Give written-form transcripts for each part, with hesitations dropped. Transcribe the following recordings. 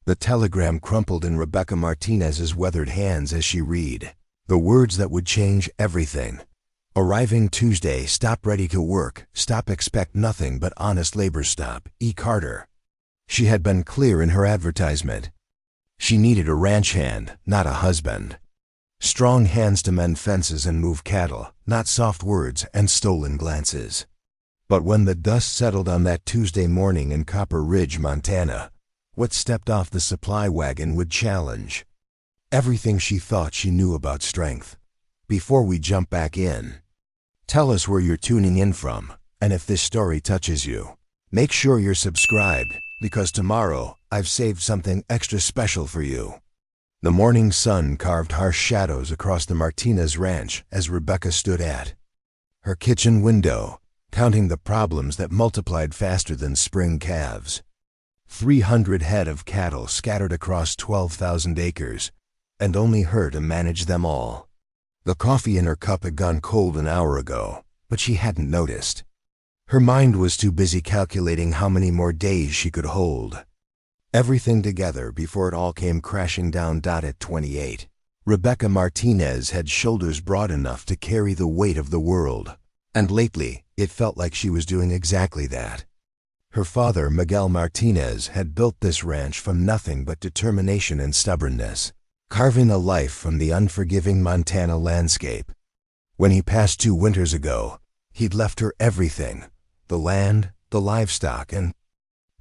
The telegram crumpled in Rebecca Martinez's weathered hands as she read. The words that would change everything. Arriving Tuesday, stop ready to work, stop expect nothing but honest labor stop, E. Carter. She had been clear in her advertisement. She needed a ranch hand, not a husband. Strong hands to mend fences and move cattle, not soft words and stolen glances. But when the dust settled on that Tuesday morning in Copper Ridge, Montana, what stepped off the supply wagon would challenge everything she thought she knew about strength. Before we jump back in, tell us where you're tuning in from, and if this story touches you, make sure you're subscribed, because tomorrow I've saved something extra special for you. The morning sun carved harsh shadows across the Martinez ranch as Rebecca stood at her kitchen window, counting the problems that multiplied faster than spring calves. 300 head of cattle scattered across 12,000 acres, and only her to manage them all. The coffee in her cup had gone cold an hour ago, but she hadn't noticed. Her mind was too busy calculating how many more days she could hold everything together before it all came crashing down. At 28, Rebecca Martinez had shoulders broad enough to carry the weight of the world, and lately it felt like she was doing exactly that. Her father, Miguel Martinez, had built this ranch from nothing but determination and stubbornness, carving a life from the unforgiving Montana landscape. When he passed 2 winters ago, he'd left her everything: the land, the livestock, and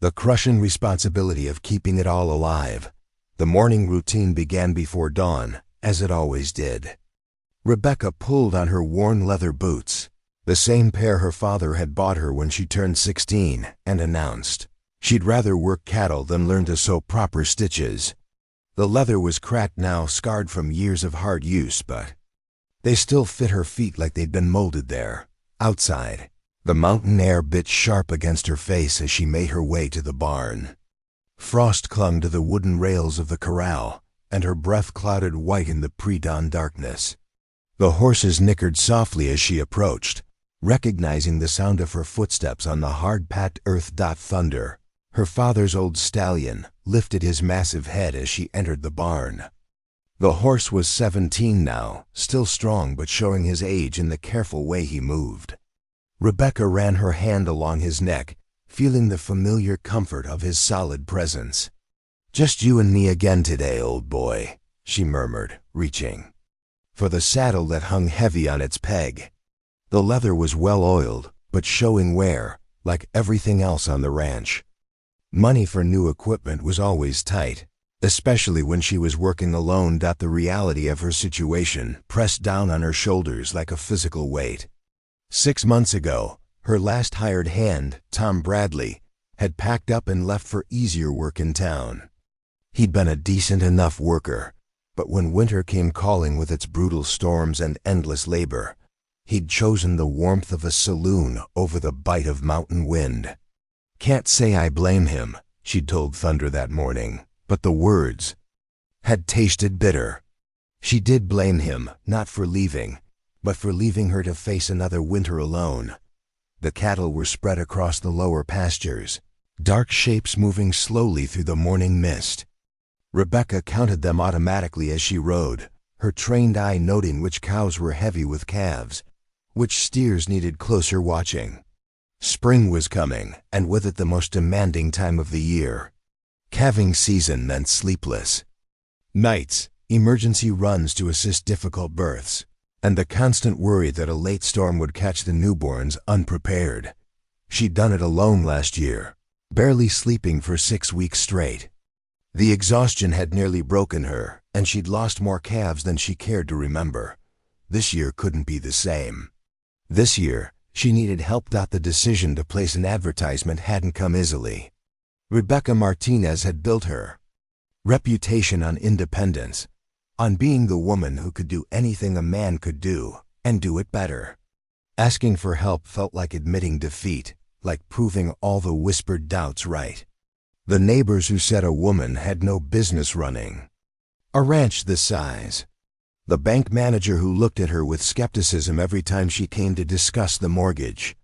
the crushing responsibility of keeping it all alive. The morning routine began before dawn, as it always did. Rebecca pulled on her worn leather boots, the same pair her father had bought her when she turned 16, and announced she'd rather work cattle than learn to sew proper stitches. The leather was cracked now, scarred from years of hard use, but they still fit her feet like they'd been molded there. Outside, the mountain air bit sharp against her face as she made her way to the barn. Frost clung to the wooden rails of the corral, and her breath clouded white in the pre-dawn darkness. The horses nickered softly as she approached, recognizing the sound of her footsteps on the hard-packed earth. Thunder, her father's old stallion, lifted his massive head as she entered the barn. The horse was 17 now, still strong but showing his age in the careful way he moved. Rebecca ran her hand along his neck, feeling the familiar comfort of his solid presence. "Just you and me again today, old boy," she murmured, reaching for the saddle that hung heavy on its peg. The leather was well oiled, but showing wear, like everything else on the ranch. Money for new equipment was always tight, especially when she was working alone. The reality of her situation pressed down on her shoulders like a physical weight. 6 months ago, her last hired hand, Tom Bradley, had packed up and left for easier work in town. He'd been a decent enough worker, but when winter came calling with its brutal storms and endless labor, he'd chosen the warmth of a saloon over the bite of mountain wind. "Can't say I blame him," she'd told Thunder that morning, but the words had tasted bitter. She did blame him, not for leaving, but for leaving her to face another winter alone. The cattle were spread across the lower pastures, dark shapes moving slowly through the morning mist. Rebecca counted them automatically as she rode, her trained eye noting which cows were heavy with calves, which steers needed closer watching. Spring was coming, and with it the most demanding time of the year. Calving season meant sleepless nights, emergency runs to assist difficult births, and the constant worry that a late storm would catch the newborns unprepared. She'd done it alone last year, barely sleeping for 6 weeks straight. The exhaustion had nearly broken her, and she'd lost more calves than she cared to remember. This year couldn't be the same. This year, she needed help. The decision to place an advertisement hadn't come easily. Rebecca Martinez had built her reputation on independence, on being the woman who could do anything a man could do, and do it better. Asking for help felt like admitting defeat, like proving all the whispered doubts right. The neighbors who said a woman had no business running a ranch this size. The bank manager who looked at her with skepticism every time she came to discuss the mortgage.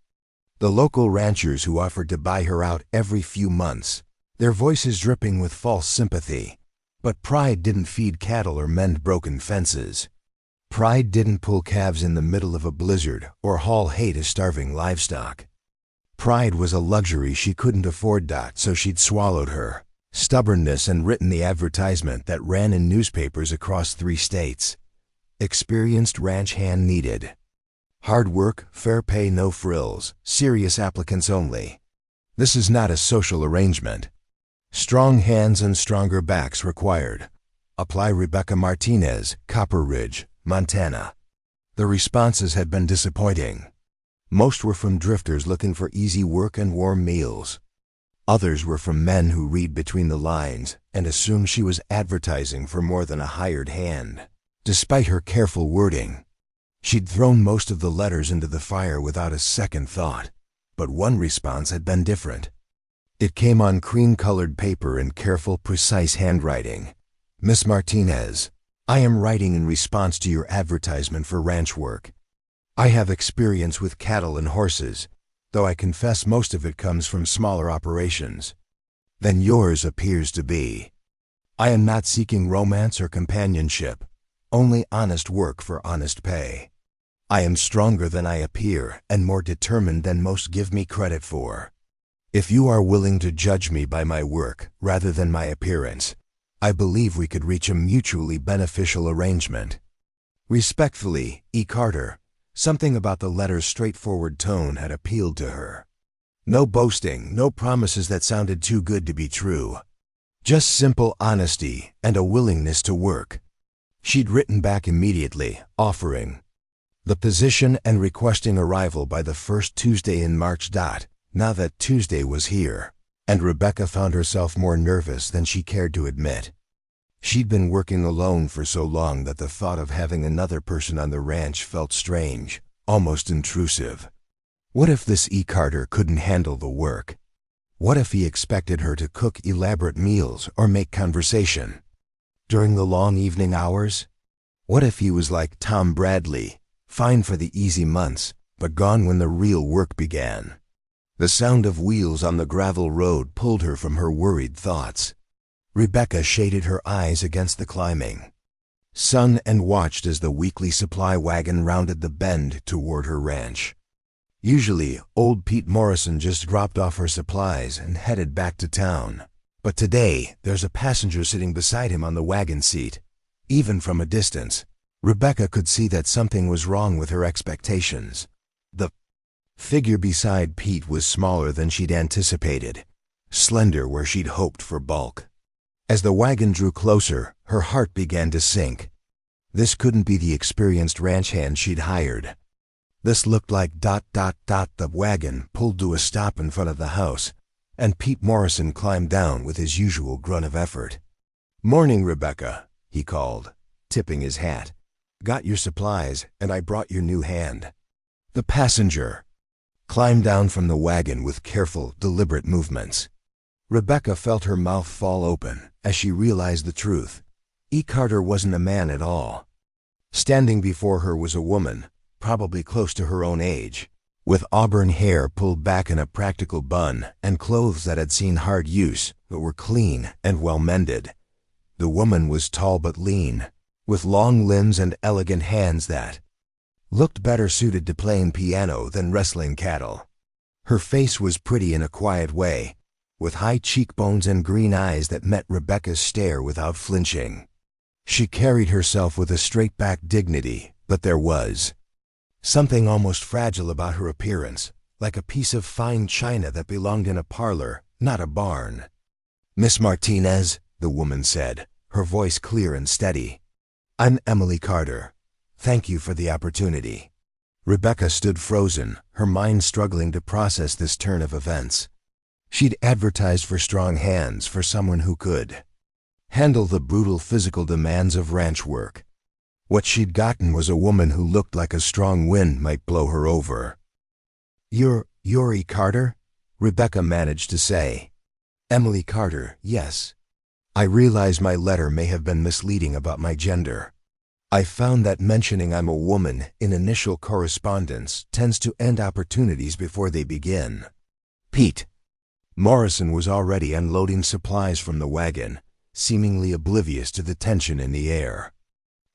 The local ranchers who offered to buy her out every few months, their voices dripping with false sympathy. But pride didn't feed cattle or mend broken fences. Pride didn't pull calves in the middle of a blizzard or haul hay to starving livestock. Pride was a luxury she couldn't afford, so she'd swallowed her stubbornness and written the advertisement that ran in newspapers across 3 states. Experienced ranch hand needed. Hard work, fair pay, no frills, serious applicants only. This is not a social arrangement. Strong hands and stronger backs required. Apply Rebecca Martinez, Copper Ridge, Montana. The responses had been disappointing. Most were from drifters looking for easy work and warm meals. Others were from men who read between the lines and assumed she was advertising for more than a hired hand. Despite her careful wording, she'd thrown most of the letters into the fire without a second thought. But one response had been different. It came on cream-colored paper in careful, precise handwriting. Miss Martinez, I am writing in response to your advertisement for ranch work. I have experience with cattle and horses, though I confess most of it comes from smaller operations than yours appears to be. I am not seeking romance or companionship, only honest work for honest pay. I am stronger than I appear and more determined than most give me credit for. If you are willing to judge me by my work rather than my appearance, I believe we could reach a mutually beneficial arrangement. Respectfully, E. Carter. Something about the letter's straightforward tone had appealed to her. No boasting, no promises that sounded too good to be true. Just simple honesty and a willingness to work. She'd written back immediately, offering the position and requesting arrival by the first Tuesday in March. Now that Tuesday was here, and Rebecca found herself more nervous than she cared to admit. She'd been working alone for so long that the thought of having another person on the ranch felt strange, almost intrusive. What if this E. Carter couldn't handle the work? What if he expected her to cook elaborate meals or make conversation during the long evening hours? What if he was like Tom Bradley, fine for the easy months, but gone when the real work began? The sound of wheels on the gravel road pulled her from her worried thoughts. Rebecca shaded her eyes against the climbing sun and watched as the weekly supply wagon rounded the bend toward her ranch. Usually, old Pete Morrison just dropped off her supplies and headed back to town. But today, there's a passenger sitting beside him on the wagon seat. Even from a distance, Rebecca could see that something was wrong with her expectations. The figure beside Pete was smaller than she'd anticipated, slender where she'd hoped for bulk. As the wagon drew closer, her heart began to sink. This couldn't be the experienced ranch hand she'd hired. This looked like ... The wagon pulled to a stop in front of the house, and Pete Morrison climbed down with his usual grunt of effort. "Morning, Rebecca," he called, tipping his hat. "Got your supplies, and I brought your new hand." The passenger climbed down from the wagon with careful, deliberate movements. Rebecca felt her mouth fall open as she realized the truth. E. Carter wasn't a man at all. Standing before her was a woman, probably close to her own age, with auburn hair pulled back in a practical bun and clothes that had seen hard use but were clean and well-mended. The woman was tall but lean, with long limbs and elegant hands that looked better suited to playing piano than wrestling cattle. Her face was pretty in a quiet way, with high cheekbones and green eyes that met Rebecca's stare without flinching. She carried herself with a straight-back dignity, but there was something almost fragile about her appearance, like a piece of fine china that belonged in a parlor, not a barn. "Miss Martinez," the woman said, her voice clear and steady. "I'm Emily Carter. Thank you for the opportunity." Rebecca stood frozen, her mind struggling to process this turn of events. She'd advertised for strong hands, for someone who could handle the brutal physical demands of ranch work. What she'd gotten was a woman who looked like a strong wind might blow her over. You're E. Carter?" Rebecca managed to say. "Emily Carter, yes. I realize my letter may have been misleading about my gender. I found that mentioning I'm a woman in initial correspondence tends to end opportunities before they begin." Pete Morrison was already unloading supplies from the wagon, seemingly oblivious to the tension in the air.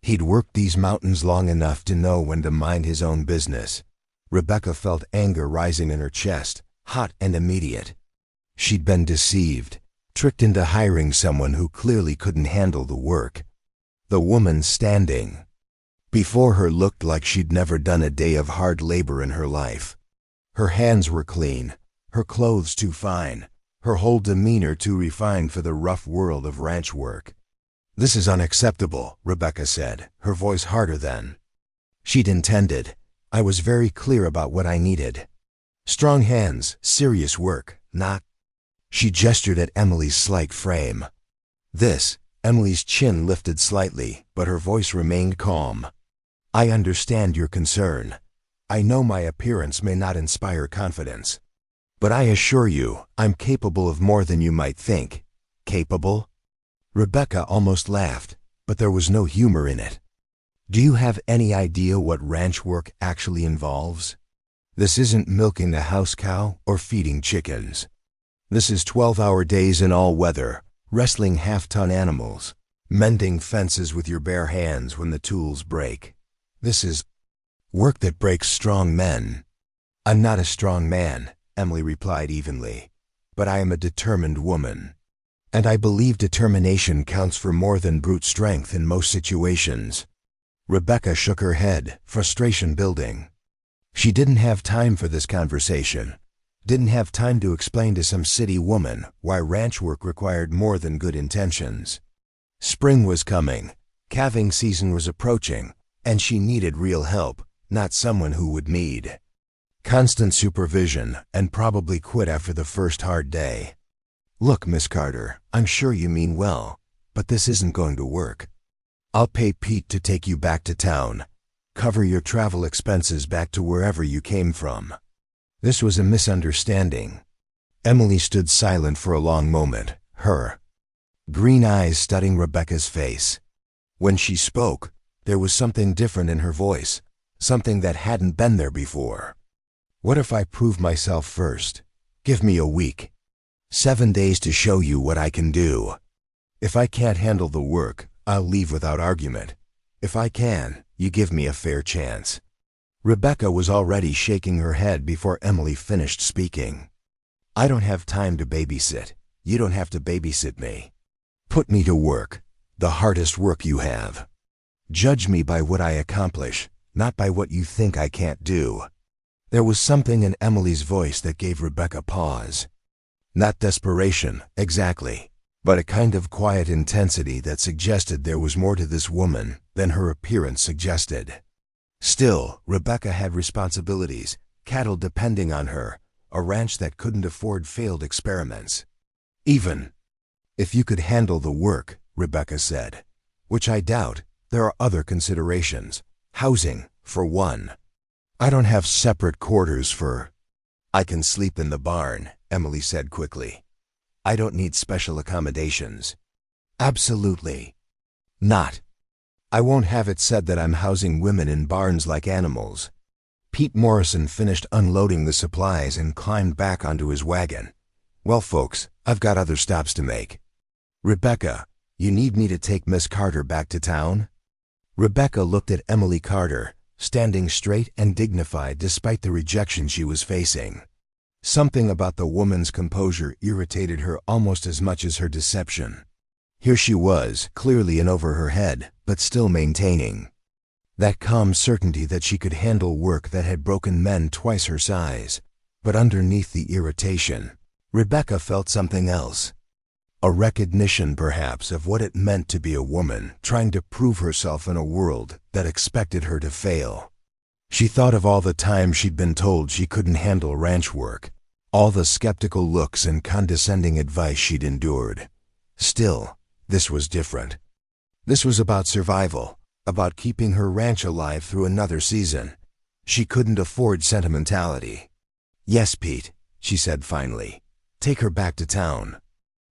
He'd worked these mountains long enough to know when to mind his own business. Rebecca felt anger rising in her chest, hot and immediate. She'd been deceived, tricked into hiring someone who clearly couldn't handle the work. The woman standing before her looked like she'd never done a day of hard labor in her life. Her hands were clean, her clothes too fine, her whole demeanor too refined for the rough world of ranch work. "This is unacceptable," Rebecca said, her voice harder than she'd intended. "I was very clear about what I needed. Strong hands, serious work, not—" She gestured at Emily's slight frame. Emily's chin lifted slightly, but her voice remained calm. "I understand your concern. I know my appearance may not inspire confidence. But I assure you, I'm capable of more than you might think." "Capable?" Rebecca almost laughed, but there was no humor in it. "Do you have any idea what ranch work actually involves? This isn't milking the house cow or feeding chickens. This is 12-hour days in all weather, wrestling half-ton animals, mending fences with your bare hands when the tools break. This is work that breaks strong men." "I'm not a strong man," Emily replied evenly, "but I am a determined woman. And I believe determination counts for more than brute strength in most situations." Rebecca shook her head, frustration building. She didn't have time for this conversation, didn't have time to explain to some city woman why ranch work required more than good intentions. Spring was coming, calving season was approaching, and she needed real help, not someone who would need constant supervision and probably quit after the first hard day. "Look, Miss Carter, I'm sure you mean well, but this isn't going to work. I'll pay Pete to take you back to town, cover your travel expenses back to wherever you came from." This was a misunderstanding. Emily stood silent for a long moment, her green eyes studying Rebecca's face. When she spoke, there was something different in her voice, something that hadn't been there before. "What if I prove myself first? Give me a week. 7 days to show you what I can do. If I can't handle the work, I'll leave without argument. If I can, you give me a fair chance." Rebecca was already shaking her head before Emily finished speaking. "I don't have time to babysit. You don't have to babysit me. Put me to work, the hardest work you have. Judge me by what I accomplish, not by what you think I can't do." There was something in Emily's voice that gave Rebecca pause. Not desperation, exactly, but a kind of quiet intensity that suggested there was more to this woman than her appearance suggested. Still, Rebecca had responsibilities, cattle depending on her, a ranch that couldn't afford failed experiments. "Even if you could handle the work," Rebecca said, "which I doubt, there are other considerations. Housing, for one. I don't have separate quarters for—" "I can sleep in the barn," Emily said quickly. "I don't need special accommodations." "Absolutely not. I won't have it said that I'm housing women in barns like animals." Pete Morrison finished unloading the supplies and climbed back onto his wagon. "Well, folks, I've got other stops to make. Rebecca, you need me to take Miss Carter back to town?" Rebecca looked at Emily Carter, standing straight and dignified despite the rejection she was facing. Something about the woman's composure irritated her almost as much as her deception. Here she was, clearly in over her head, but still maintaining that calm certainty that she could handle work that had broken men twice her size. But underneath the irritation, Rebecca felt something else. A recognition, perhaps, of what it meant to be a woman trying to prove herself in a world that expected her to fail. She thought of all the times she'd been told she couldn't handle ranch work, all the skeptical looks and condescending advice she'd endured. Still, this was different. This was about survival, about keeping her ranch alive through another season. She couldn't afford sentimentality. "Yes, Pete," she said finally. "Take her back to town."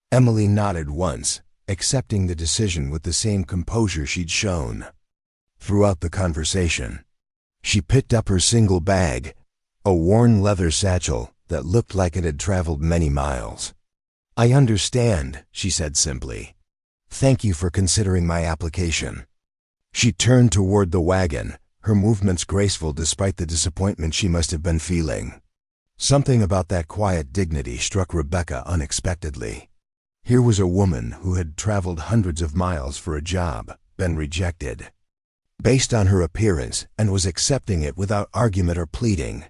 Emily nodded once, accepting the decision with the same composure she'd shown throughout the conversation. She picked up her single bag, a worn leather satchel, that looked like it had traveled many miles. "I understand," she said simply. "Thank you for considering my application." She turned toward the wagon, her movements graceful despite the disappointment she must have been feeling. Something about that quiet dignity struck Rebecca unexpectedly. Here was a woman who had traveled hundreds of miles for a job, been rejected based on her appearance, and was accepting it without argument or pleading.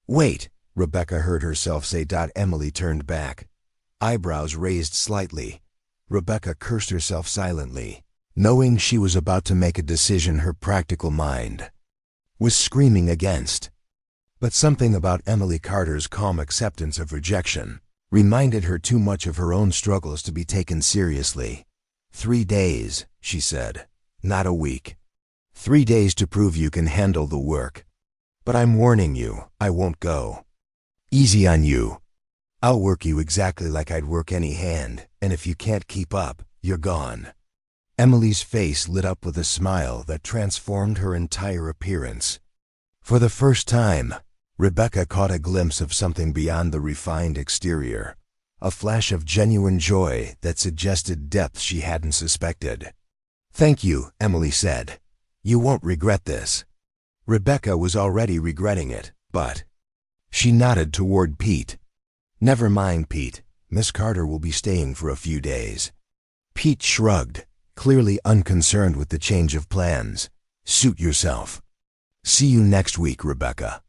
"Wait," Rebecca heard herself say. Emily turned back, eyebrows raised slightly. Rebecca cursed herself silently, knowing she was about to make a decision her practical mind was screaming against. But something about Emily Carter's calm acceptance of rejection reminded her too much of her own struggles to be taken seriously. 3 days, she said, not a week. 3 days to prove you can handle the work. But I'm warning you, I won't go easy on you. I'll work you exactly like I'd work any hand, and if you can't keep up, you're gone." Emily's face lit up with a smile that transformed her entire appearance. For the first time, Rebecca caught a glimpse of something beyond the refined exterior, a flash of genuine joy that suggested depth she hadn't suspected. "Thank you," Emily said. "You won't regret this." Rebecca was already regretting it, but she nodded toward Pete. "Never mind, Pete. Miss Carter will be staying for a few days." Pete shrugged, clearly unconcerned with the change of plans. "Suit yourself. See you next week, Rebecca."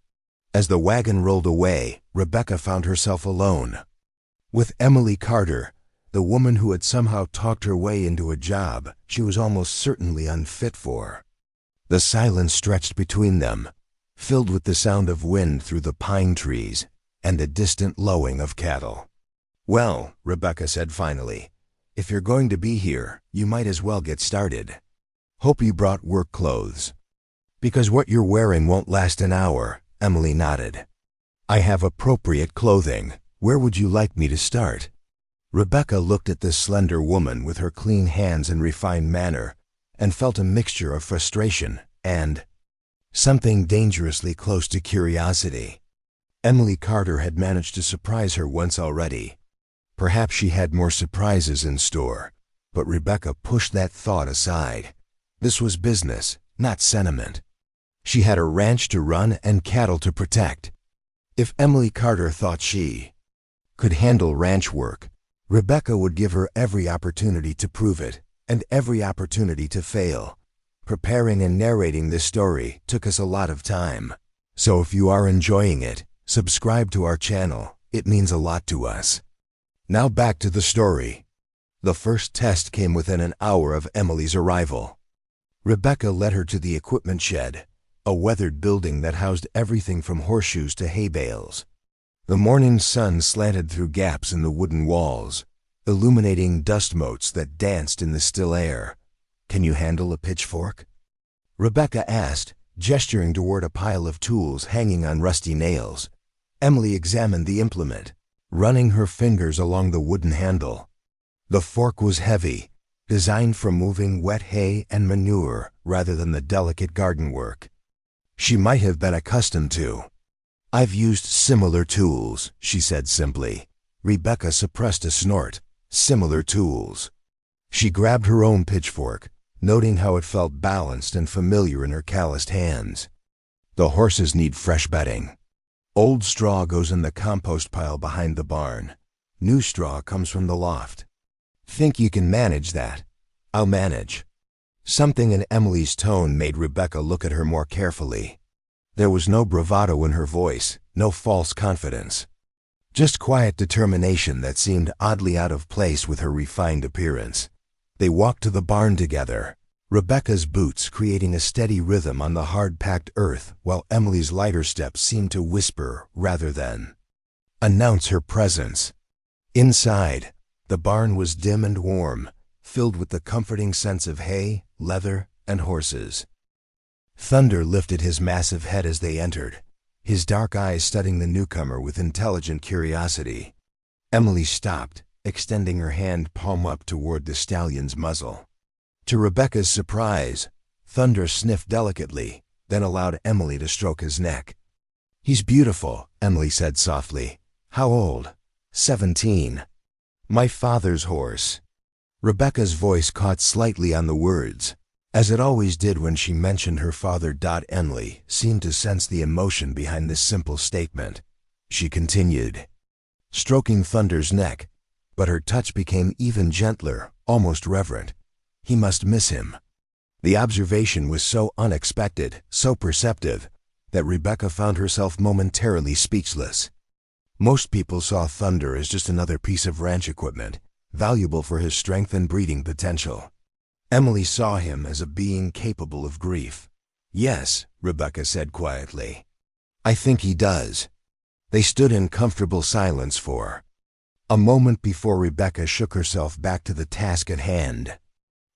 As the wagon rolled away, Rebecca found herself alone with Emily Carter, the woman who had somehow talked her way into a job she was almost certainly unfit for. The silence stretched between them, filled with the sound of wind through the pine trees and the distant lowing of cattle. "Well," Rebecca said finally, "if you're going to be here, you might as well get started. Hope you brought work clothes." "Because what you're wearing won't last an hour," Emily nodded. "I have appropriate clothing. Where would you like me to start?" Rebecca looked at this slender woman with her clean hands and refined manner, and felt a mixture of frustration and something dangerously close to curiosity. Emily Carter had managed to surprise her once already. Perhaps she had more surprises in store, but Rebecca pushed that thought aside. This was business, not sentiment. She had a ranch to run and cattle to protect. If Emily Carter thought she could handle ranch work, Rebecca would give her every opportunity to prove it, and every opportunity to fail. Preparing and narrating this story took us a lot of time. So if you are enjoying it, subscribe to our channel. It means a lot to us. Now back to the story. The first test came within an hour of Emily's arrival. Rebecca led her to the equipment shed, a weathered building that housed everything from horseshoes to hay bales. The morning sun slanted through gaps in the wooden walls, illuminating dust motes that danced in the still air. "Can you handle a pitchfork?" Rebecca asked, gesturing toward a pile of tools hanging on rusty nails. Emily examined the implement, running her fingers along the wooden handle. The fork was heavy, designed for moving wet hay and manure rather than the delicate garden work she might have been accustomed to. "I've used similar tools," she said simply. Rebecca suppressed a snort. Similar tools. She grabbed her own pitchfork, noting how it felt balanced and familiar in her calloused hands. "The horses need fresh bedding. Old straw goes in the compost pile behind the barn. New straw comes from the loft. Think you can manage that?" "I'll manage." Something in Emily's tone made Rebecca look at her more carefully. There was no bravado in her voice, no false confidence. Just quiet determination that seemed oddly out of place with her refined appearance. They walked to the barn together, Rebecca's boots creating a steady rhythm on the hard-packed earth, while Emily's lighter steps seemed to whisper rather than announce her presence. Inside, the barn was dim and warm, filled with the comforting sense of hay, leather, and horses. Thunder lifted his massive head as they entered, his dark eyes studying the newcomer with intelligent curiosity. Emily stopped, extending her hand palm up toward the stallion's muzzle. To Rebecca's surprise, Thunder sniffed delicately, then allowed Emily to stroke his neck. "He's beautiful," Emily said softly, How old? 17. My father's horse. Rebecca's voice caught slightly on the words, as it always did when she mentioned her father. Emily seemed to sense the emotion behind this simple statement. She continued, stroking Thunder's neck, but her touch became even gentler, almost reverent. He must miss him. The observation was so unexpected, so perceptive, that Rebecca found herself momentarily speechless. Most people saw Thunder as just another piece of ranch equipment, valuable for his strength and breeding potential. Emily saw him as a being capable of grief. Yes, Rebecca said quietly. I think he does. They stood in comfortable silence for a moment before Rebecca shook herself back to the task at hand.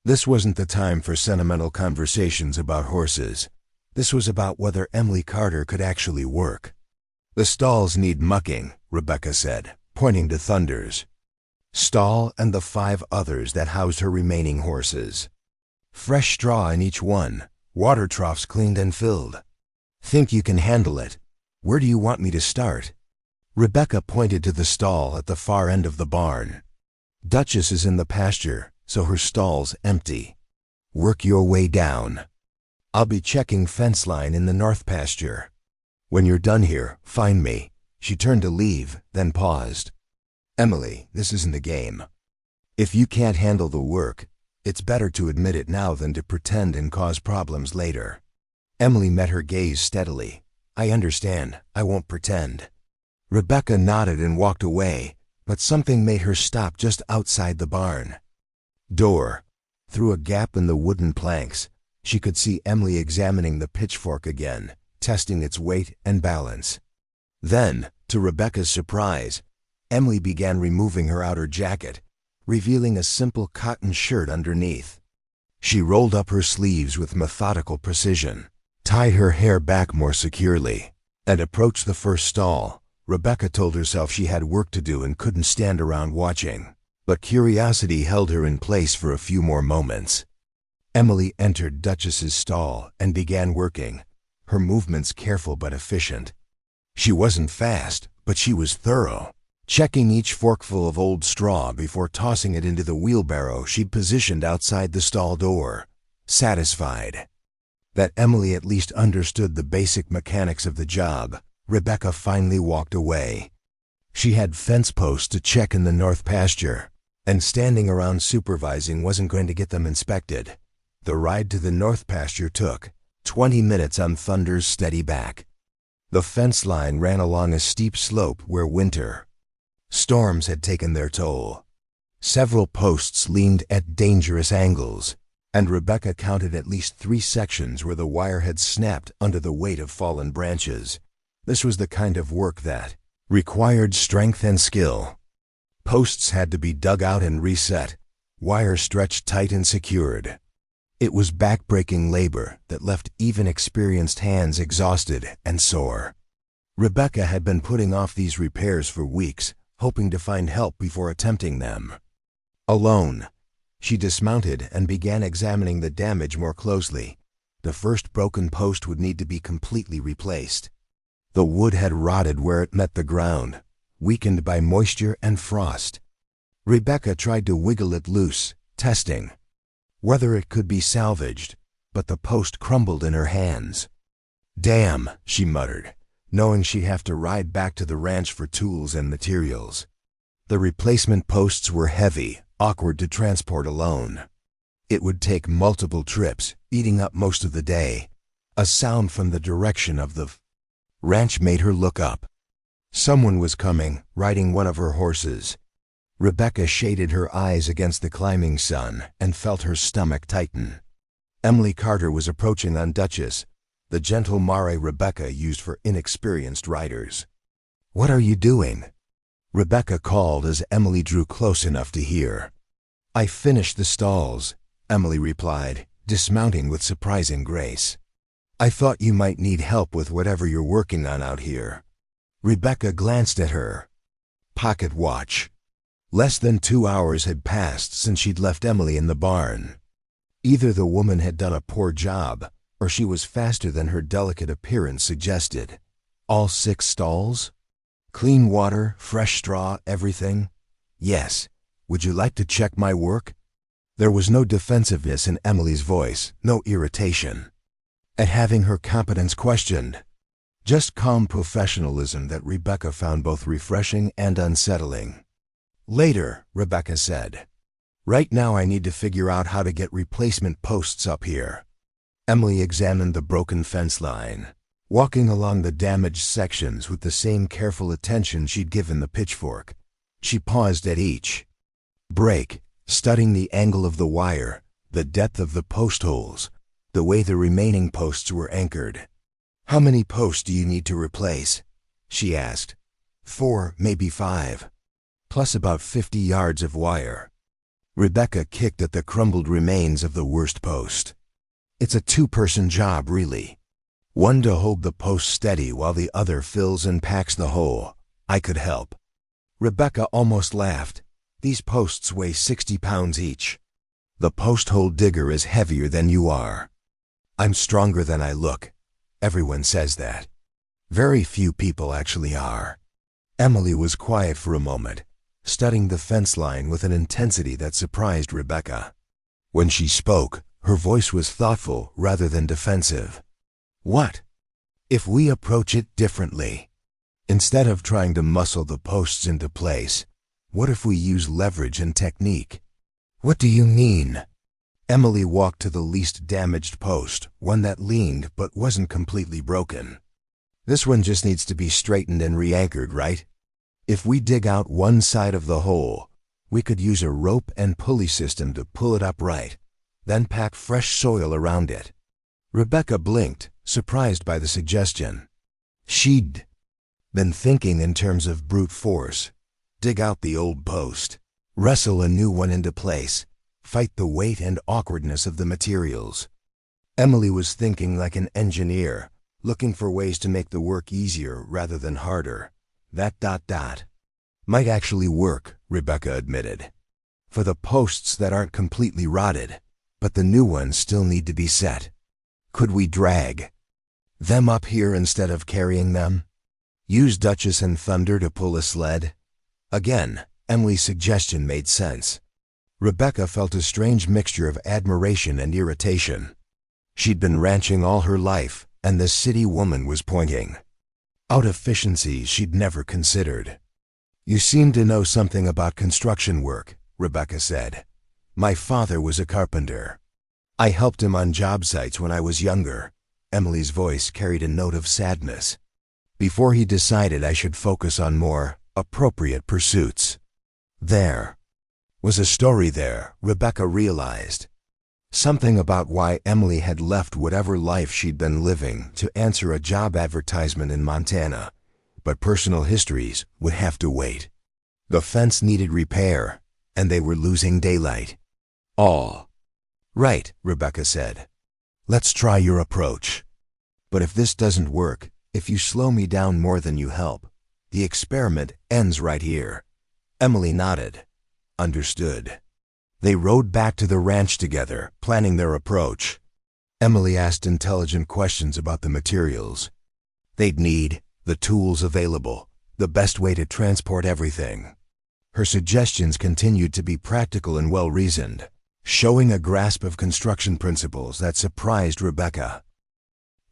This wasn't the time for sentimental conversations about horses. This was about whether Emily Carter could actually work. The stalls need mucking, Rebecca said, pointing to Thunder's stall and the 5 others that housed her remaining horses. Fresh straw in each one, water troughs cleaned and filled. Think you can handle it? Where do you want me to start? Rebecca pointed to the stall at the far end of the barn. Duchess is in the pasture, so her stall's empty. Work your way down. I'll be checking fence line in the north pasture. When you're done here, find me. She turned to leave, then paused. Emily, this isn't a game. If you can't handle the work, it's better to admit it now than to pretend and cause problems later. Emily met her gaze steadily. I understand. I won't pretend. Rebecca nodded and walked away, but something made her stop just outside the barn door. Through a gap in the wooden planks, she could see Emily examining the pitchfork again, testing its weight and balance. Then, to Rebecca's surprise, Emily began removing her outer jacket, revealing a simple cotton shirt underneath. She rolled up her sleeves with methodical precision, tied her hair back more securely, and approached the first stall. Rebecca told herself she had work to do and couldn't stand around watching, but curiosity held her in place for a few more moments. Emily entered Duchess's stall and began working, her movements careful but efficient. She wasn't fast, but she was thorough, checking each forkful of old straw before tossing it into the wheelbarrow she'd positioned outside the stall door, satisfied that Emily at least understood the basic mechanics of the job. Rebecca finally walked away. She had fence posts to check in the north pasture, and standing around supervising wasn't going to get them inspected. The ride to the north pasture took 20 minutes on Thunder's steady back. The fence line ran along a steep slope where winter storms had taken their toll. Several posts leaned at dangerous angles, and Rebecca counted at least 3 sections where the wire had snapped under the weight of fallen branches. This was the kind of work that required strength and skill. Posts had to be dug out and reset, wire stretched tight and secured. It was back-breaking labor that left even experienced hands exhausted and sore. Rebecca had been putting off these repairs for weeks, hoping to find help before attempting them. Alone, she dismounted and began examining the damage more closely. The first broken post would need to be completely replaced. The wood had rotted where it met the ground, weakened by moisture and frost. Rebecca tried to wiggle it loose, testing whether it could be salvaged, but the post crumbled in her hands. Damn, she muttered, knowing she'd have to ride back to the ranch for tools and materials. The replacement posts were heavy, awkward to transport alone. It would take multiple trips, eating up most of the day. A sound from the direction of the ranch made her look up. Someone was coming, riding one of her horses. Rebecca shaded her eyes against the climbing sun and felt her stomach tighten. Emily Carter was approaching on Duchess, the gentle mare Rebecca used for inexperienced riders. "What are you doing?" Rebecca called as Emily drew close enough to hear. "I finished the stalls," Emily replied, dismounting with surprising grace. "I thought you might need help with whatever you're working on out here." Rebecca glanced at her pocket watch. Less than 2 hours had passed since she'd left Emily in the barn. Either the woman had done a poor job, or she was faster than her delicate appearance suggested. All 6 stalls? Clean water, fresh straw, everything? Yes. Would you like to check my work? There was no defensiveness in Emily's voice, no irritation at having her competence questioned. Just calm professionalism that Rebecca found both refreshing and unsettling. Later, Rebecca said, "Right now I need to figure out how to get replacement posts up here." Emily examined the broken fence line, walking along the damaged sections with the same careful attention she'd given the pitchfork. She paused at each break, studying the angle of the wire, the depth of the post holes, the way the remaining posts were anchored. "How many posts do you need to replace?" she asked. 4, maybe 5. Plus about 50 yards of wire. Rebecca kicked at the crumbled remains of the worst post. "It's a 2-person job, really. One to hold the post steady while the other fills and packs the hole. I could help." Rebecca almost laughed. "These posts weigh 60 pounds each. The post hole digger is heavier than you are." "I'm stronger than I look. Everyone says that. Very few people actually are." Emily was quiet for a moment, studying the fence line with an intensity that surprised Rebecca. When she spoke, her voice was thoughtful rather than defensive. "What if we approach it differently? Instead of trying to muscle the posts into place, what if we use leverage and technique?" "What do you mean?" Emily walked to the least damaged post, one that leaned but wasn't completely broken. "This one just needs to be straightened and re-anchored, right? If we dig out one side of the hole, we could use a rope and pulley system to pull it upright, then pack fresh soil around it." Rebecca blinked, surprised by the suggestion. She'd been thinking in terms of brute force. Dig out the old post, wrestle a new one into place, fight the weight and awkwardness of the materials. Emily was thinking like an engineer, looking for ways to make the work easier rather than harder. That ... might actually work, Rebecca admitted, for the posts that aren't completely rotted, but the new ones still need to be set. Could we drag them up here instead of carrying them? Use Duchess and Thunder to pull a sled? Again, Emily's suggestion made sense. Rebecca felt a strange mixture of admiration and irritation. She'd been ranching all her life, and this city woman was pointing out efficiencies she'd never considered. "You seem to know something about construction work," Rebecca said. "My father was a carpenter. I helped him on job sites when I was younger." Emily's voice carried a note of sadness. "Before he decided I should focus on more appropriate pursuits." There was a story there, Rebecca realized. Something about why Emily had left whatever life she'd been living to answer a job advertisement in Montana. But personal histories would have to wait. The fence needed repair, and they were losing daylight. "All right," Rebecca said. "Let's try your approach. But if this doesn't work, if you slow me down more than you help, the experiment ends right here." Emily nodded. "Understood." They rode back to the ranch together, planning their approach. Emily asked intelligent questions about the materials they'd need, the tools available, the best way to transport everything. Her suggestions continued to be practical and well-reasoned, showing a grasp of construction principles that surprised Rebecca.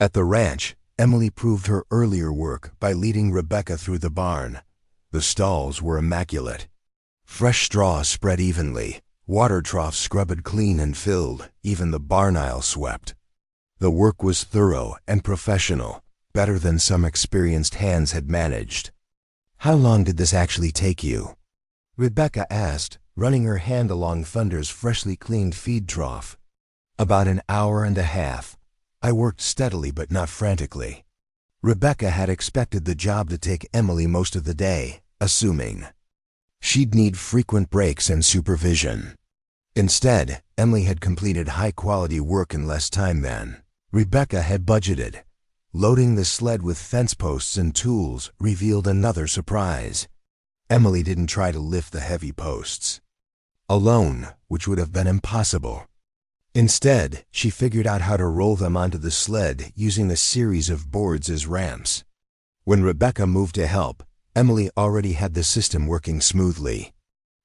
At the ranch, Emily proved her earlier work by leading Rebecca through the barn. The stalls were immaculate. Fresh straw spread evenly, water troughs scrubbed clean and filled, even the barn aisle swept. The work was thorough and professional, better than some experienced hands had managed. "How long did this actually take you?" Rebecca asked, running her hand along Thunder's freshly cleaned feed trough. "About an hour and a half. I worked steadily but not frantically." Rebecca had expected the job to take Emily most of the day, assuming she'd need frequent breaks and supervision. Instead, Emily had completed high-quality work in less time than Rebecca had budgeted. Loading the sled with fence posts and tools revealed another surprise. Emily didn't try to lift the heavy posts alone, which would have been impossible. Instead, she figured out how to roll them onto the sled using a series of boards as ramps. When Rebecca moved to help, Emily already had the system working smoothly.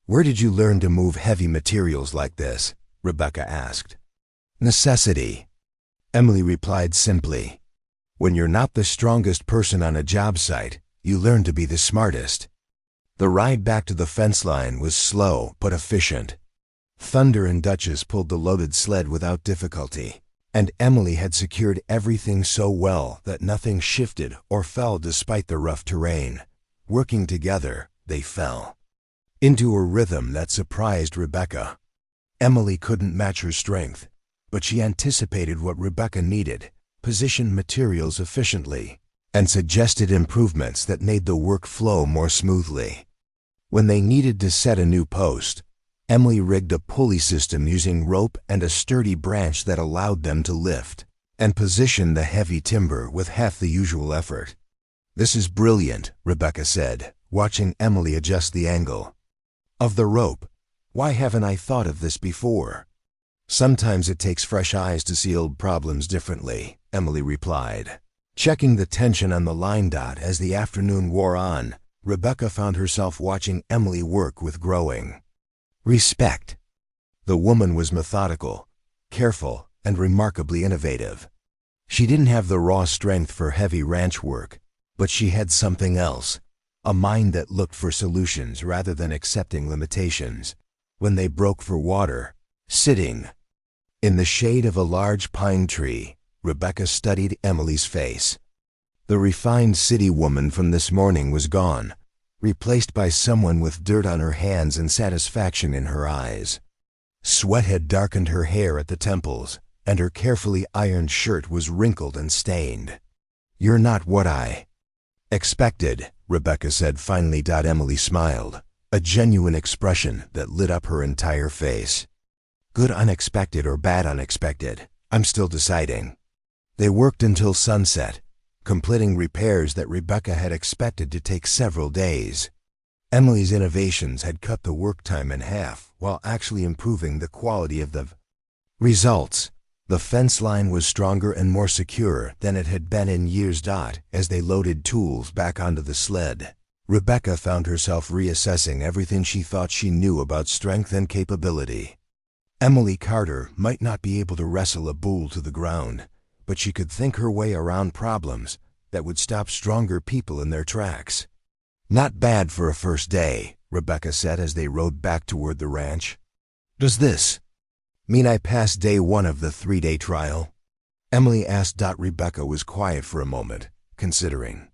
"Where did you learn to move heavy materials like this?" Rebecca asked. "Necessity," Emily replied simply. "When you're not the strongest person on a job site, you learn to be the smartest." The ride back to the fence line was slow but efficient. Thunder and Duchess pulled the loaded sled without difficulty, and Emily had secured everything so well that nothing shifted or fell despite the rough terrain. Working together, they fell into a rhythm that surprised Rebecca. Emily couldn't match her strength, but she anticipated what Rebecca needed, positioned materials efficiently, and suggested improvements that made the work flow more smoothly. When they needed to set a new post, Emily rigged a pulley system using rope and a sturdy branch that allowed them to lift and position the heavy timber with half the usual effort. "This is brilliant," Rebecca said, watching Emily adjust the angle of the rope. "Why haven't I thought of this before?" "Sometimes it takes fresh eyes to see old problems differently," Emily replied. Checking the tension on the line dot as the afternoon wore on, Rebecca found herself watching Emily work with growing respect. The woman was methodical, careful, and remarkably innovative. She didn't have the raw strength for heavy ranch work, but she had something else, a mind that looked for solutions rather than accepting limitations. When they broke for water, sitting in the shade of a large pine tree, Rebecca studied Emily's face. The refined city woman from this morning was gone, replaced by someone with dirt on her hands and satisfaction in her eyes. Sweat had darkened her hair at the temples, and her carefully ironed shirt was wrinkled and stained. "You're not what I expected," Rebecca said finally. Emily smiled, a genuine expression that lit up her entire face. "Good unexpected or bad unexpected, I'm still deciding." They worked until sunset, completing repairs that Rebecca had expected to take several days. Emily's innovations had cut the work time in half while actually improving the quality of the results. The fence line was stronger and more secure than it had been in years. As they loaded tools back onto the sled, Rebecca found herself reassessing everything she thought she knew about strength and capability. Emily Carter might not be able to wrestle a bull to the ground, but she could think her way around problems that would stop stronger people in their tracks. "Not bad for a first day," Rebecca said as they rode back toward the ranch. "Does this mean I passed day one of the 3-day trial?" Emily asked. Rebecca was quiet for a moment, considering.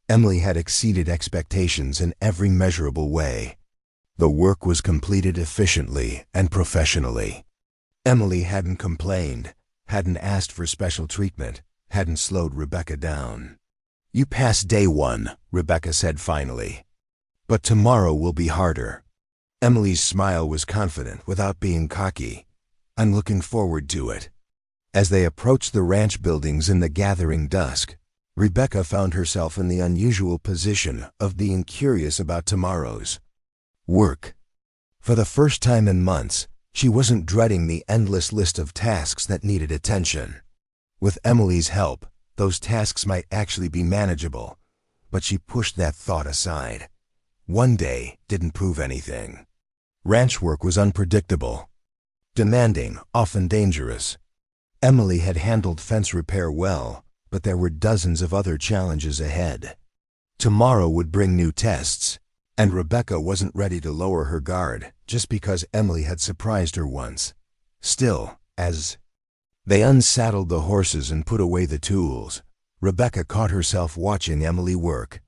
Emily had exceeded expectations in every measurable way. The work was completed efficiently and professionally. Emily hadn't complained, hadn't asked for special treatment, hadn't slowed Rebecca down. "You passed day one," Rebecca said finally. "But tomorrow will be harder." Emily's smile was confident without being cocky. "I'm looking forward to it." As they approached the ranch buildings in the gathering dusk, Rebecca found herself in the unusual position of being curious about tomorrow's work. For the first time in months, she wasn't dreading the endless list of tasks that needed attention. With Emily's help, those tasks might actually be manageable, but she pushed that thought aside. One day didn't prove anything. Ranch work was unpredictable, demanding, often dangerous. Emily had handled fence repair well, but there were dozens of other challenges ahead. Tomorrow would bring new tests, and Rebecca wasn't ready to lower her guard just because Emily had surprised her once. Still, as they unsaddled the horses and put away the tools, Rebecca caught herself watching Emily work.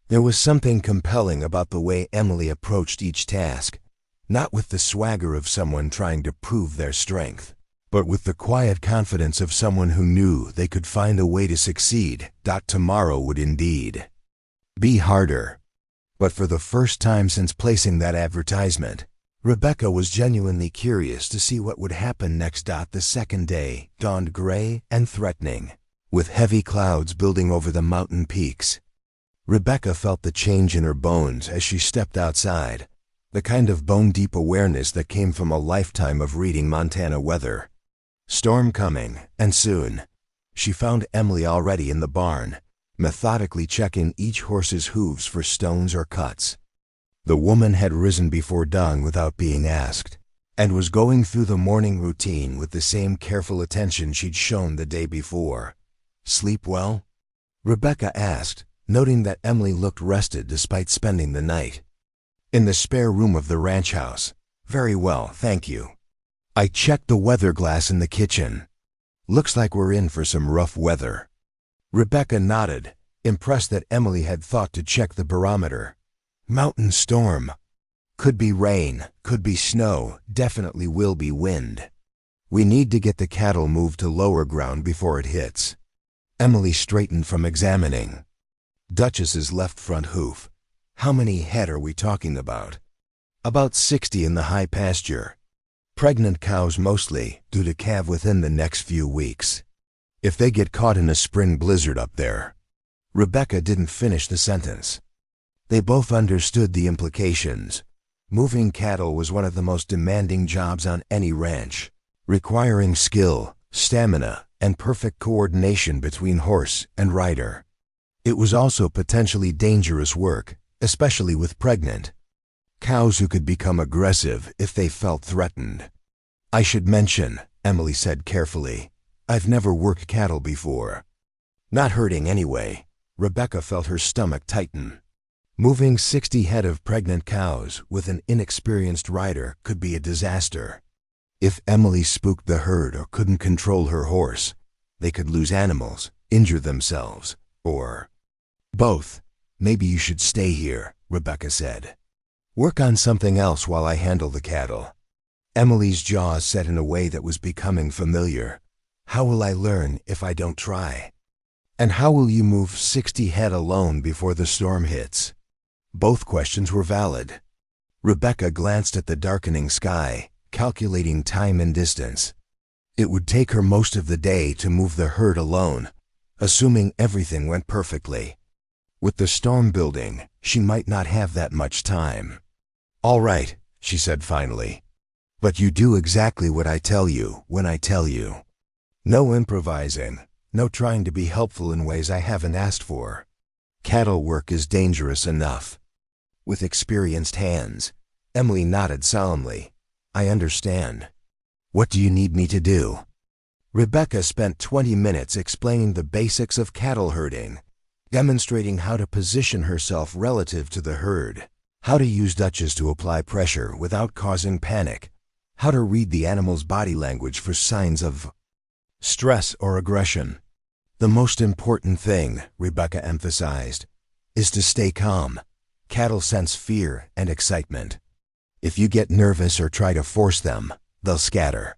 There was something compelling about the way Emily approached each task, not with the swagger of someone trying to prove their strength, but with the quiet confidence of someone who knew they could find a way to succeed. Tomorrow would indeed be harder. But for the first time since placing that advertisement, Rebecca was genuinely curious to see what would happen next. The second day dawned gray and threatening, with heavy clouds building over the mountain peaks. Rebecca felt the change in her bones as she stepped outside, the kind of bone-deep awareness that came from a lifetime of reading Montana weather. Storm coming, and soon. She found Emily already in the barn, methodically checking each horse's hooves for stones or cuts. The woman had risen before dawn without being asked, and was going through the morning routine with the same careful attention she'd shown the day before. "Sleep well?" Rebecca asked, noting that Emily looked rested despite spending the night. "In the spare room of the ranch house. Very well, thank you. I checked the weather glass in the kitchen. Looks like we're in for some rough weather." Rebecca nodded, impressed that Emily had thought to check the barometer. "Mountain storm. Could be rain, could be snow, definitely will be wind. We need to get the cattle moved to lower ground before it hits." Emily straightened from examining. "Duchess's left front hoof. How many head are we talking about?" "About 60 in the high pasture. Pregnant cows mostly, due to calve within the next few weeks. If they get caught in a spring blizzard up there." Rebecca didn't finish the sentence. They both understood the implications. Moving cattle was one of the most demanding jobs on any ranch, requiring skill, stamina, and perfect coordination between horse and rider. It was also potentially dangerous work, especially with pregnant cows who could become aggressive if they felt threatened. "I should mention," Emily said carefully, "I've never worked cattle before." "Not hurting anyway." Rebecca felt her stomach tighten. Moving 60 head of pregnant cows with an inexperienced rider could be a disaster. If Emily spooked the herd or couldn't control her horse, they could lose animals, injure themselves, or both. "Maybe you should stay here," Rebecca said. "Work on something else while I handle the cattle." Emily's jaws set in a way that was becoming familiar. "How will I learn if I don't try? And how will you move 60 head alone before the storm hits?" Both questions were valid. Rebecca glanced at the darkening sky, calculating time and distance. It would take her most of the day to move the herd alone, assuming everything went perfectly. With the storm building, she might not have that much time. "All right," she said finally. "But you do exactly what I tell you when I tell you. No improvising, no trying to be helpful in ways I haven't asked for. Cattle work is dangerous enough." With experienced hands, Emily nodded solemnly. "I understand. What do you need me to do?" Rebecca spent 20 minutes explaining the basics of cattle herding, demonstrating how to position herself relative to the herd, how to use Duchess to apply pressure without causing panic, how to read the animal's body language for signs of stress or aggression. "The most important thing," Rebecca emphasized, "is to stay calm. Cattle sense fear and excitement. If you get nervous or try to force them, they'll scatter.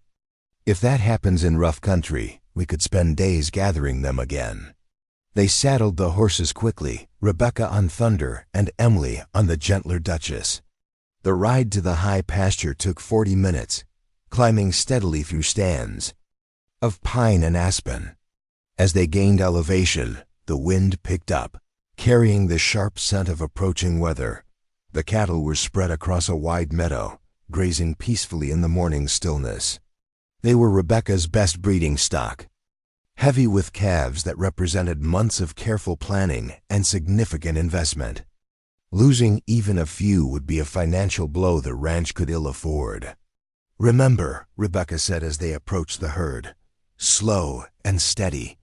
If that happens in rough country, we could spend days gathering them again." They saddled the horses quickly, Rebecca on Thunder and Emily on the gentler Duchess. The ride to the high pasture took 40 minutes, climbing steadily through stands of pine and aspen. As they gained elevation, the wind picked up, carrying the sharp scent of approaching weather. The cattle were spread across a wide meadow, grazing peacefully in the morning stillness. They were Rebecca's best breeding stock, heavy with calves that represented months of careful planning and significant investment. Losing even a few would be a financial blow the ranch could ill afford. "Remember," Rebecca said as they approached the herd, "slow and steady.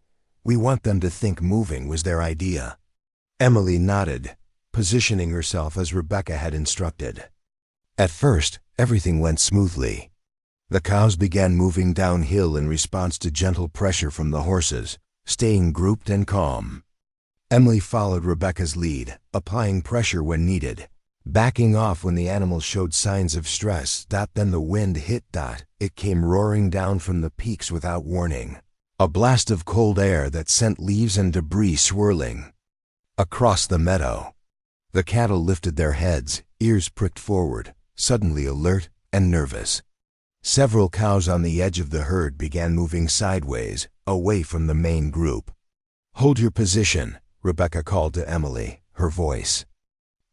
We want them to think moving was their idea." Emily nodded, positioning herself as Rebecca had instructed. At first, everything went smoothly. The cows began moving downhill in response to gentle pressure from the horses, staying grouped and calm. Emily followed Rebecca's lead, applying pressure when needed, backing off when the animals showed signs of stress. Then the wind hit. It came roaring down from the peaks without warning, a blast of cold air that sent leaves and debris swirling across the meadow. The cattle lifted their heads, ears pricked forward, suddenly alert and nervous. Several cows on the edge of the herd began moving sideways, away from the main group. "Hold your position," Rebecca called to Emily, her voice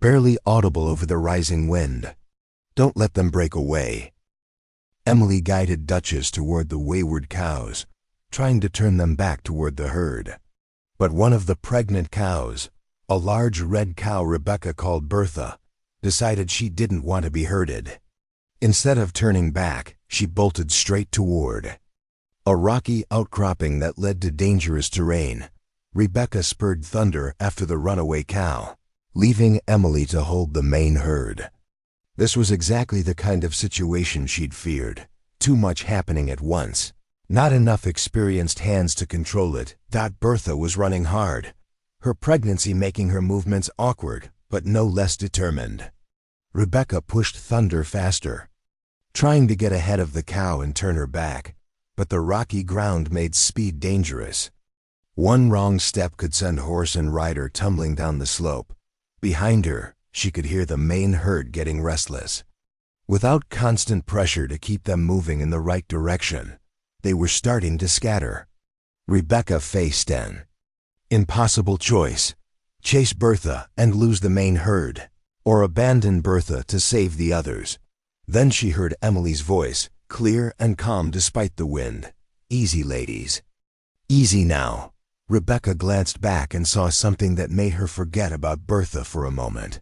barely audible over the rising wind. "Don't let them break away." Emily guided Duchess toward the wayward cows, trying to turn them back toward the herd. But one of the pregnant cows, a large red cow Rebecca called Bertha, decided she didn't want to be herded. Instead of turning back, she bolted straight toward a rocky outcropping that led to dangerous terrain. Rebecca spurred thunder after the runaway cow, leaving Emily to hold the main herd. This was exactly the kind of situation she'd feared. Too much happening at once. Not enough experienced hands to control it. Bertha was running hard, her pregnancy making her movements awkward, but no less determined. Rebecca pushed thunder faster, trying to get ahead of the cow and turn her back, but the rocky ground made speed dangerous. One wrong step could send horse and rider tumbling down the slope. Behind her, she could hear the main herd getting restless. Without constant pressure to keep them moving in the right direction, they were starting to scatter. Rebecca faced an impossible choice: chase Bertha and lose the main herd, or abandon Bertha to save the others. Then she heard Emily's voice, clear and calm despite the wind. "Easy, ladies. Easy now." Rebecca glanced back and saw something that made her forget about Bertha for a moment.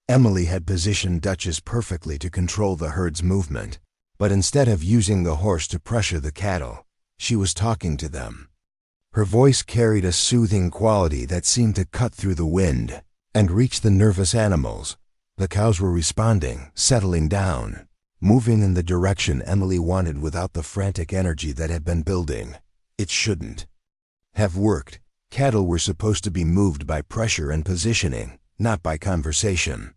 Emily had positioned Duchess perfectly to control the herd's movement, but instead of using the horse to pressure the cattle, she was talking to them. Her voice carried a soothing quality that seemed to cut through the wind and reach the nervous animals. The cows were responding, settling down, moving in the direction Emily wanted without the frantic energy that had been building. It shouldn't have worked. Cattle were supposed to be moved by pressure and positioning, not by conversation.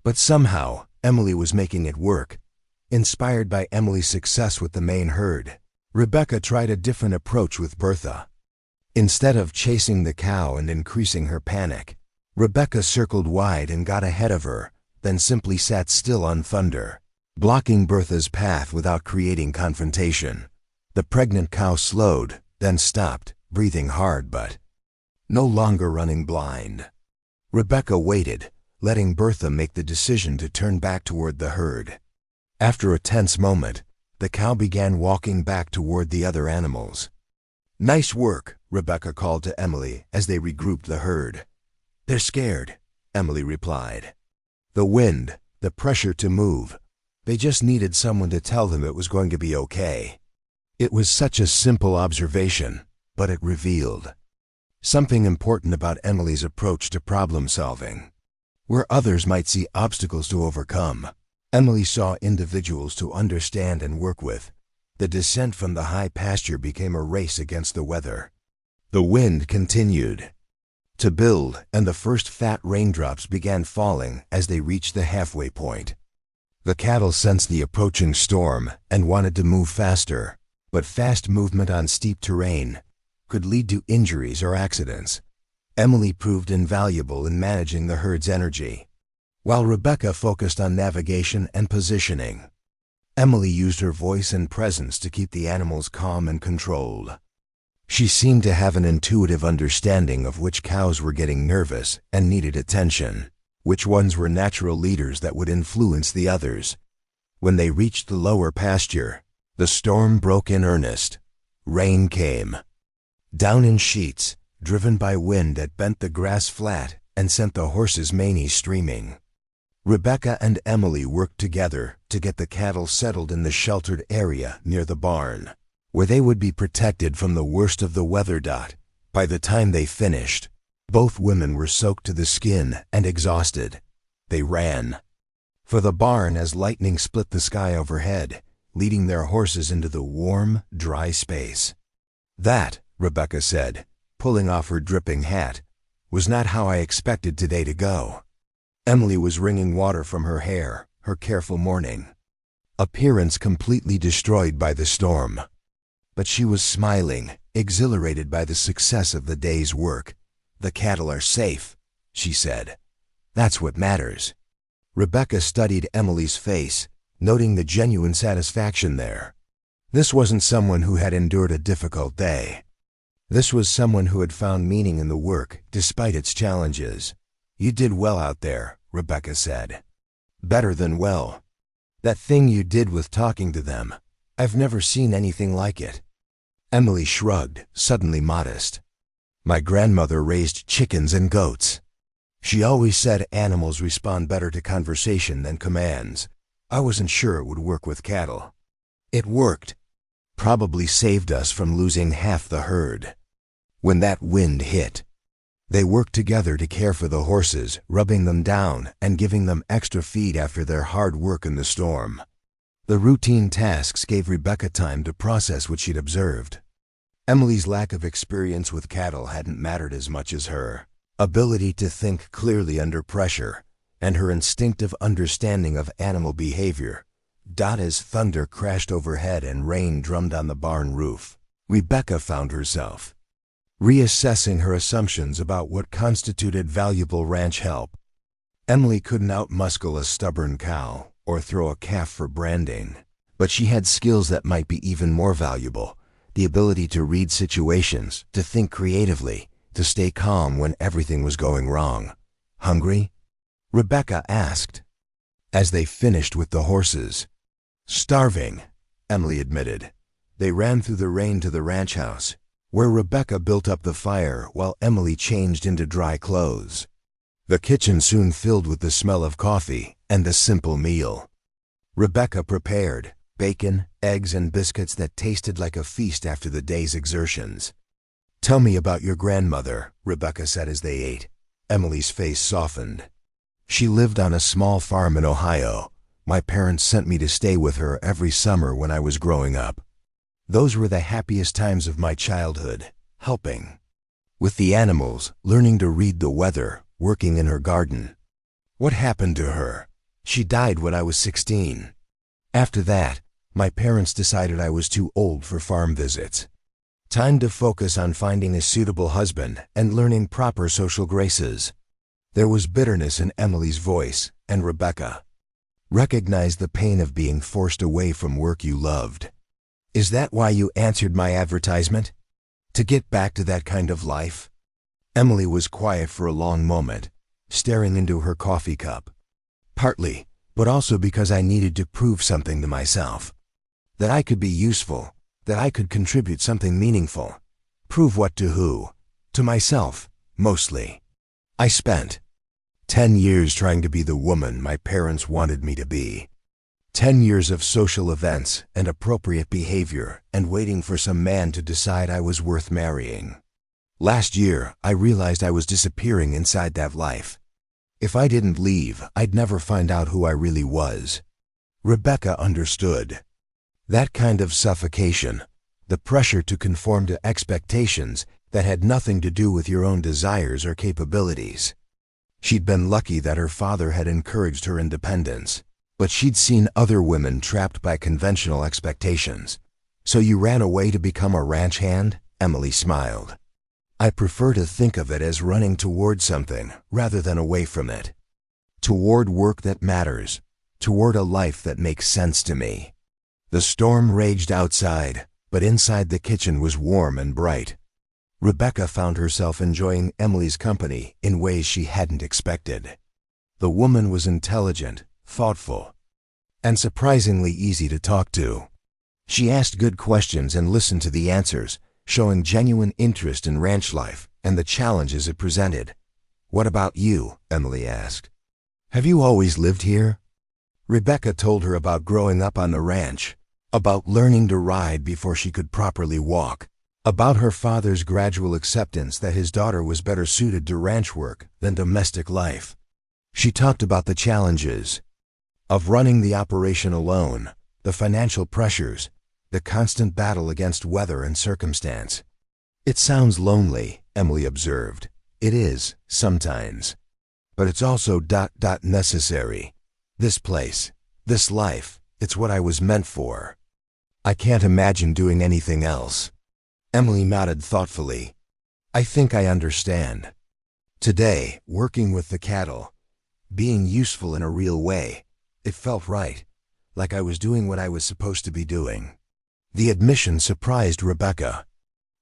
But somehow, Emily was making it work. Inspired by Emily's success with the main herd, Rebecca tried a different approach with Bertha. Instead of chasing the cow and increasing her panic, Rebecca circled wide and got ahead of her, then simply sat still on thunder, blocking Bertha's path without creating confrontation. The pregnant cow slowed, then stopped, breathing hard but no longer running blind. Rebecca waited, letting Bertha make the decision to turn back toward the herd. After a tense moment, the cow began walking back toward the other animals. "Nice work," Rebecca called to Emily as they regrouped the herd. "They're scared," Emily replied. The wind, the pressure to move, they just needed someone to tell them it was going to be okay. It was such a simple observation, but it revealed something important about Emily's approach to problem solving. Where others might see obstacles to overcome, Emily saw individuals to understand and work with. The descent from the high pasture became a race against the weather. The wind continued to build, and the first fat raindrops began falling as they reached the halfway point. The cattle sensed the approaching storm and wanted to move faster, but fast movement on steep terrain could lead to injuries or accidents. Emily proved invaluable in managing the herd's energy, while Rebecca focused on navigation and positioning. Emily used her voice and presence to keep the animals calm and controlled. She seemed to have an intuitive understanding of which cows were getting nervous and needed attention, which ones were natural leaders that would influence the others. When they reached the lower pasture, the storm broke in earnest. Rain came down in sheets, driven by wind that bent the grass flat and sent the horses' manes streaming. Rebecca and Emily worked together to get the cattle settled in the sheltered area near the barn, where they would be protected from the worst of the weather. By the time they finished, both women were soaked to the skin and exhausted. They ran for the barn as lightning split the sky overhead, leading their horses into the warm, dry space. "That," Rebecca said, pulling off her dripping hat, "was not how I expected today to go." Emily was wringing water from her hair, her careful morning appearance completely destroyed by the storm. But she was smiling, exhilarated by the success of the day's work. "The cattle are safe," she said. "That's what matters." Rebecca studied Emily's face, noting the genuine satisfaction there. This wasn't someone who had endured a difficult day. This was someone who had found meaning in the work, despite its challenges. "You did well out there," Rebecca said. "Better than well. That thing you did with talking to them, I've never seen anything like it." Emily shrugged, suddenly modest. My grandmother raised chickens and goats. She always said animals respond better to conversation than commands. I wasn't sure it would work with cattle. It worked. Probably saved us from losing half the herd. When that wind hit, they worked together to care for the horses, rubbing them down and giving them extra feed after their hard work in the storm. The routine tasks gave Rebecca time to process what she'd observed. Emily's lack of experience with cattle hadn't mattered as much as her ability to think clearly under pressure and her instinctive understanding of animal behavior. As thunder crashed overhead and rain drummed on the barn roof, Rebecca found herself reassessing her assumptions about what constituted valuable ranch help. Emily couldn't outmuscle a stubborn cow or throw a calf for branding, but she had skills that might be even more valuable: the ability to read situations, to think creatively, to stay calm when everything was going wrong. Hungry? Rebecca asked, as they finished with the horses. Starving, Emily admitted. They ran through the rain to the ranch house, where Rebecca built up the fire while Emily changed into dry clothes. The kitchen soon filled with the smell of coffee and the simple meal. Rebecca prepared bacon, eggs, and biscuits that tasted like a feast after the day's exertions. Tell me about your grandmother, Rebecca said as they ate. Emily's face softened. She lived on a small farm in Ohio. My parents sent me to stay with her every summer when I was growing up. Those were the happiest times of my childhood, helping with the animals, learning to read the weather, working in her garden. What happened to her? She died when I was 16. After that, my parents decided I was too old for farm visits. Time to focus on finding a suitable husband and learning proper social graces. There was bitterness in Emily's voice, and Rebecca recognized the pain of being forced away from work you loved. Is that why you answered my advertisement? To get back to that kind of life? Emily was quiet for a long moment, staring into her coffee cup. Partly, but also because I needed to prove something to myself. That I could be useful, that I could contribute something meaningful. Prove what to who? To myself, mostly. I spent 10 years trying to be the woman my parents wanted me to be. 10 years of social events and appropriate behavior and waiting for some man to decide I was worth marrying. Last year, I realized I was disappearing inside that life. If I didn't leave, I'd never find out who I really was. Rebecca understood. That kind of suffocation, the pressure to conform to expectations that had nothing to do with your own desires or capabilities. She'd been lucky that her father had encouraged her independence, but she'd seen other women trapped by conventional expectations. So you ran away to become a ranch hand? Emily smiled. I prefer to think of it as running toward something rather than away from it. Toward work that matters, toward a life that makes sense to me. The storm raged outside, but inside the kitchen was warm and bright. Rebecca found herself enjoying Emily's company in ways she hadn't expected. The woman was intelligent, thoughtful, and surprisingly easy to talk to. She asked good questions and listened to the answers, showing genuine interest in ranch life and the challenges it presented. What about you? Emily asked. Have you always lived here? Rebecca told her about growing up on the ranch, about learning to ride before she could properly walk, about her father's gradual acceptance that his daughter was better suited to ranch work than domestic life. She talked about the challenges of running the operation alone, the financial pressures, the constant battle against weather and circumstance. It sounds lonely, Emily observed. It is, sometimes. But it's also necessary. This place, this life, it's what I was meant for. I can't imagine doing anything else. Emily nodded thoughtfully. I think I understand. Today, working with the cattle, being useful in a real way, it felt right, like I was doing what I was supposed to be doing. The admission surprised Rebecca.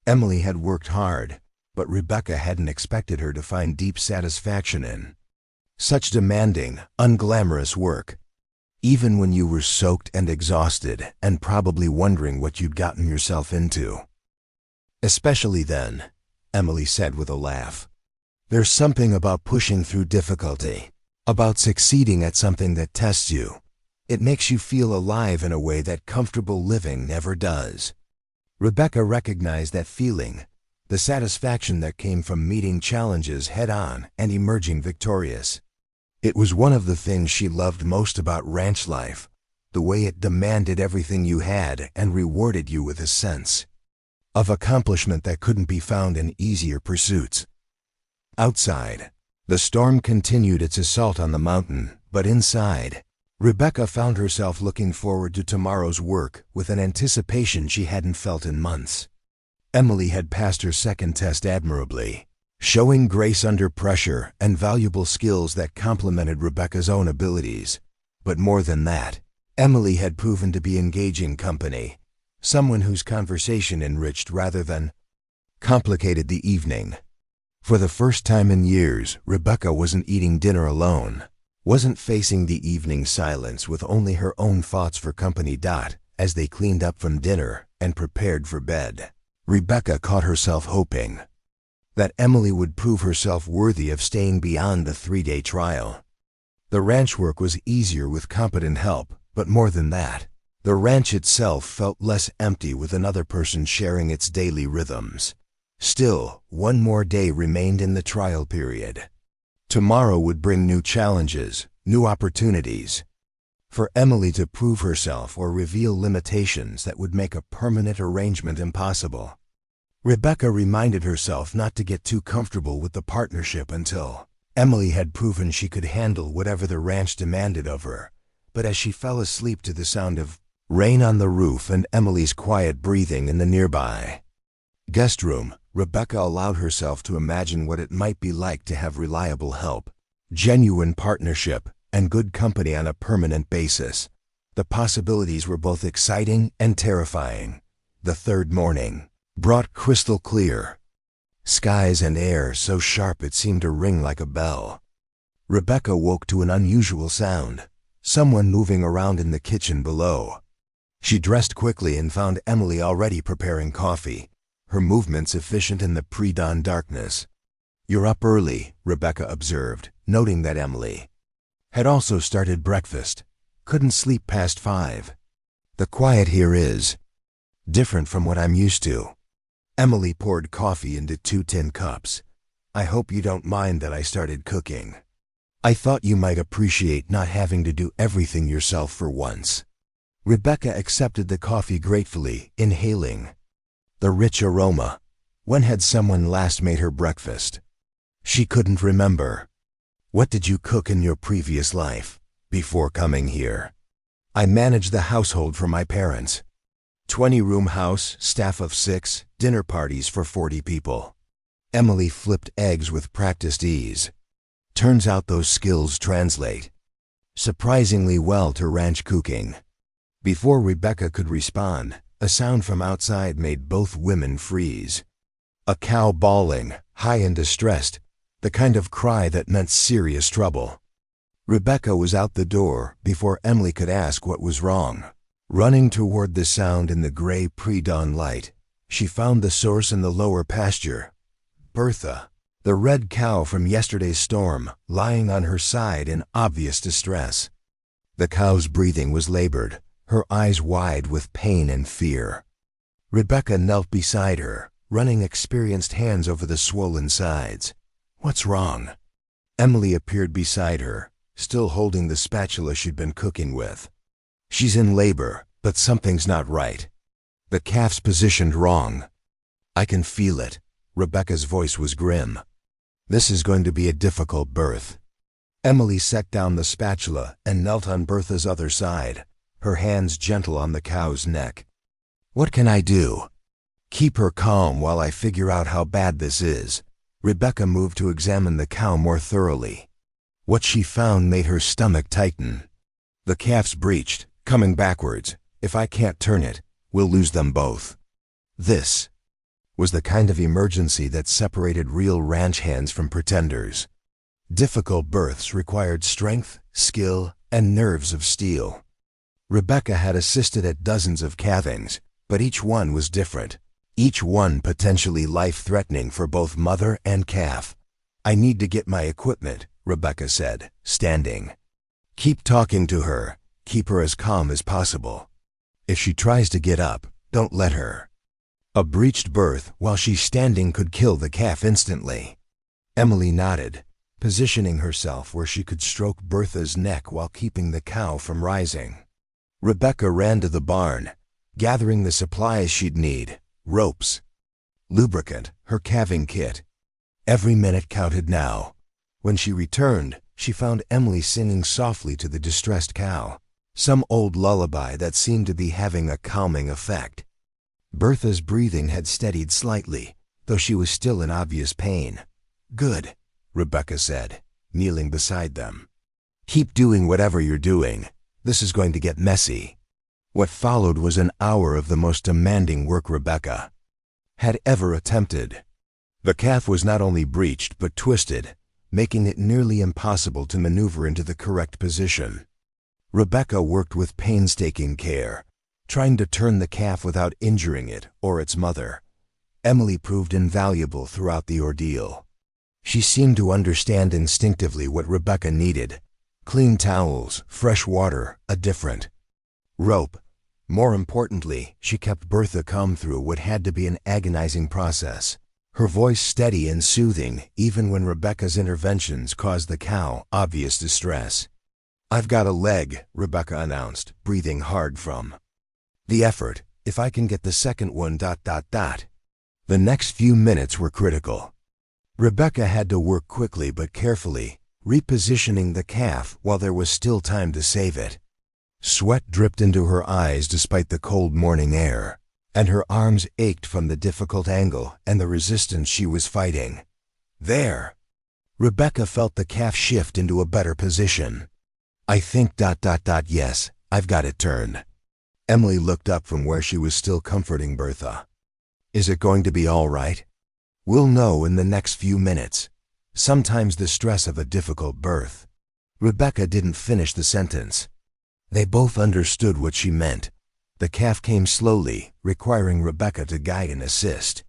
Emily had worked hard, but Rebecca hadn't expected her to find deep satisfaction in such demanding, unglamorous work. Even when you were soaked and exhausted and probably wondering what you'd gotten yourself into. Especially then, Emily said with a laugh. There's something about pushing through difficulty, about succeeding at something that tests you. It makes you feel alive in a way that comfortable living never does. Rebecca recognized that feeling, the satisfaction that came from meeting challenges head-on and emerging victorious. It was one of the things she loved most about ranch life, the way it demanded everything you had and rewarded you with a sense of accomplishment that couldn't be found in easier pursuits. Outside, the storm continued its assault on the mountain, but inside, Rebecca found herself looking forward to tomorrow's work with an anticipation she hadn't felt in months. Emily had passed her second test admirably, showing grace under pressure and valuable skills that complemented Rebecca's own abilities. But more than that, Emily had proven to be engaging company, someone whose conversation enriched rather than complicated the evening. For the first time in years, Rebecca wasn't eating dinner alone, wasn't facing the evening silence with only her own thoughts for company. As they cleaned up from dinner and prepared for bed, Rebecca caught herself hoping that Emily would prove herself worthy of staying beyond the 3-day trial. The ranch work was easier with competent help, but more than that, the ranch itself felt less empty with another person sharing its daily rhythms. Still, one more day remained in the trial period. Tomorrow would bring new challenges, new opportunities, for Emily to prove herself or reveal limitations that would make a permanent arrangement impossible. Rebecca reminded herself not to get too comfortable with the partnership until Emily had proven she could handle whatever the ranch demanded of her. But as she fell asleep to the sound of rain on the roof and Emily's quiet breathing in the nearby guest room, Rebecca allowed herself to imagine what it might be like to have reliable help, genuine partnership, and good company on a permanent basis. The possibilities were both exciting and terrifying. The third morning brought crystal clear skies and air so sharp it seemed to ring like a bell. Rebecca woke to an unusual sound, someone moving around in the kitchen below. She dressed quickly and found Emily already preparing coffee, her movements efficient in the pre-dawn darkness. "You're up early," Rebecca observed, noting that Emily had also started breakfast. "Couldn't sleep past 5. The quiet here is different from what I'm used to." Emily poured coffee into 2 tin cups. "I hope you don't mind that I started cooking. I thought you might appreciate not having to do everything yourself for once." Rebecca accepted the coffee gratefully, inhaling the rich aroma. When had someone last made her breakfast? She couldn't remember. "What did you cook in your previous life, before coming here?" "I managed the household for my parents. 20-room house, staff of 6, dinner parties for 40 people." Emily flipped eggs with practiced ease. Turns out those skills translate surprisingly well to ranch cooking. Before Rebecca could respond, a sound from outside made both women freeze. A cow bawling, high and distressed, the kind of cry that meant serious trouble. Rebecca was out the door before Emily could ask what was wrong. Running toward the sound in the gray pre-dawn light, she found the source in the lower pasture. Bertha, the red cow from yesterday's storm, lying on her side in obvious distress. The cow's breathing was labored, her eyes wide with pain and fear. Rebecca knelt beside her, running experienced hands over the swollen sides. "What's wrong?" Emily appeared beside her, still holding the spatula she'd been cooking with. "She's in labor, but something's not right. The calf's positioned wrong." "I can feel it." Rebecca's voice was grim. "This is going to be a difficult birth." Emily set down the spatula and knelt on Bertha's other side, her hands gentle on the cow's neck. "What can I do?" "Keep her calm while I figure out how bad this is." Rebecca moved to examine the cow more thoroughly. What she found made her stomach tighten. "The calf's breached, coming backwards. If I can't turn it, we'll lose them both." This was the kind of emergency that separated real ranch hands from pretenders. Difficult births required strength, skill, and nerves of steel. Rebecca had assisted at dozens of calvings, but each one was different. each one potentially life-threatening for both mother and calf. "I need to get my equipment," Rebecca said, standing. "Keep talking to her. Keep her as calm as possible. If she tries to get up, don't let her." A breached birth while she's standing could kill the calf instantly. Emily nodded, positioning herself where she could stroke Bertha's neck while keeping the cow from rising. Rebecca ran to the barn, gathering the supplies she'd need: ropes, lubricant, her calving kit. Every minute counted now. When she returned, she found Emily singing softly to the distressed cow, some old lullaby that seemed to be having a calming effect. Bertha's breathing had steadied slightly, though she was still in obvious pain. "Good," Rebecca said, kneeling beside them. "Keep doing whatever you're doing. This is going to get messy." What followed was an hour of the most demanding work Rebecca had ever attempted. The calf was not only breached but twisted, making it nearly impossible to maneuver into the correct position. Rebecca worked with painstaking care, trying to turn the calf without injuring it or its mother. Emily proved invaluable throughout the ordeal. She seemed to understand instinctively what Rebecca needed: clean towels, fresh water, a different rope. More importantly, she kept Bertha calm through what had to be an agonizing process, her voice steady and soothing even when Rebecca's interventions caused the cow obvious distress. "I've got a leg," Rebecca announced, breathing hard from the effort. "If I can get the second one... The next few minutes were critical. Rebecca had to work quickly but carefully, repositioning the calf while there was still time to save it. Sweat dripped into her eyes despite the cold morning air, and her arms ached from the difficult angle and the resistance she was fighting. "There!" Rebecca felt the calf shift into a better position. "I think... Yes, I've got it turned." Emily looked up from where she was still comforting Bertha. "Is it going to be all right?" "We'll know in the next few minutes. Sometimes the stress of a difficult birth..." Rebecca didn't finish the sentence. They both understood what she meant. The calf came slowly, requiring Rebecca to guide and assist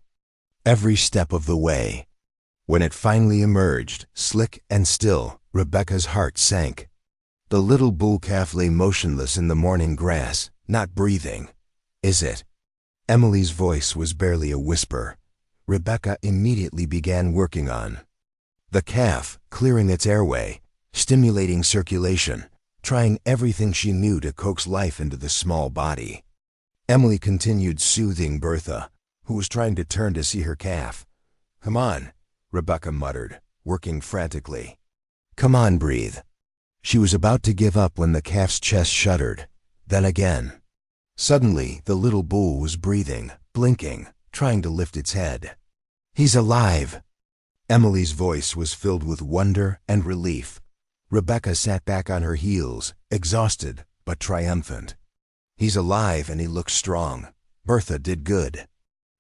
every step of the way. When it finally emerged, slick and still, Rebecca's heart sank. The little bull calf lay motionless in the morning grass, not breathing. "Is it?" Emily's voice was barely a whisper. Rebecca immediately began working on the calf, clearing its airway, stimulating circulation, trying everything she knew to coax life into the small body. Emily continued soothing Bertha, who was trying to turn to see her calf. "Come on," Rebecca muttered, working frantically. "Come on, breathe." She was about to give up when the calf's chest shuddered. Then again. Suddenly, the little bull was breathing, blinking, trying to lift its head. "He's alive!" Emily's voice was filled with wonder and relief. Rebecca sat back on her heels, exhausted but triumphant. "He's alive and he looks strong. Bertha did good."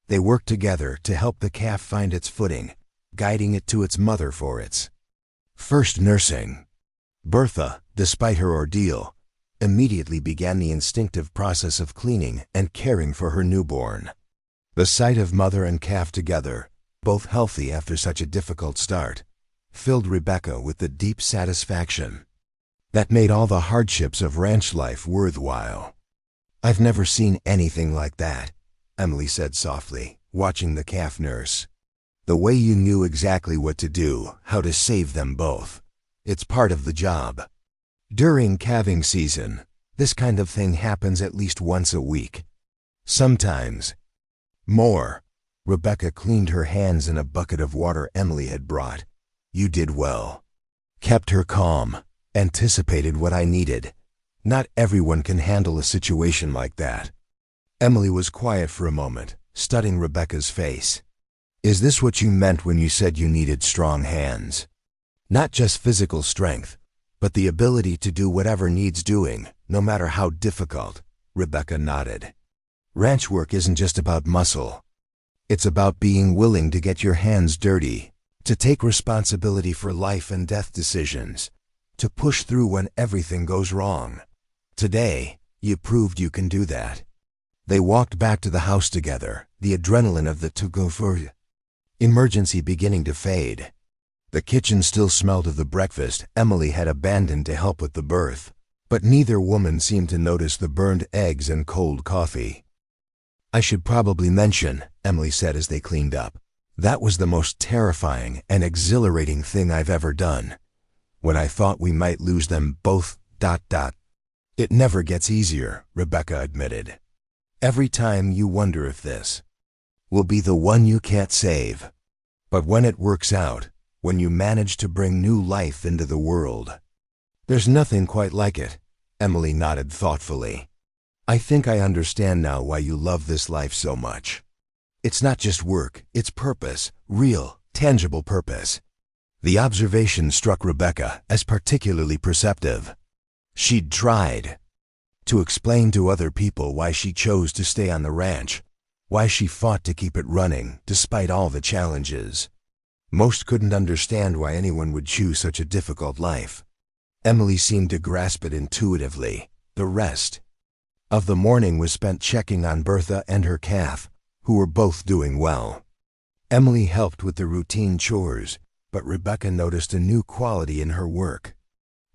They worked together to help the calf find its footing, guiding it to its mother for its first nursing. Bertha, despite her ordeal, immediately began the instinctive process of cleaning and caring for her newborn. The sight of mother and calf together, both healthy after such a difficult start, filled Rebecca with the deep satisfaction that made all the hardships of ranch life worthwhile. "I've never seen anything like that," Emily said softly, watching the calf nurse. "The way you knew exactly what to do, how to save them both. It's part of the job." During calving season, this kind of thing happens at least once a week. Sometimes more. Rebecca cleaned her hands in a bucket of water Emily had brought. "You did well." Kept her calm, anticipated what I needed. Not everyone can handle a situation like that. Emily was quiet for a moment, studying Rebecca's face. "Is this what you meant when you said you needed strong hands? Not just physical strength, but the ability to do whatever needs doing, no matter how difficult?" Rebecca nodded. "Ranch work isn't just about muscle. It's about being willing to get your hands dirty, to take responsibility for life and death decisions, to push through when everything goes wrong. Today, you proved you can do that." They walked back to the house together, the adrenaline of the to-go for emergency beginning to fade. The kitchen still smelled of the breakfast Emily had abandoned to help with the birth, but neither woman seemed to notice the burned eggs and cold coffee. "I should probably mention," Emily said as they cleaned up, "that was the most terrifying and exhilarating thing I've ever done. When I thought we might lose them both, ... It never gets easier," Rebecca admitted. "Every time you wonder if this will be the one you can't save. But when it works out, when you manage to bring new life into the world, there's nothing quite like it." Emily nodded thoughtfully. "I think I understand now why you love this life so much. It's not just work, it's purpose, real, tangible purpose." The observation struck Rebecca as particularly perceptive. She'd tried to explain to other people why she chose to stay on the ranch, why she fought to keep it running despite all the challenges. Most couldn't understand why anyone would choose such a difficult life. Emily seemed to grasp it intuitively. The rest of the morning was spent checking on Bertha and her calf, who were both doing well. Emily helped with the routine chores, but Rebecca noticed a new quality in her work.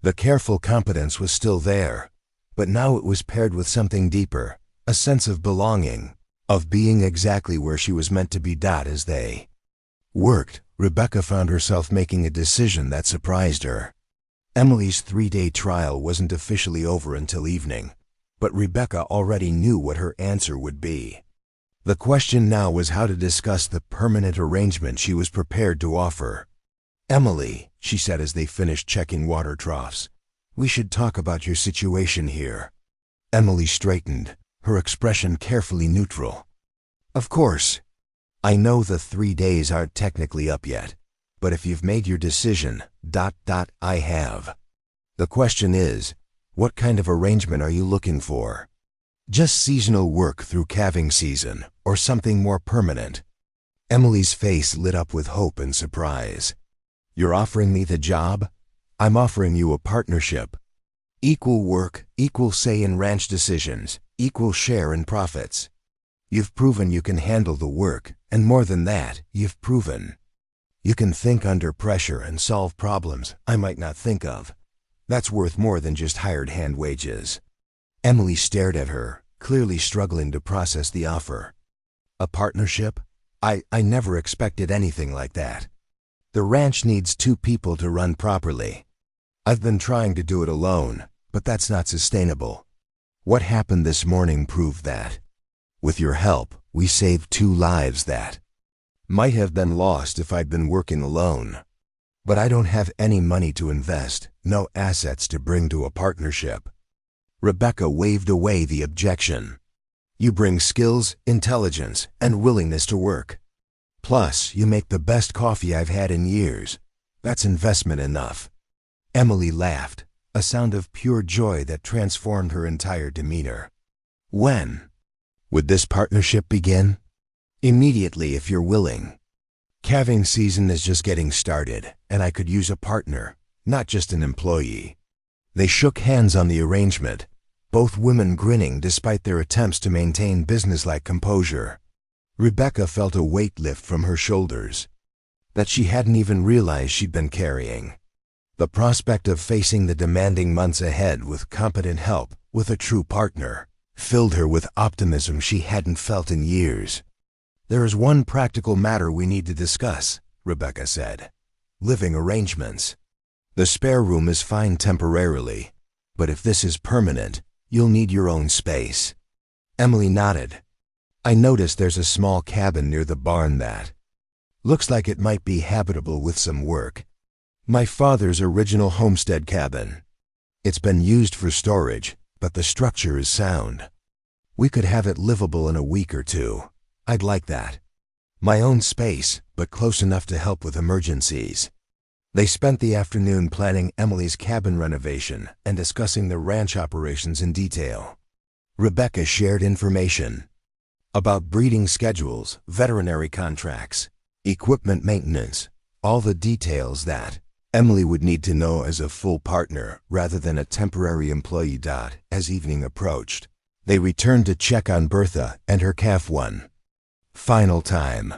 The careful competence was still there, but now it was paired with something deeper, a sense of belonging, of being exactly where she was meant to be. As they worked, Rebecca found herself making a decision that surprised her. Emily's 3-day trial wasn't officially over until evening, but Rebecca already knew what her answer would be. The question now was how to discuss the permanent arrangement she was prepared to offer. "Emily," she said as they finished checking water troughs, "we should talk about your situation here." Emily straightened, her expression carefully neutral. "Of course. I know the 3 days aren't technically up yet, but if you've made your decision, ... I have. The question is, what kind of arrangement are you looking for? Just seasonal work through calving season, or something more permanent?" Emily's face lit up with hope and surprise. "You're offering me the job? I'm offering you a partnership. Equal work, equal say in ranch decisions, equal share in profits. You've proven you can handle the work, and more than that, you've proven you can think under pressure and solve problems I might not think of. That's worth more than just hired hand wages." Emily stared at her, clearly struggling to process the offer. "A partnership? I never expected anything like that. The ranch needs 2 people to run properly. I've been trying to do it alone, but that's not sustainable. What happened this morning proved that. With your help, we saved 2 lives that might have been lost if I'd been working alone. But I don't have any money to invest, no assets to bring to a partnership." Rebecca waved away the objection. "You bring skills, intelligence, and willingness to work. Plus, you make the best coffee I've had in years. That's investment enough." Emily laughed, a sound of pure joy that transformed her entire demeanor. "When would this partnership begin?" "Immediately if you're willing. Calving season is just getting started, and I could use a partner, not just an employee." They shook hands on the arrangement, both women grinning despite their attempts to maintain businesslike composure. Rebecca felt a weight lift from her shoulders that she hadn't even realized she'd been carrying. The prospect of facing the demanding months ahead with competent help, with a true partner, filled her with optimism she hadn't felt in years. "There is one practical matter we need to discuss," Rebecca said. "Living arrangements. The spare room is fine temporarily, but if this is permanent, you'll need your own space." Emily nodded. "I noticed there's a small cabin near the barn that looks like it might be habitable with some work. My father's original homestead cabin. It's been used for storage, but the structure is sound. We could have it livable in a week or 2. I'd like that. My own space, but close enough to help with emergencies." They spent the afternoon planning Emily's cabin renovation and discussing the ranch operations in detail. Rebecca shared information about breeding schedules, veterinary contracts, equipment maintenance, all the details that Emily would need to know as a full partner rather than a temporary employee. As evening approached, They returned to check on Bertha and her calf one final time.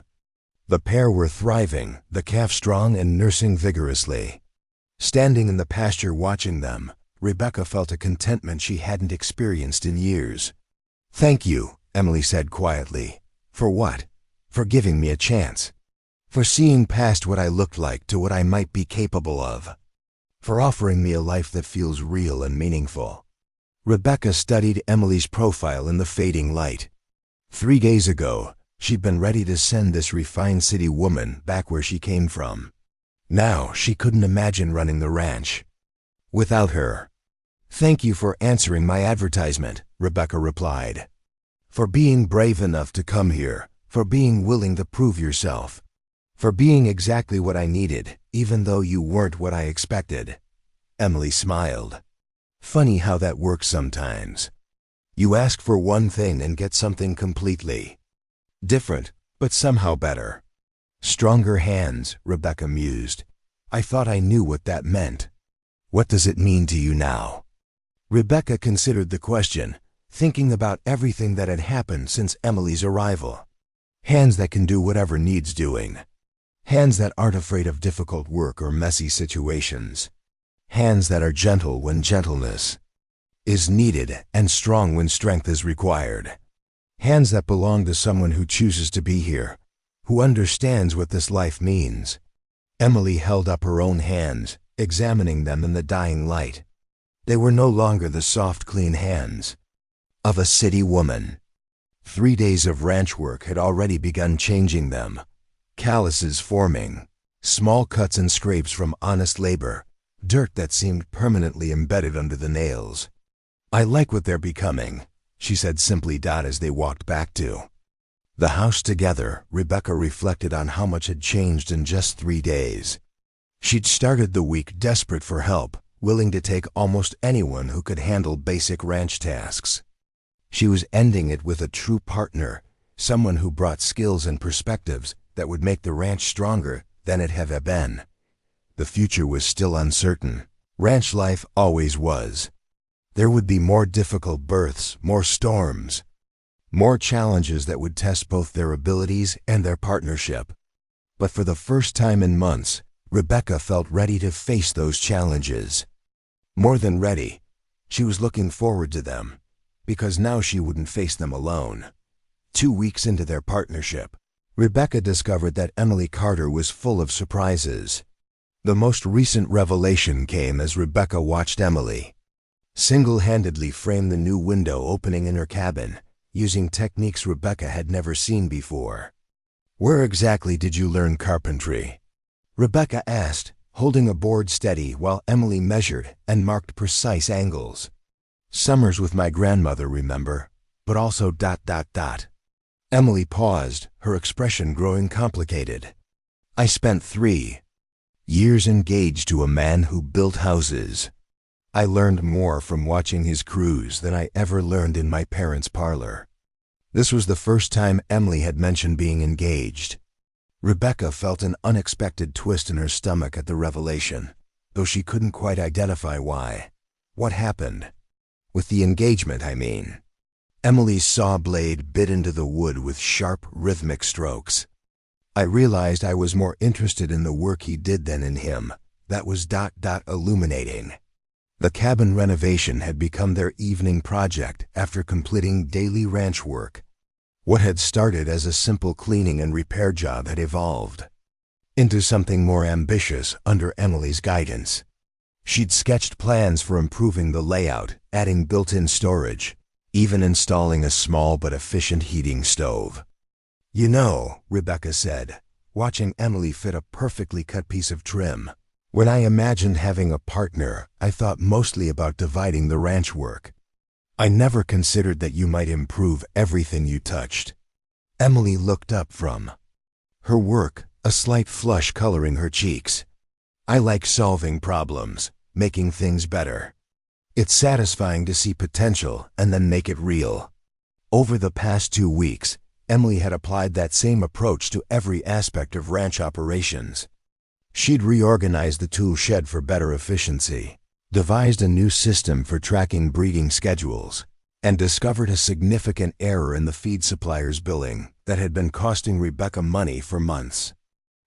The pair were thriving, the calf strong and nursing vigorously. Standing in the pasture watching them, Rebecca felt a contentment she hadn't experienced in years. "Thank you," Emily said quietly. "For what?" "For giving me a chance. For seeing past what I looked like to what I might be capable of. For offering me a life that feels real and meaningful." Rebecca studied Emily's profile in the fading light. 3 days ago, she'd been ready to send this refined city woman back where she came from. Now she couldn't imagine running the ranch without her. "Thank you for answering my advertisement," Rebecca replied. "For being brave enough to come here, for being willing to prove yourself, for being exactly what I needed, even though you weren't what I expected." Emily smiled. "Funny how that works sometimes. You ask for one thing and get something completely different, but somehow better." "Stronger hands," Rebecca mused. "I thought I knew what that meant. What does it mean to you now?" Rebecca considered the question, thinking about everything that had happened since Emily's arrival. Hands that can do whatever needs doing. Hands that aren't afraid of difficult work or messy situations. Hands that are gentle when gentleness is needed and strong when strength is required. Hands that belong to someone who chooses to be here, who understands what this life means. Emily held up her own hands, examining them in the dying light. They were no longer the soft, clean hands of a city woman. 3 days of ranch work had already begun changing them. Calluses forming, small cuts and scrapes from honest labor, dirt that seemed permanently embedded under the nails. "I like what they're becoming," she said simply as they walked back to the house together. Rebecca reflected on how much had changed in just 3 days. She'd started the week desperate for help, willing to take almost anyone who could handle basic ranch tasks. She was ending it with a true partner, someone who brought skills and perspectives that would make the ranch stronger than it had ever been. The future was still uncertain. Ranch life always was. There would be more difficult births, more storms, more challenges that would test both their abilities and their partnership. But for the first time in months, Rebecca felt ready to face those challenges. More than ready, she was looking forward to them, because now she wouldn't face them alone. 2 weeks into their partnership, Rebecca discovered that Emily Carter was full of surprises. The most recent revelation came as Rebecca watched Emily single-handedly frame the new window opening in her cabin, using techniques Rebecca had never seen before. "Where exactly did you learn carpentry?" Rebecca asked, holding a board steady while Emily measured and marked precise angles. "Summers with my grandmother, remember, but also ... Emily paused, her expression growing complicated. "I spent 3 years engaged to a man who built houses. I learned more from watching his crews than I ever learned in my parents' parlor." This was the first time Emily had mentioned being engaged. Rebecca felt an unexpected twist in her stomach at the revelation, though she couldn't quite identify why. "What happened?" "With the engagement, I mean." Emily's saw blade bit into the wood with sharp, rhythmic strokes. "I realized I was more interested in the work he did than in him. That was ... illuminating." The cabin renovation had become their evening project after completing daily ranch work. What had started as a simple cleaning and repair job had evolved into something more ambitious under Emily's guidance. She'd sketched plans for improving the layout, adding built-in storage, even installing a small but efficient heating stove. "You know," Rebecca said, watching Emily fit a perfectly cut piece of trim, "when I imagined having a partner, I thought mostly about dividing the ranch work. I never considered that you might improve everything you touched." Emily looked up from her work, a slight flush coloring her cheeks. "I like solving problems, making things better. It's satisfying to see potential and then make it real." Over the past 2 weeks, Emily had applied that same approach to every aspect of ranch operations. She'd reorganized the tool shed for better efficiency, devised a new system for tracking breeding schedules, and discovered a significant error in the feed supplier's billing that had been costing Rebecca money for months.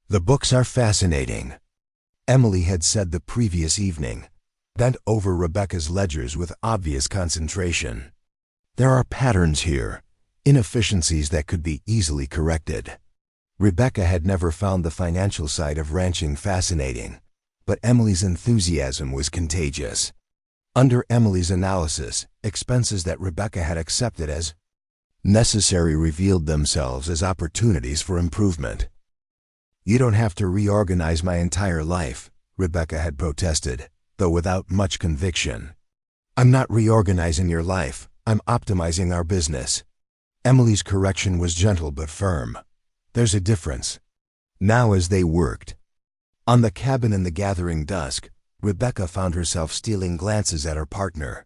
"The books are fascinating," Emily had said the previous evening, bent over Rebecca's ledgers with obvious concentration. "There are patterns here, inefficiencies that could be easily corrected." Rebecca had never found the financial side of ranching fascinating, but Emily's enthusiasm was contagious. Under Emily's analysis, expenses that Rebecca had accepted as necessary revealed themselves as opportunities for improvement. "You don't have to reorganize my entire life," Rebecca had protested, though without much conviction. "I'm not reorganizing your life, I'm optimizing our business." Emily's correction was gentle but firm. "There's a difference." Now as they worked on the cabin in the gathering dusk, Rebecca found herself stealing glances at her partner.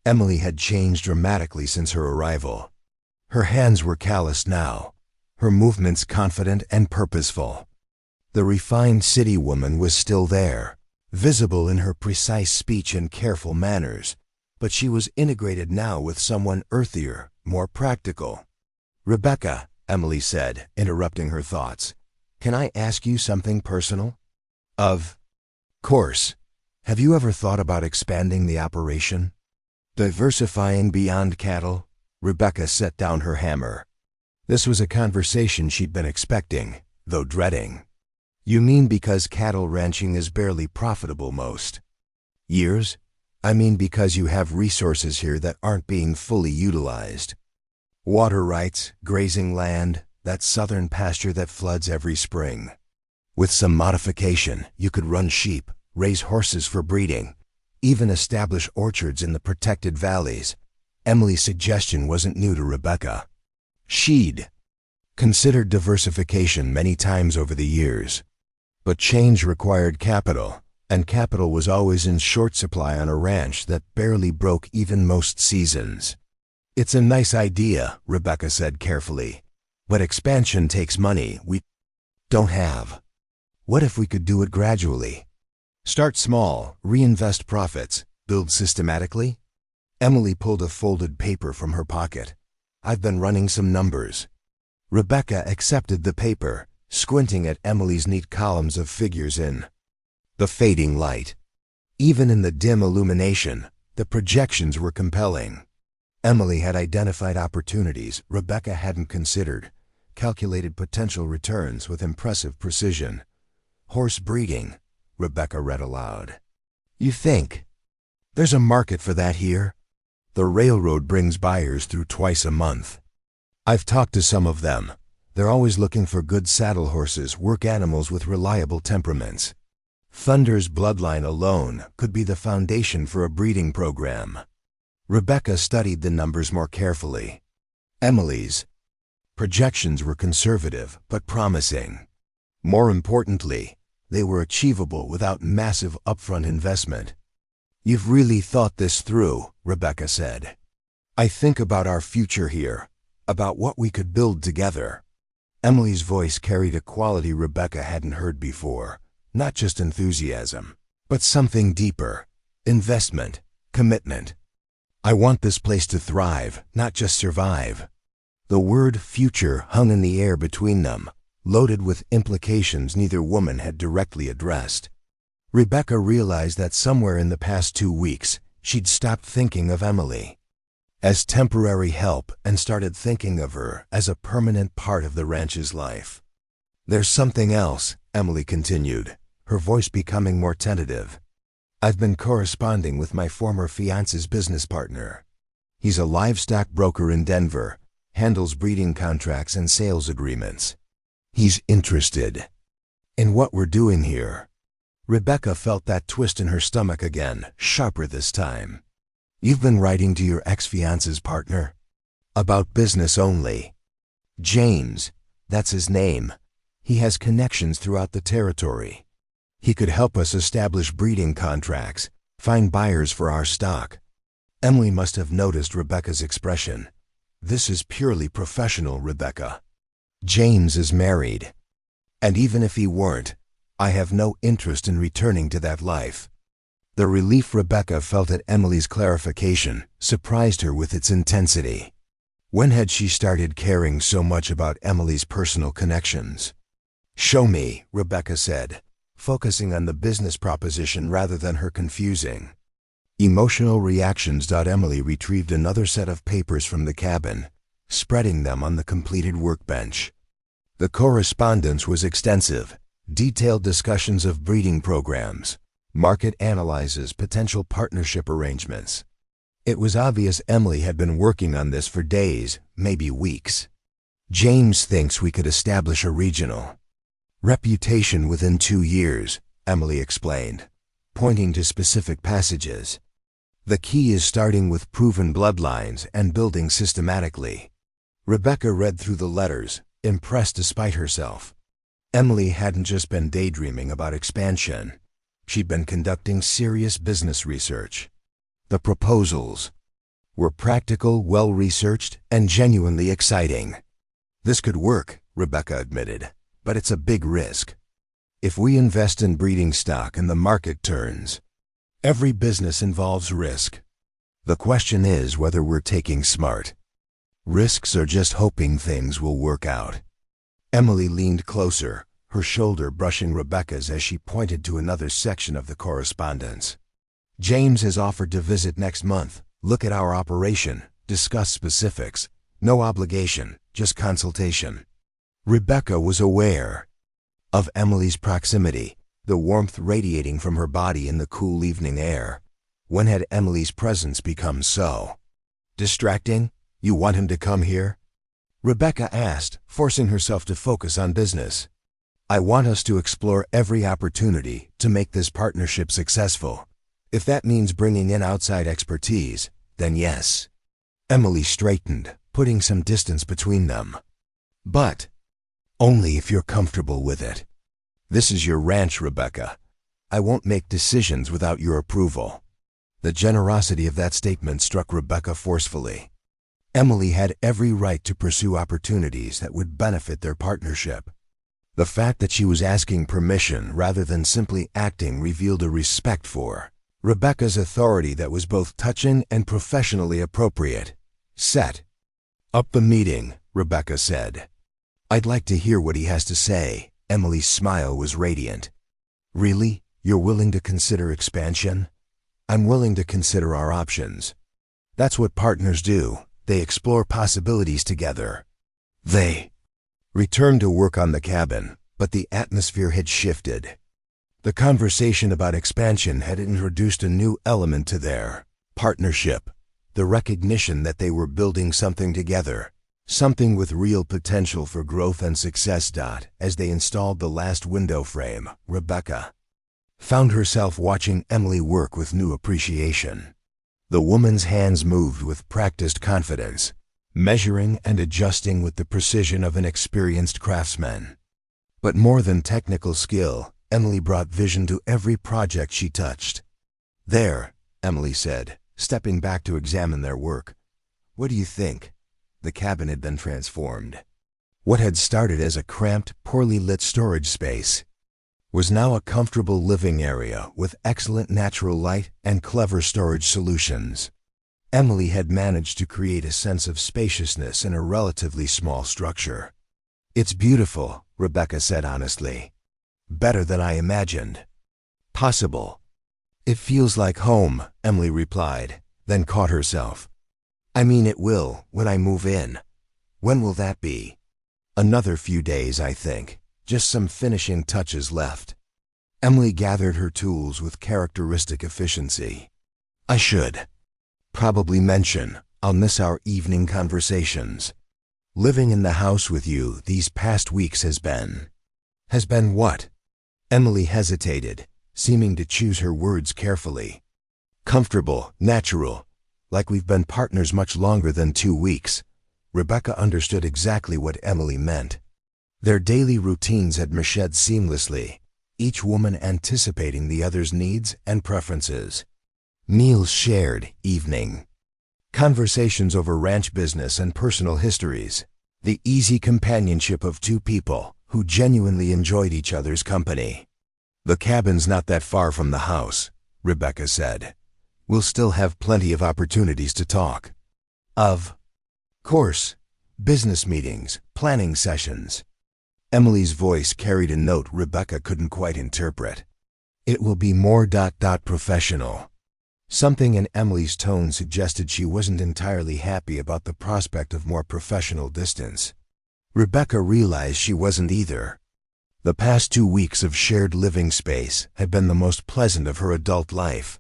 Emily had changed dramatically since her arrival. Her hands were calloused now, her movements confident and purposeful. The refined city woman was still there, visible in her precise speech and careful manners, but she was integrated now with someone earthier, more practical. "Rebecca," Emily said, interrupting her thoughts, "can I ask you something personal?" "Of course. Have you ever thought about expanding the operation? Diversifying beyond cattle?" Rebecca set down her hammer. This was a conversation she'd been expecting, though dreading. "You mean because cattle ranching is barely profitable most years? I mean because you have resources here that aren't being fully utilized. Water rights, grazing land, that southern pasture that floods every spring. With some modification, you could run sheep, raise horses for breeding, even establish orchards in the protected valleys." Emily's suggestion wasn't new to Rebecca. She'd considered diversification many times over the years. But change required capital, and capital was always in short supply on a ranch that barely broke even most seasons. "It's a nice idea," Rebecca said carefully, "but expansion takes money we don't have. What if we could do it gradually? Start small, reinvest profits, build systematically?" Emily pulled a folded paper from her pocket. "I've been running some numbers." Rebecca accepted the paper, squinting at Emily's neat columns of figures in the fading light. Even in the dim illumination, the projections were compelling. Emily had identified opportunities Rebecca hadn't considered, calculated potential returns with impressive precision. "Horse breeding," Rebecca read aloud. "You think there's a market for that here? The railroad brings buyers through twice a month. I've talked to some of them. They're always looking for good saddle horses, work animals with reliable temperaments. Thunder's bloodline alone could be the foundation for a breeding program." Rebecca studied the numbers more carefully. Emily's projections were conservative but promising. More importantly, they were achievable without massive upfront investment. "You've really thought this through," Rebecca said. "I think about our future here, about what we could build together." Emily's voice carried a quality Rebecca hadn't heard before, not just enthusiasm, but something deeper: investment, commitment. "I want this place to thrive, not just survive." The word future hung in the air between them, loaded with implications neither woman had directly addressed. Rebecca realized that somewhere in the past 2 weeks, she'd stopped thinking of Emily as temporary help and started thinking of her as a permanent part of the ranch's life. "There's something else," Emily continued, her voice becoming more tentative. "I've been corresponding with my former fiance's business partner. He's a livestock broker in Denver, handles breeding contracts and sales agreements. He's interested in what we're doing here." Rebecca felt that twist in her stomach again, sharper this time. "You've been writing to your ex-fiance's partner? About business only?" "James, that's his name. He has connections throughout the territory. He could help us establish breeding contracts, find buyers for our stock." Emily must have noticed Rebecca's expression. "This is purely professional, Rebecca. James is married. And even if he weren't, I have no interest in returning to that life." The relief Rebecca felt at Emily's clarification surprised her with its intensity. When had she started caring so much about Emily's personal connections? "Show me," Rebecca said, focusing on the business proposition rather than her confusing emotional reactions. Emily retrieved another set of papers from the cabin, spreading them on the completed workbench. The correspondence was extensive, detailed discussions of breeding programs, market analyses, potential partnership arrangements. It was obvious Emily had been working on this for days, maybe weeks. "James thinks we could establish a regional reputation within 2 years, Emily explained, pointing to specific passages. "The key is starting with proven bloodlines and building systematically." Rebecca read through the letters, impressed despite herself. Emily hadn't just been daydreaming about expansion. She'd been conducting serious business research. The proposals were practical, well-researched, and genuinely exciting. "This could work," Rebecca admitted, "but it's a big risk. If we invest in breeding stock and the market turns, every business involves risk. The question is whether we're taking smart risks or just hoping things will work out." Emily leaned closer, her shoulder brushing Rebecca's as she pointed to another section of the correspondence. "James has offered to visit next month, look at our operation, discuss specifics. No obligation, just consultation." Rebecca was aware of Emily's proximity, the warmth radiating from her body in the cool evening air. When had Emily's presence become so distracting? "You want him to come here?" Rebecca asked, forcing herself to focus on business. "I want us to explore every opportunity to make this partnership successful. If that means bringing in outside expertise, then yes." Emily straightened, putting some distance between them. "But only if you're comfortable with it. This is your ranch, Rebecca. I won't make decisions without your approval." The generosity of that statement struck Rebecca forcefully. Emily had every right to pursue opportunities that would benefit their partnership. The fact that she was asking permission rather than simply acting revealed a respect for Rebecca's authority that was both touching and professionally appropriate. "Set up the meeting," Rebecca said. "I'd like to hear what he has to say." Emily's smile was radiant. "Really? You're willing to consider expansion?" "I'm willing to consider our options. That's what partners do. They explore possibilities together." They returned to work on the cabin, but the atmosphere had shifted. The conversation about expansion had introduced a new element to their partnership, the recognition that they were building something together, something with real potential for growth and success. As they installed the last window frame, Rebecca found herself watching Emily work with new appreciation. The woman's hands moved with practiced confidence, measuring and adjusting with the precision of an experienced craftsman. But more than technical skill, Emily brought vision to every project she touched. "There," Emily said, stepping back to examine their work. "What do you think?" The cabin had been transformed. What had started as a cramped, poorly lit storage space was now a comfortable living area with excellent natural light and clever storage solutions. Emily had managed to create a sense of spaciousness in a relatively small structure. "It's beautiful," Rebecca said honestly. "Better than I imagined." "Possible. It feels like home," Emily replied, then caught herself. "I mean it will, when I move in." "When will that be?" "Another few days, I think. Just some finishing touches left." Emily gathered her tools with characteristic efficiency. "I should probably mention, I'll miss our evening conversations. Living in the house with you these past weeks has been..." "Has been what?" Emily hesitated, seeming to choose her words carefully. "Comfortable, natural, like we've been partners much longer than 2 weeks." Rebecca understood exactly what Emily meant. Their daily routines had meshed seamlessly, each woman anticipating the other's needs and preferences. Meals shared, evening conversations over ranch business and personal histories. The easy companionship of 2 people who genuinely enjoyed each other's company. "The cabin's not that far from the house," Rebecca said. "We'll still have plenty of opportunities to talk." "Of course. Business meetings, planning sessions." Emily's voice carried a note Rebecca couldn't quite interpret. "It will be more professional." Something in Emily's tone suggested she wasn't entirely happy about the prospect of more professional distance. Rebecca realized she wasn't either. The past 2 weeks of shared living space had been the most pleasant of her adult life.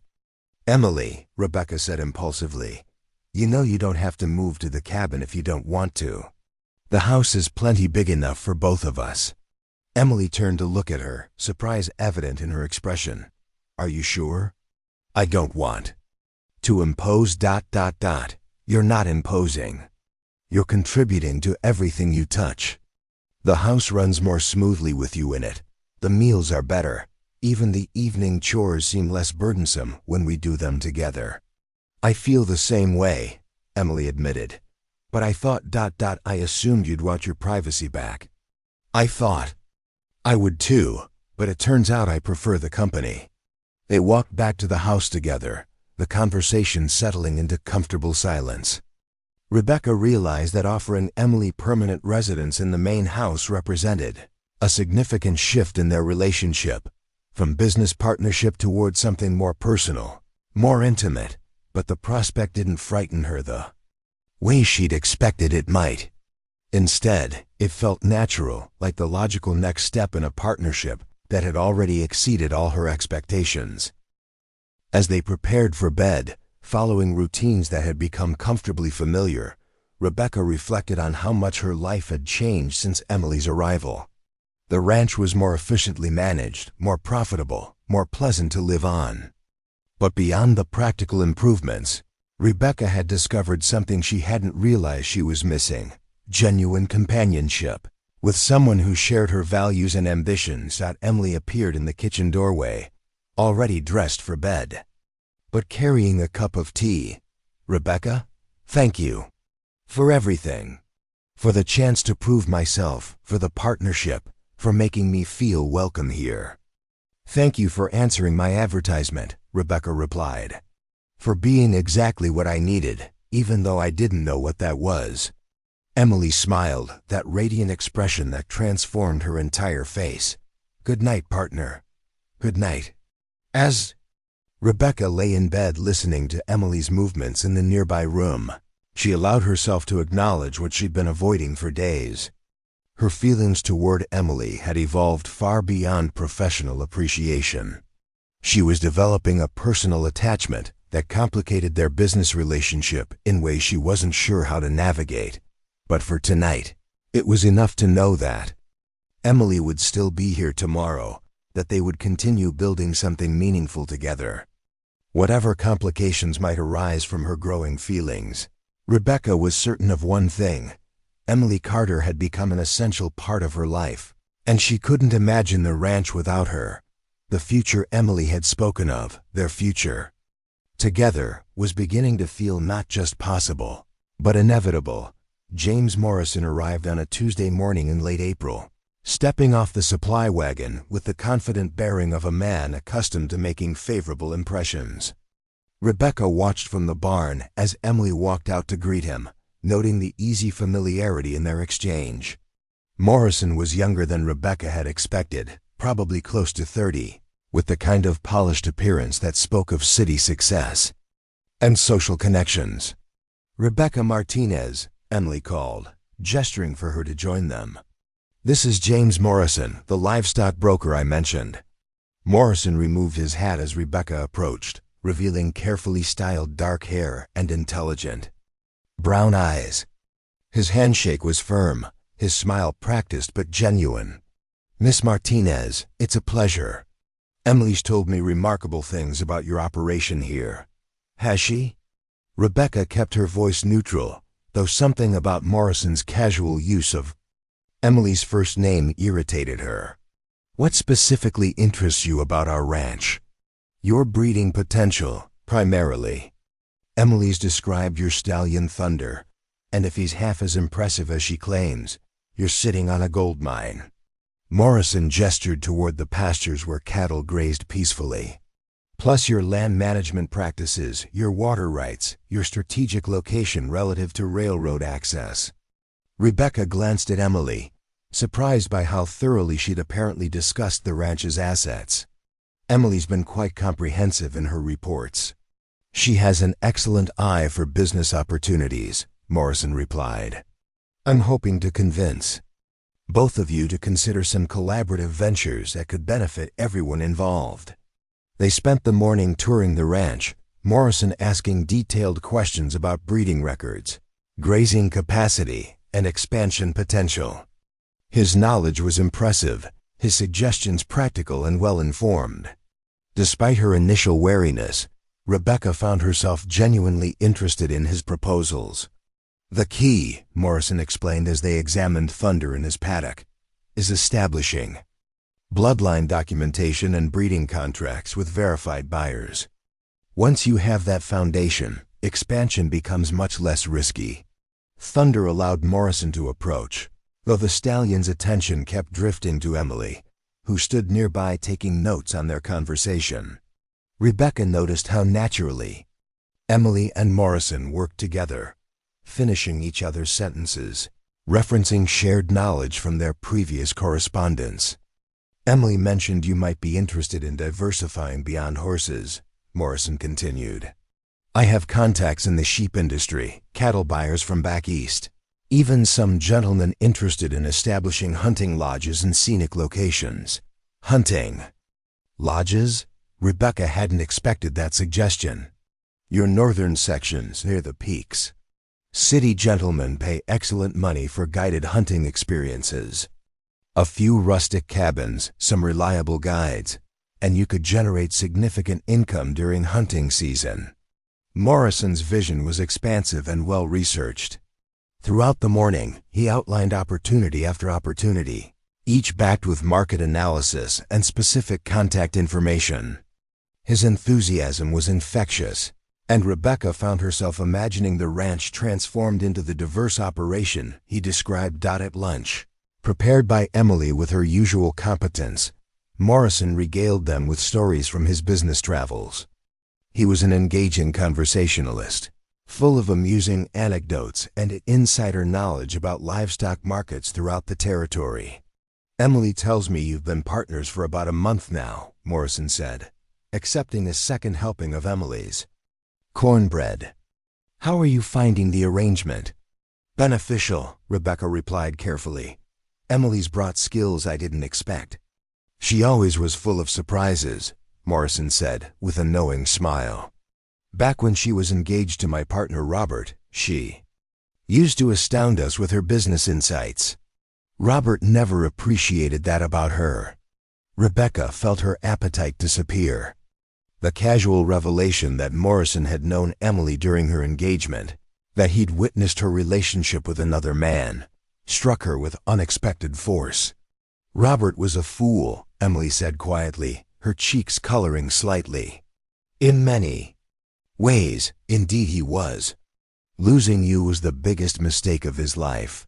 "Emily," Rebecca said impulsively, "you know you don't have to move to the cabin if you don't want to. The house is plenty big enough for both of us." Emily turned to look at her, surprise evident in her expression. "Are you sure?" "I don't want to impose ... You're not imposing. You're contributing to everything you touch. The house runs more smoothly with you in it. The meals are better. Even the evening chores seem less burdensome when we do them together." "I feel the same way," Emily admitted. "But I thought ... I assumed you'd want your privacy back." "I thought I would too, but it turns out I prefer the company." They walked back to the house together, the conversation settling into comfortable silence. Rebecca realized that offering Emily permanent residence in the main house represented a significant shift in their relationship, from business partnership toward something more personal, more intimate, but the prospect didn't frighten her the way she'd expected it might. Instead, it felt natural, like the logical next step in a partnership that had already exceeded all her expectations. As they prepared for bed, following routines that had become comfortably familiar, Rebecca reflected on how much her life had changed since Emily's arrival. The ranch was more efficiently managed, more profitable, more pleasant to live on. But beyond the practical improvements, Rebecca had discovered something she hadn't realized she was missing: genuine companionship. With someone who shared her values and ambitions. Emily appeared in the kitchen doorway, already dressed for bed, but carrying a cup of tea. "Rebecca, thank you for everything. For the chance to prove myself, for the partnership, for making me feel welcome here." "Thank you for answering my advertisement," Rebecca replied. "For being exactly what I needed, even though I didn't know what that was." Emily smiled, that radiant expression that transformed her entire face. "Good night, partner." "Good night." As Rebecca lay in bed listening to Emily's movements in the nearby room, she allowed herself to acknowledge what she'd been avoiding for days. Her feelings toward Emily had evolved far beyond professional appreciation. She was developing a personal attachment that complicated their business relationship in ways she wasn't sure how to navigate. But for tonight, it was enough to know that Emily would still be here tomorrow, that they would continue building something meaningful together. Whatever complications might arise from her growing feelings, Rebecca was certain of one thing: Emily Carter had become an essential part of her life, and she couldn't imagine the ranch without her. The future Emily had spoken of, their future together, was beginning to feel not just possible, but inevitable. James Morrison arrived on a Tuesday morning in late April, stepping off the supply wagon with the confident bearing of a man accustomed to making favorable impressions. Rebecca watched from the barn as Emily walked out to greet him, noting the easy familiarity in their exchange. Morrison was younger than Rebecca had expected, probably close to 30, with the kind of polished appearance that spoke of city success and social connections. "Rebecca Martinez," Emily called, gesturing for her to join them. "This is James Morrison, the livestock broker I mentioned." Morrison removed his hat as Rebecca approached, revealing carefully styled dark hair and intelligent brown eyes. His handshake was firm, his smile practiced but genuine. "Miss Martinez, it's a pleasure. Emily's told me remarkable things about your operation here." "Has she?" Rebecca kept her voice neutral, though something about Morrison's casual use of Emily's first name irritated her. "What specifically interests you about our ranch?" "Your breeding potential, primarily. Emily's described your stallion Thunder, and if he's half as impressive as she claims, you're sitting on a gold mine." Morrison gestured toward the pastures where cattle grazed peacefully. plus your land management practices, your water rights, your strategic location relative to railroad access. Rebecca glanced at Emily, surprised by how thoroughly she'd apparently discussed the ranch's assets. Emily's been quite comprehensive in her reports. She has an excellent eye for business opportunities, Morrison replied. I'm hoping to convince both of you to consider some collaborative ventures that could benefit everyone involved. They spent the morning touring the ranch, Morrison asking detailed questions about breeding records, grazing capacity, and expansion potential. His knowledge was impressive, his suggestions practical and well-informed. Despite her initial wariness, Rebecca found herself genuinely interested in his proposals. The key, Morrison explained as they examined Thunder in his paddock, is establishing bloodline documentation and breeding contracts with verified buyers. Once you have that foundation, expansion becomes much less risky. Thunder allowed Morrison to approach, though the stallion's attention kept drifting to Emily, who stood nearby taking notes on their conversation. Rebecca noticed how naturally Emily and Morrison worked together, finishing each other's sentences, referencing shared knowledge from their previous correspondence. Emily mentioned you might be interested in diversifying beyond horses, Morrison continued. I have contacts in the sheep industry, cattle buyers from back east, even some gentlemen interested in establishing hunting lodges in scenic locations. Hunting lodges? Rebecca hadn't expected that suggestion. Your northern sections near the peaks. City gentlemen pay excellent money for guided hunting experiences. A few rustic cabins, some reliable guides, and you could generate significant income during hunting season. Morrison's vision was expansive and well-researched. Throughout the morning, he outlined opportunity after opportunity, each backed with market analysis and specific contact information. His enthusiasm was infectious, and Rebecca found herself imagining the ranch transformed into the diverse operation he described. At lunch, prepared by Emily with her usual competence, Morrison regaled them with stories from his business travels. He was an engaging conversationalist, full of amusing anecdotes and insider knowledge about livestock markets throughout the territory. Emily tells me you've been partners for about a month now, Morrison said, accepting a second helping of Emily's cornbread. How are you finding the arrangement? Beneficial, Rebecca replied carefully. Emily's brought skills I didn't expect. She always was full of surprises, Morrison said with a knowing smile. Back when she was engaged to my partner Robert, she used to astound us with her business insights. Robert never appreciated that about her. Rebecca felt her appetite disappear. The casual revelation that Morrison had known Emily during her engagement, that he'd witnessed her relationship with another man, struck her with unexpected force. Robert was a fool, Emily said quietly, her cheeks coloring slightly. In many ways, indeed he was. Losing you was the biggest mistake of his life.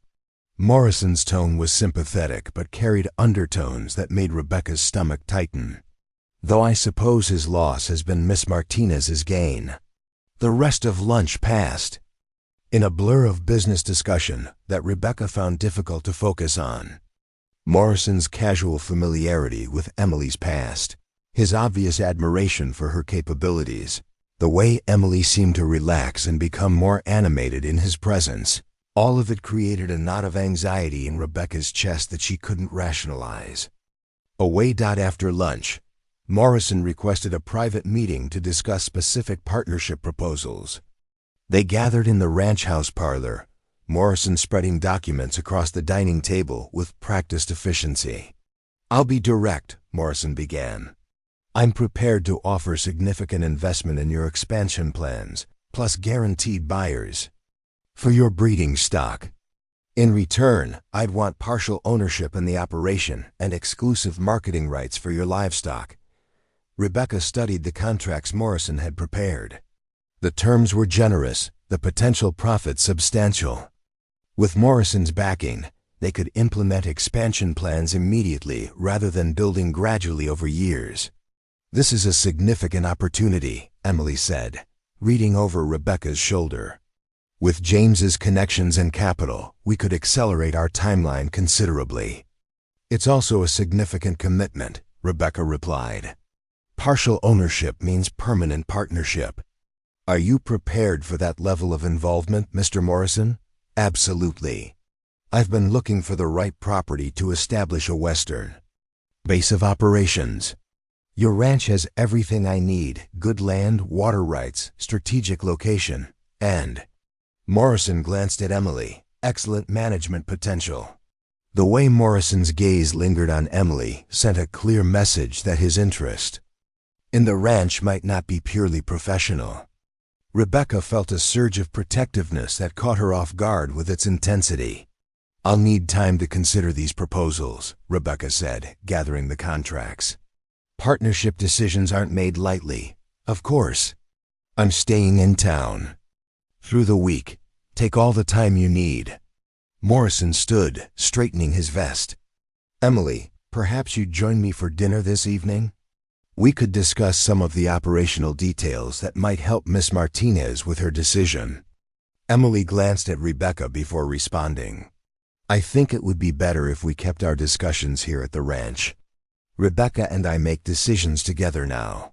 Morrison's tone was sympathetic but carried undertones that made Rebecca's stomach tighten. Though I suppose his loss has been Miss Martinez's gain. The rest of lunch passed in a blur of business discussion that Rebecca found difficult to focus on. Morrison's casual familiarity with Emily's past, his obvious admiration for her capabilities, the way Emily seemed to relax and become more animated in his presence, all of it created a knot of anxiety in Rebecca's chest that she couldn't rationalize. Away. After lunch, Morrison requested a private meeting to discuss specific partnership proposals. They gathered in the ranch house parlor, Morrison spreading documents across the dining table with practiced efficiency. I'll be direct, Morrison began. I'm prepared to offer significant investment in your expansion plans, plus guaranteed buyers for your breeding stock. In return, I'd want partial ownership in the operation and exclusive marketing rights for your livestock. Rebecca studied the contracts Morrison had prepared. The terms were generous, the potential profit substantial. With Morrison's backing, they could implement expansion plans immediately rather than building gradually over years. This is a significant opportunity, Emily said, reading over Rebecca's shoulder. With James's connections and capital, we could accelerate our timeline considerably. It's also a significant commitment, Rebecca replied. Partial ownership means permanent partnership. Are you prepared for that level of involvement, Mr. Morrison? Absolutely. I've been looking for the right property to establish a Western base of operations. Your ranch has everything I need: good land, water rights, strategic location, and Morrison glanced at Emily. Excellent management potential. The way Morrison's gaze lingered on Emily sent a clear message that his interest in the ranch might not be purely professional. Rebecca felt a surge of protectiveness that caught her off guard with its intensity. I'll need time to consider these proposals, Rebecca said, gathering the contracts. Partnership decisions aren't made lightly, of course. I'm staying in town through the week. Take all the time you need. Morrison stood, straightening his vest. Emily, perhaps you'd join me for dinner this evening? We could discuss some of the operational details that might help Miss Martinez with her decision. Emily glanced at Rebecca before responding. I think it would be better if we kept our discussions here at the ranch. Rebecca and I make decisions together now.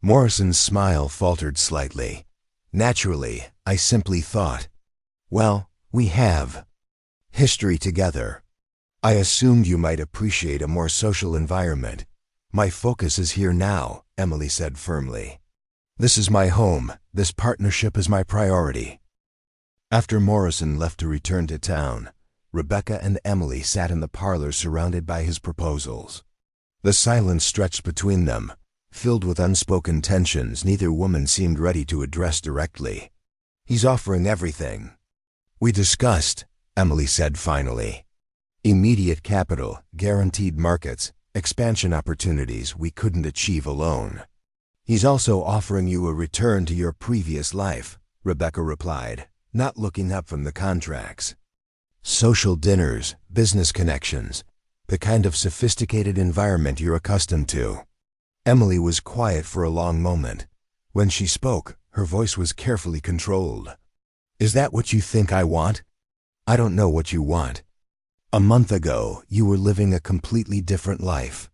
Morrison's smile faltered slightly. Naturally, I simply thought, well, we have history together. I assumed you might appreciate a more social environment. My focus is here now, Emily said firmly. This is my home. This partnership is my priority. After Morrison left to return to town, Rebecca and Emily sat in the parlor surrounded by his proposals. The silence stretched between them, filled with unspoken tensions neither woman seemed ready to address directly. He's offering everything we discussed, Emily said finally. Immediate capital, guaranteed markets, expansion opportunities we couldn't achieve alone. He's also offering you a return to your previous life, Rebecca replied, not looking up from the contracts. Social dinners, business connections, the kind of sophisticated environment you're accustomed to. Emily was quiet for a long moment. When she spoke, her voice was carefully controlled. Is that what you think I want? I don't know what you want. A month ago, you were living a completely different life.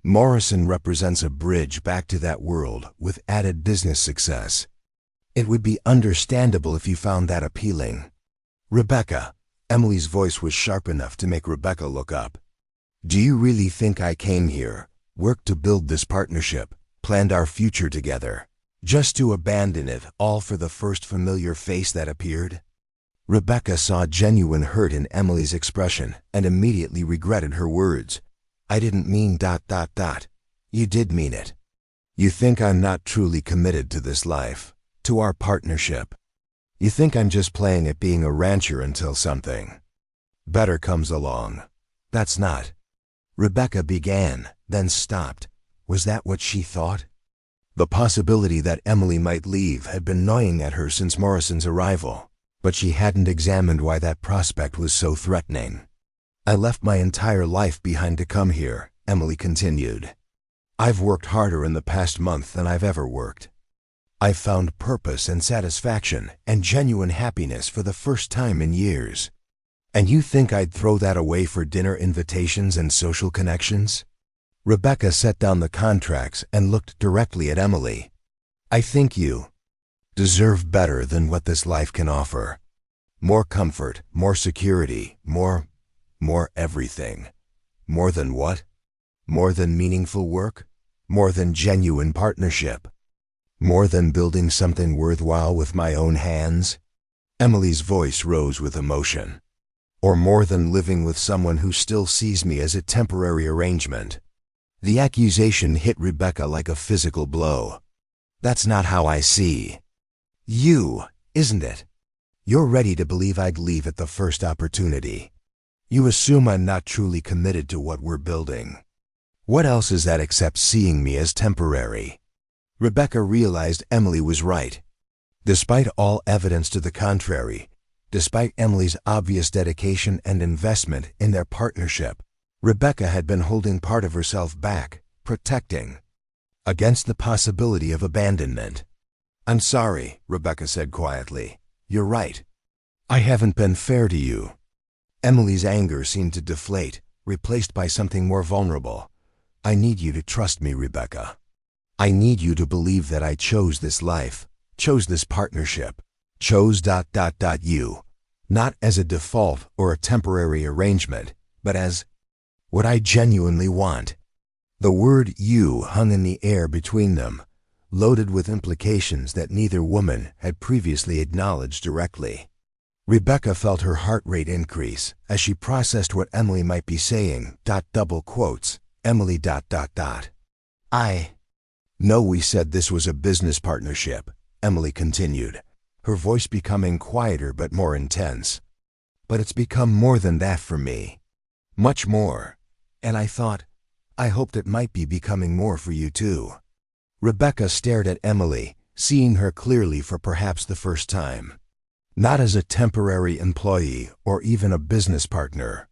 Morrison represents a bridge back to that world with added business success. It would be understandable if you found that appealing. Rebecca, Emily's voice was sharp enough to make Rebecca look up. Do you really think I came here, worked to build this partnership, planned our future together, just to abandon it all for the first familiar face that appeared? Rebecca saw genuine hurt in Emily's expression and immediately regretted her words. I didn't mean ... You did mean it. You think I'm not truly committed to this life, to our partnership. You think I'm just playing at being a rancher until something better comes along. That's not. Rebecca began, then stopped. Was that what she thought? The possibility that Emily might leave had been gnawing at her since Morrison's arrival, but she hadn't examined why that prospect was so threatening. I left my entire life behind to come here, Emily continued. I've worked harder in the past month than I've ever worked. I've found purpose and satisfaction and genuine happiness for the first time in years. And you think I'd throw that away for dinner invitations and social connections? Rebecca set down the contracts and looked directly at Emily. I think you deserve better than what this life can offer. More comfort, more security, more everything. More than what? More than meaningful work? More than genuine partnership? More than building something worthwhile with my own hands? Emily's voice rose with emotion. Or more than living with someone who still sees me as a temporary arrangement? The accusation hit Rebecca like a physical blow. That's not how I see you, isn't it? You're ready to believe I'd leave at the first opportunity. You assume I'm not truly committed to what we're building. What else is that except seeing me as temporary? Rebecca realized Emily was right. Despite all evidence to the contrary, despite Emily's obvious dedication and investment in their partnership, Rebecca had been holding part of herself back, protecting against the possibility of abandonment. "I'm sorry," Rebecca said quietly. "You're right. I haven't been fair to you." Emily's anger seemed to deflate, replaced by something more vulnerable. "I need you to trust me, Rebecca. I need you to believe that I chose this life, chose this partnership, chose ... you, not as a default or a temporary arrangement, but as what I genuinely want." The word "you" hung in the air between them, loaded with implications that neither woman had previously acknowledged directly. Rebecca felt her heart rate increase as she processed what Emily might be saying. Double quotes, Emily ... "I know we said this was a business partnership," Emily continued, her voice becoming quieter but more intense. "But it's become more than that for me. Much more. And I hoped it might be becoming more for you too." Rebecca stared at Emily, seeing her clearly for perhaps the first time. Not as a temporary employee or even a business partner,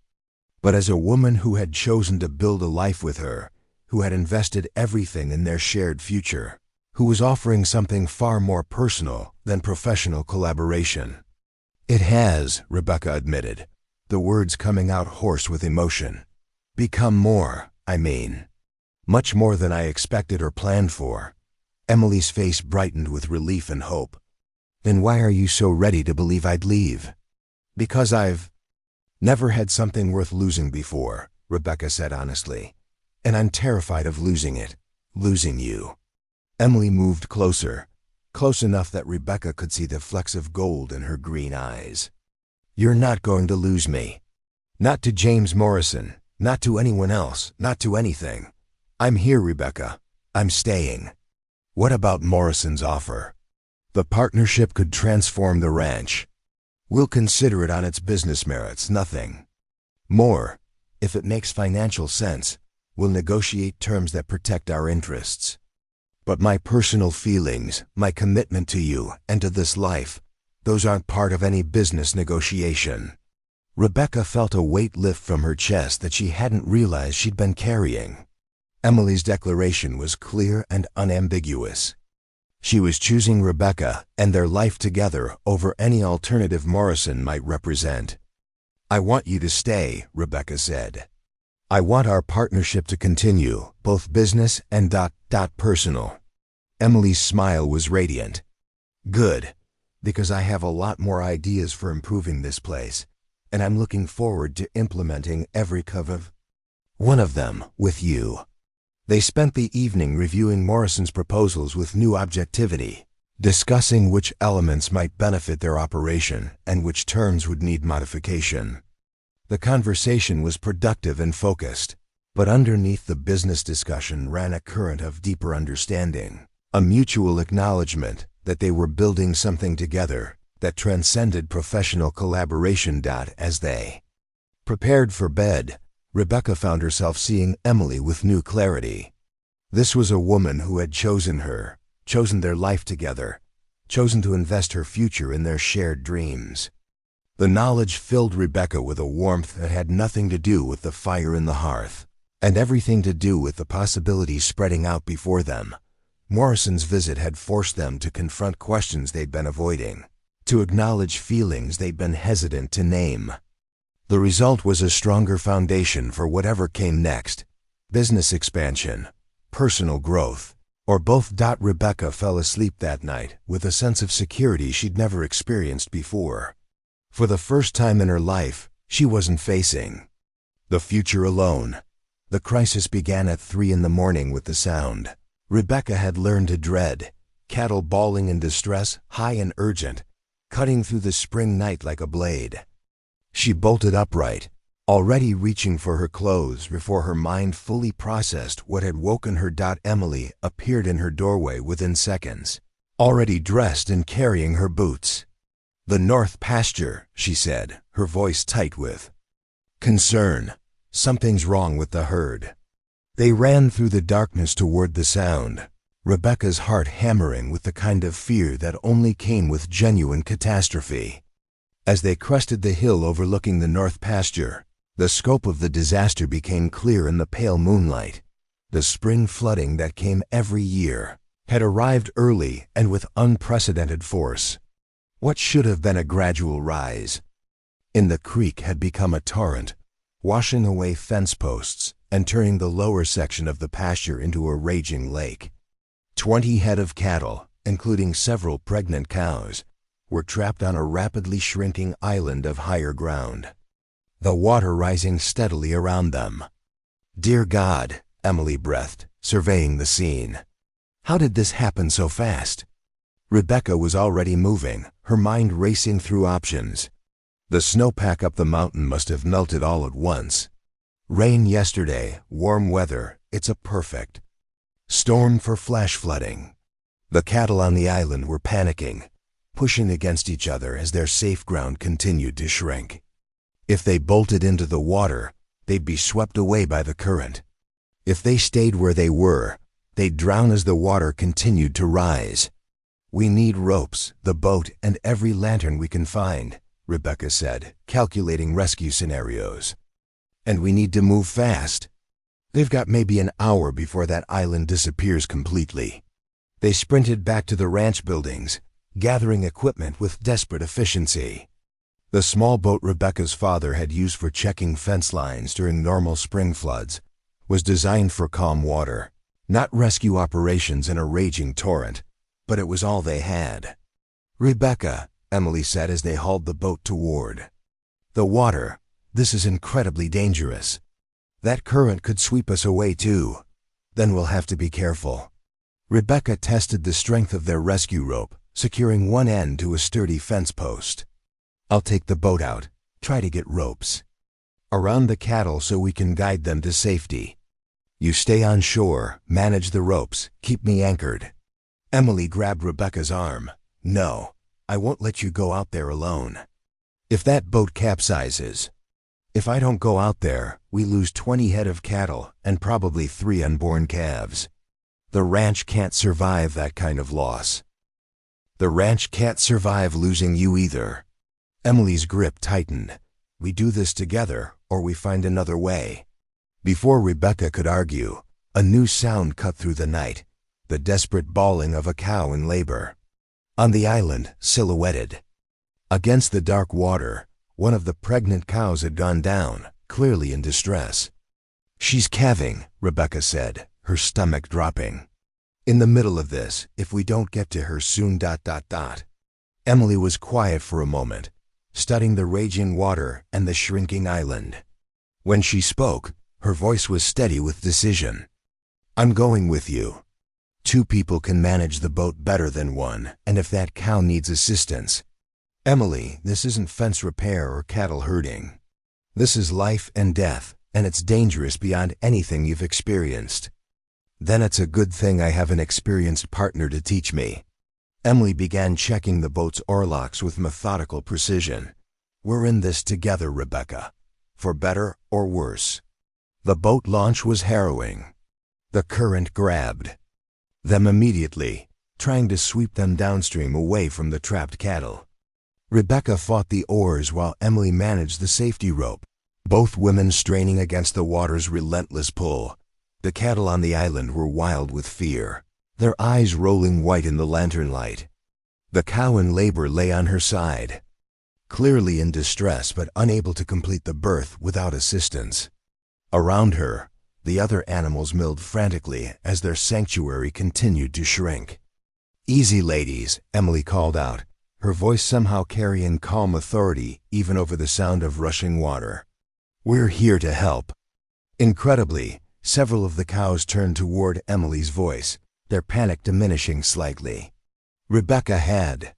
but as a woman who had chosen to build a life with her, who had invested everything in their shared future, who was offering something far more personal than professional collaboration. "It has," Rebecca admitted, the words coming out hoarse with emotion. "Become more, I mean. Much more than I expected or planned for." Emily's face brightened with relief and hope. "Then why are you so ready to believe I'd leave?" "Because I've never had something worth losing before," Rebecca said honestly. "And I'm terrified of losing it, losing you." Emily moved closer, close enough that Rebecca could see the flecks of gold in her green eyes. "You're not going to lose me. Not to James Morrison, not to anyone else, not to anything. I'm here, Rebecca. I'm staying." "What about Morrison's offer?" "The partnership could transform the ranch. We'll consider it on its business merits, nothing more. If it makes financial sense, we'll negotiate terms that protect our interests. But my personal feelings, my commitment to you and to this life, those aren't part of any business negotiation." Rebecca felt a weight lift from her chest that she hadn't realized she'd been carrying. Emily's declaration was clear and unambiguous. She was choosing Rebecca and their life together over any alternative Morrison might represent. "I want you to stay," Rebecca said. "I want our partnership to continue, both business and ... personal." Emily's smile was radiant. "Good, because I have a lot more ideas for improving this place, and I'm looking forward to implementing every one of them with you." They spent the evening reviewing Morrison's proposals with new objectivity, discussing which elements might benefit their operation and which terms would need modification. The conversation was productive and focused, but underneath the business discussion ran a current of deeper understanding, a mutual acknowledgement that they were building something together that transcended professional collaboration. As they prepared for bed, Rebecca found herself seeing Emily with new clarity. This was a woman who had chosen her, chosen their life together, chosen to invest her future in their shared dreams. The knowledge filled Rebecca with a warmth that had nothing to do with the fire in the hearth, and everything to do with the possibilities spreading out before them. Morrison's visit had forced them to confront questions they'd been avoiding, to acknowledge feelings they'd been hesitant to name. The result was a stronger foundation for whatever came next: business expansion, personal growth, or both. Rebecca fell asleep that night with a sense of security she'd never experienced before. For the first time in her life, she wasn't facing the future alone. The crisis began at 3 a.m. with the sound Rebecca had learned to dread: cattle bawling in distress, high and urgent, cutting through the spring night like a blade. She bolted upright, already reaching for her clothes before her mind fully processed what had woken her. Emily appeared in her doorway within seconds, already dressed and carrying her boots. "The north pasture," she said, her voice tight with concern. "Something's wrong with the herd." They ran through the darkness toward the sound, Rebecca's heart hammering with the kind of fear that only came with genuine catastrophe. As they crested the hill overlooking the north pasture, the scope of the disaster became clear in the pale moonlight. The spring flooding that came every year had arrived early and with unprecedented force. What should have been a gradual rise in the creek had become a torrent, washing away fence posts and turning the lower section of the pasture into a raging lake. 20 head of cattle, including several pregnant cows, were trapped on a rapidly shrinking island of higher ground, the water rising steadily around them. "Dear God," Emily breathed, surveying the scene. "How did this happen so fast?" Rebecca was already moving, her mind racing through options. The snowpack up the mountain must have melted all at once. Rain yesterday, warm weather, it's a perfect storm for flash flooding. The cattle on the island were panicking, pushing against each other as their safe ground continued to shrink. If they bolted into the water, they'd be swept away by the current. If they stayed where they were, they'd drown as the water continued to rise. "We need ropes, the boat, and every lantern we can find," Rebecca said, calculating rescue scenarios. "And we need to move fast. They've got maybe an hour before that island disappears completely." They sprinted back to the ranch buildings, gathering equipment with desperate efficiency. The small boat Rebecca's father had used for checking fence lines during normal spring floods was designed for calm water, not rescue operations in a raging torrent, but it was all they had. "Rebecca," Emily said as they hauled the boat toward the water, "this is incredibly dangerous. That current could sweep us away too. Then we'll have to be careful." Rebecca tested the strength of their rescue rope, securing one end to a sturdy fence post. "I'll take the boat out. Try to get ropes around the cattle so we can guide them to safety. You stay on shore, manage the ropes, keep me anchored." Emily grabbed Rebecca's arm. "No, I won't let you go out there alone. If that boat capsizes, if I don't go out there, we lose 20 head of cattle and probably 3 unborn calves. The ranch can't survive that kind of loss. The ranch can't survive losing you either." Emily's grip tightened. "We do this together, or we find another way." Before Rebecca could argue, a new sound cut through the night, the desperate bawling of a cow in labor. On the island, silhouetted against the dark water, one of the pregnant cows had gone down, clearly in distress. "She's calving," Rebecca said, her stomach dropping. "In the middle of this, if we don't get to her soon. Emily was quiet for a moment, studying the raging water and the shrinking island. When she spoke, her voice was steady with decision. "I'm going with you. 2 people can manage the boat better than one, and if that cow needs assistance. Emily, this isn't fence repair or cattle herding. This is life and death, and it's dangerous beyond anything you've experienced. Then it's a good thing I have an experienced partner to teach me." Emily began checking the boat's oarlocks with methodical precision. "We're in this together, Rebecca, for better or worse." The boat launch was harrowing. The current grabbed them immediately, trying to sweep them downstream away from the trapped cattle. Rebecca fought the oars while Emily managed the safety rope, both women straining against the water's relentless pull. The cattle on the island were wild with fear, their eyes rolling white in the lantern light. The cow in labor lay on her side, clearly in distress but unable to complete the birth without assistance. Around her, the other animals milled frantically as their sanctuary continued to shrink. "Easy, ladies," Emily called out, her voice somehow carrying calm authority even over the sound of rushing water. "We're here to help." Incredibly, several of the cows turned toward Emily's voice, their panic diminishing slightly. Rebecca had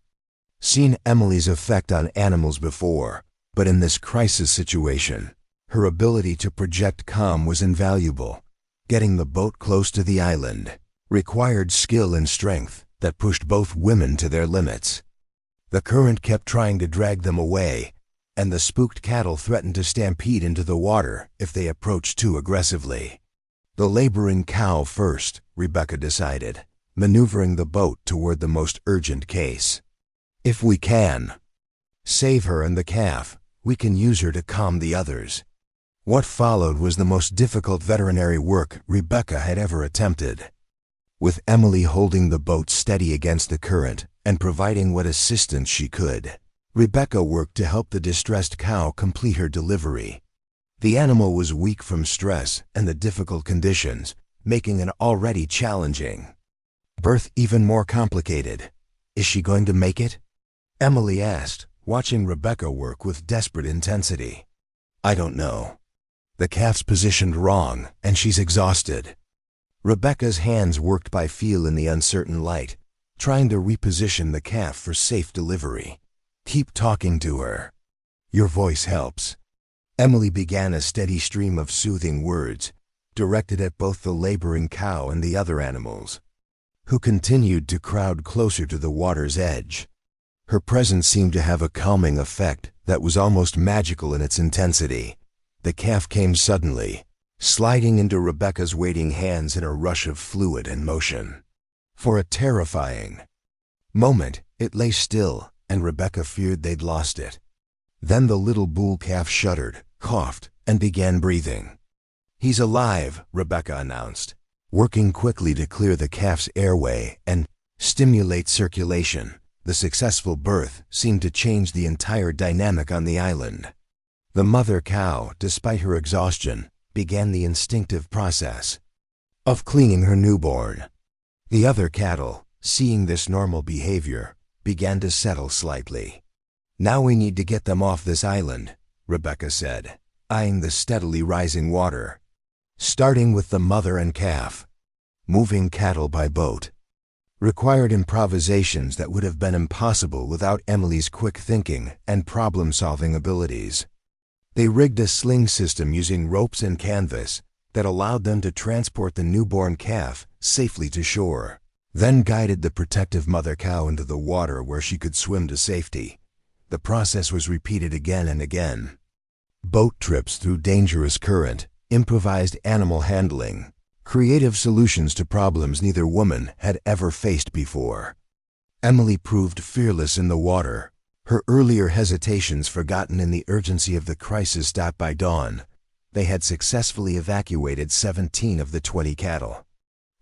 seen Emily's effect on animals before, but in this crisis situation, her ability to project calm was invaluable. Getting the boat close to the island required skill and strength that pushed both women to their limits. The current kept trying to drag them away, and the spooked cattle threatened to stampede into the water if they approached too aggressively. The laboring cow first, Rebecca decided, maneuvering the boat toward the most urgent case. "If we can save her and the calf, we can use her to calm the others." What followed was the most difficult veterinary work Rebecca had ever attempted. With Emily holding the boat steady against the current and providing what assistance she could, Rebecca worked to help the distressed cow complete her delivery. The animal was weak from stress and the difficult conditions, making it already challenging birth even more complicated. "Is she going to make it?" Emily asked, watching Rebecca work with desperate intensity. "I don't know. The calf's positioned wrong, and she's exhausted." Rebecca's hands worked by feel in the uncertain light, trying to reposition the calf for safe delivery. "Keep talking to her. Your voice helps." Emily began a steady stream of soothing words, directed at both the laboring cow and the other animals, who continued to crowd closer to the water's edge. Her presence seemed to have a calming effect that was almost magical in its intensity. The calf came suddenly, sliding into Rebecca's waiting hands in a rush of fluid and motion. For a terrifying moment, it lay still, and Rebecca feared they'd lost it. Then the little bull calf shuddered, coughed, and began breathing. "He's alive," Rebecca announced, working quickly to clear the calf's airway and stimulate circulation. The successful birth seemed to change the entire dynamic on the island. The mother cow, despite her exhaustion, began the instinctive process of cleaning her newborn. The other cattle, seeing this normal behavior, began to settle slightly. "Now we need to get them off this island," Rebecca said, eyeing the steadily rising water. "Starting with the mother and calf." Moving cattle by boat required improvisations that would have been impossible without Emily's quick thinking and problem-solving abilities. They rigged a sling system using ropes and canvas that allowed them to transport the newborn calf safely to shore, then guided the protective mother cow into the water where she could swim to safety. The process was repeated again and again. Boat trips through dangerous current, improvised animal handling, creative solutions to problems neither woman had ever faced before. Emily proved fearless in the water, her earlier hesitations forgotten in the urgency of the crisis stopped by dawn. They had successfully evacuated 17 of the 20 cattle.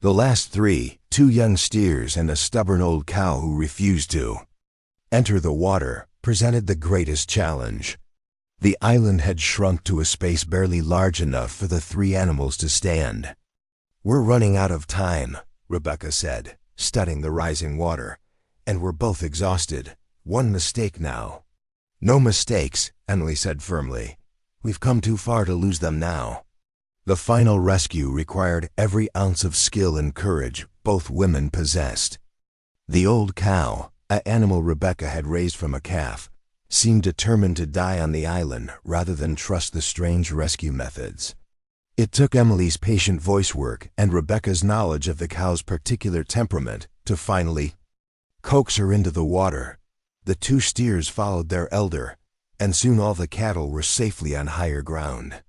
The last 3, 2 young steers and a stubborn old cow who refused to enter the water, presented the greatest challenge. The island had shrunk to a space barely large enough for the 3 animals to stand. "We're running out of time," Rebecca said, studying the rising water, "and we're both exhausted. One mistake now." "No mistakes," Emily said firmly. "We've come too far to lose them now." The final rescue required every ounce of skill and courage both women possessed. The old cow, an animal Rebecca had raised from a calf, seemed determined to die on the island rather than trust the strange rescue methods. It took Emily's patient voice work and Rebecca's knowledge of the cow's particular temperament to finally coax her into the water. The 2 steers followed their elder, and soon all the cattle were safely on higher ground.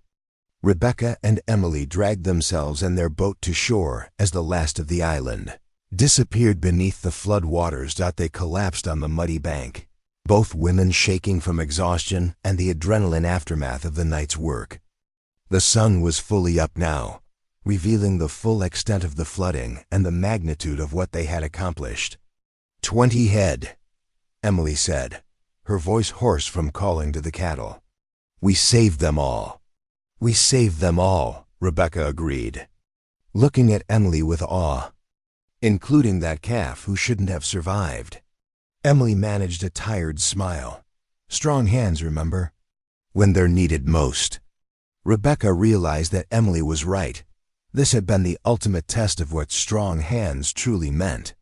Rebecca and Emily dragged themselves and their boat to shore as the last of the island disappeared beneath the flood waters. They collapsed on the muddy bank, both women shaking from exhaustion and the adrenaline aftermath of the night's work. The sun was fully up now, revealing the full extent of the flooding and the magnitude of what they had accomplished. 20 head, Emily said, her voice hoarse from calling to the cattle. "We saved them all." "We saved them all," Rebecca agreed, looking at Emily with awe. "Including that calf who shouldn't have survived." Emily managed a tired smile. "Strong hands, remember? When they're needed most." Rebecca realized that Emily was right. This had been the ultimate test of what strong hands truly meant.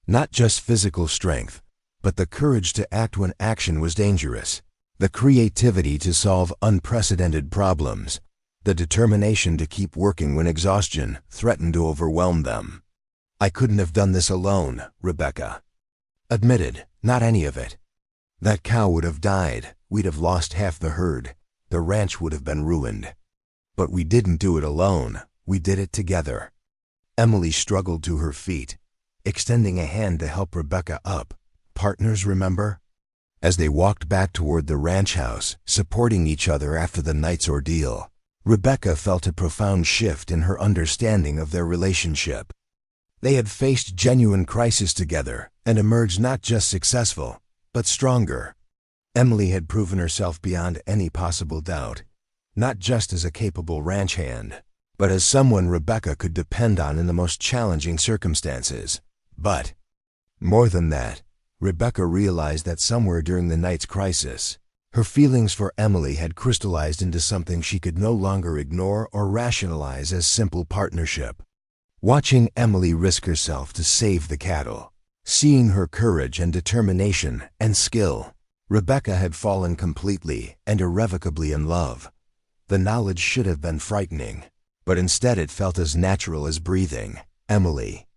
Not just physical strength, but the courage to act when action was dangerous, the creativity to solve unprecedented problems, the determination to keep working when exhaustion threatened to overwhelm them. "I couldn't have done this alone," Rebecca admitted, "not any of it. That cow would have died, we'd have lost half the herd, the ranch would have been ruined. But we didn't do it alone, we did it together." Emily struggled to her feet, extending a hand to help Rebecca up. "Partners, remember?" As they walked back toward the ranch house, supporting each other after the night's ordeal, Rebecca felt a profound shift in her understanding of their relationship. They had faced genuine crisis together and emerged not just successful, but stronger. Emily had proven herself beyond any possible doubt, not just as a capable ranch hand, but as someone Rebecca could depend on in the most challenging circumstances. But, more than that, Rebecca realized that somewhere during the night's crisis, her feelings for Emily had crystallized into something she could no longer ignore or rationalize as simple partnership. Watching Emily risk herself to save the cattle, seeing her courage and determination and skill, Rebecca had fallen completely and irrevocably in love. The knowledge should have been frightening, but instead it felt as natural as breathing. Emily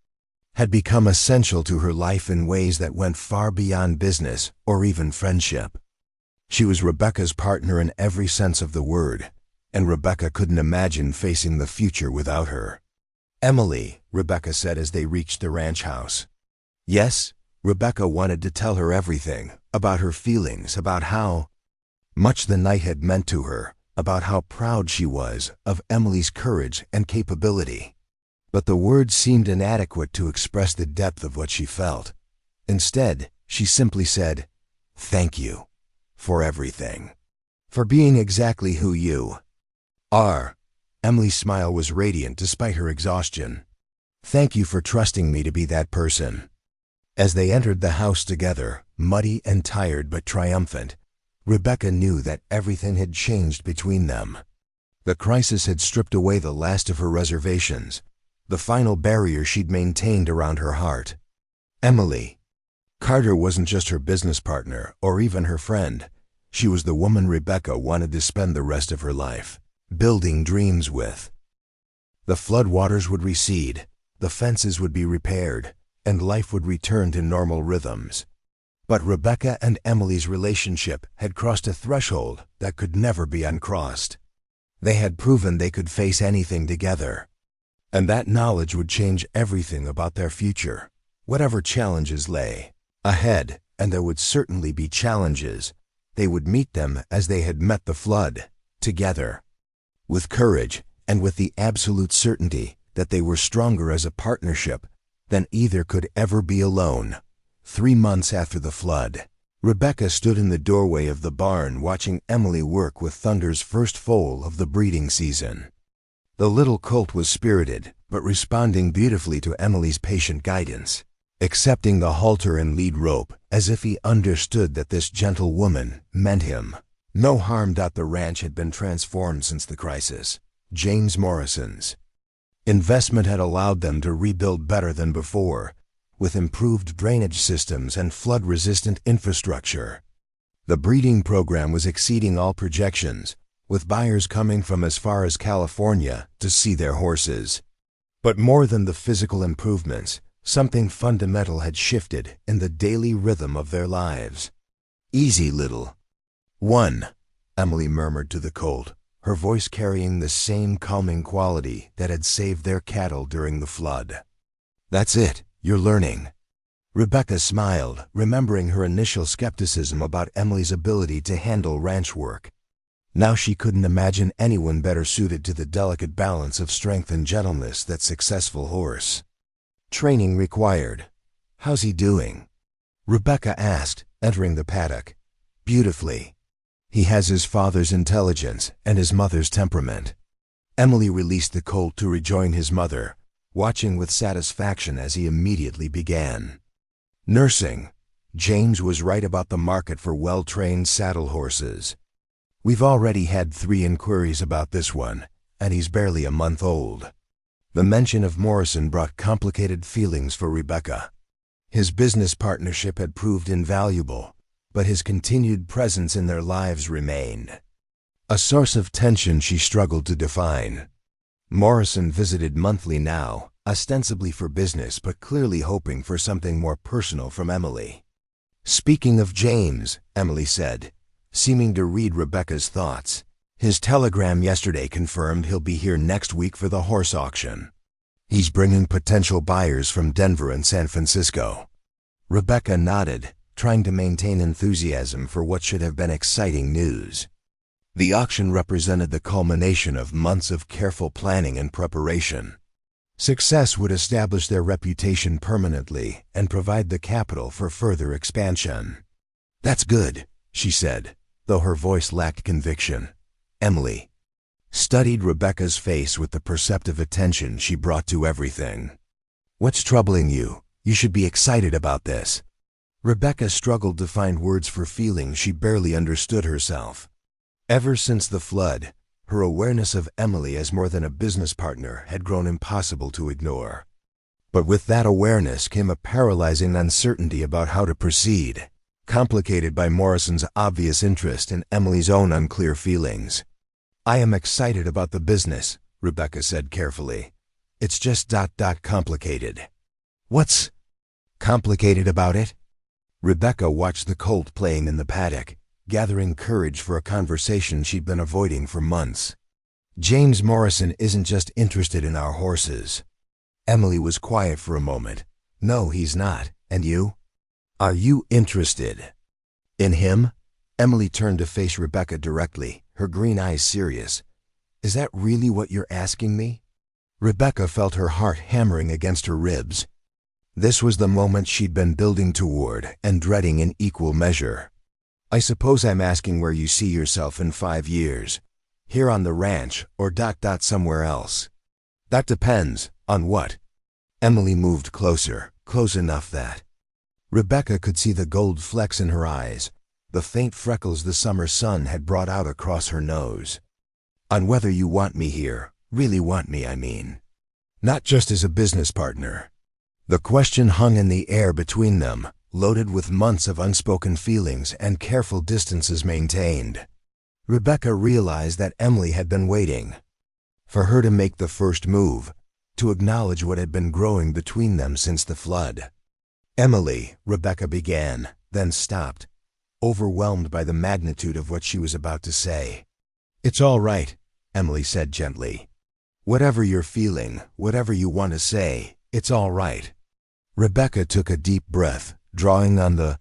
had become essential to her life in ways that went far beyond business or even friendship. She was Rebecca's partner in every sense of the word, and Rebecca couldn't imagine facing the future without her. "Emily," Rebecca said as they reached the ranch house. Yes, Rebecca wanted to tell her everything, about her feelings, about how much the night had meant to her, about how proud she was of Emily's courage and capability. But the words seemed inadequate to express the depth of what she felt. Instead, she simply said, "Thank you for everything. For being exactly who you are." Emily's smile was radiant despite her exhaustion. "Thank you for trusting me to be that person." As they entered the house together, muddy and tired but triumphant, Rebecca knew that everything had changed between them. The crisis had stripped away the last of her reservations, the final barrier she'd maintained around her heart. Emily Carter wasn't just her business partner or even her friend. She was the woman Rebecca wanted to spend the rest of her life building dreams with. The floodwaters would recede, the fences would be repaired, and life would return to normal rhythms. But Rebecca and Emily's relationship had crossed a threshold that could never be uncrossed. They had proven they could face anything together. And that knowledge would change everything about their future. Whatever challenges lay ahead, and there would certainly be challenges, they would meet them as they had met the flood, together. With courage and with the absolute certainty that they were stronger as a partnership than either could ever be alone. 3 months after the flood, Rebecca stood in the doorway of the barn watching Emily work with Thunder's first foal of the breeding season. The little colt was spirited, but responding beautifully to Emily's patient guidance, accepting the halter and lead rope as if he understood that this gentle woman meant him no harm. The ranch had been transformed since the crisis. James Morrison's investment had allowed them to rebuild better than before, with improved drainage systems and flood-resistant infrastructure. The breeding program was exceeding all projections, with buyers coming from as far as California to see their horses. But more than the physical improvements, something fundamental had shifted in the daily rhythm of their lives. "Easy, little one," Emily murmured to the colt, her voice carrying the same calming quality that had saved their cattle during the flood. "That's it, you're learning." Rebecca smiled, remembering her initial skepticism about Emily's ability to handle ranch work. Now she couldn't imagine anyone better suited to the delicate balance of strength and gentleness that successful horse training required. "How's he doing?" Rebecca asked, entering the paddock. "Beautifully. He has his father's intelligence and his mother's temperament." Emily released the colt to rejoin his mother, watching with satisfaction as he immediately began nursing. James was right about the market for well-trained saddle horses. "We've already had 3 inquiries about this one, and he's barely a month old." The mention of Morrison brought complicated feelings for Rebecca. His business partnership had proved invaluable, but his continued presence in their lives remained a source of tension she struggled to define. Morrison visited monthly now, ostensibly for business but clearly hoping for something more personal from Emily. "Speaking of James," Emily said, seeming to read Rebecca's thoughts, "his telegram yesterday confirmed he'll be here next week for the horse auction. He's bringing potential buyers from Denver and San Francisco." Rebecca nodded, trying to maintain enthusiasm for what should have been exciting news. The auction represented the culmination of months of careful planning and preparation. Success would establish their reputation permanently and provide the capital for further expansion. "That's good," she said, though her voice lacked conviction. Emily studied Rebecca's face with the perceptive attention she brought to everything. "What's troubling you? You should be excited about this." Rebecca struggled to find words for feelings she barely understood herself. Ever since the flood, her awareness of Emily as more than a business partner had grown impossible to ignore. But with that awareness came a paralyzing uncertainty about how to proceed, complicated by Morrison's obvious interest and Emily's own unclear feelings. "I am excited about the business," Rebecca said carefully. "It's just complicated." "What's complicated about it?" Rebecca watched the colt playing in the paddock, gathering courage for a conversation she'd been avoiding for months. "James Morrison isn't just interested in our horses." Emily was quiet for a moment. "No, he's not. And you? Are you interested in him?" Emily turned to face Rebecca directly, her green eyes serious. "Is that really what you're asking me?" Rebecca felt her heart hammering against her ribs. This was the moment she'd been building toward and dreading in equal measure. "I suppose I'm asking where you see yourself in 5 years. Here on the ranch or somewhere else." "That depends. On what?" Emily moved closer, close enough that Rebecca could see the gold flecks in her eyes, the faint freckles the summer sun had brought out across her nose. "On whether you want me here, really want me, I mean. Not just as a business partner." The question hung in the air between them, loaded with months of unspoken feelings and careful distances maintained. Rebecca realized that Emily had been waiting for her to make the first move, to acknowledge what had been growing between them since the flood. "Emily," Rebecca began, then stopped, overwhelmed by the magnitude of what she was about to say. "It's all right," Emily said gently. "Whatever you're feeling, whatever you want to say, it's all right." Rebecca took a deep breath, drawing on the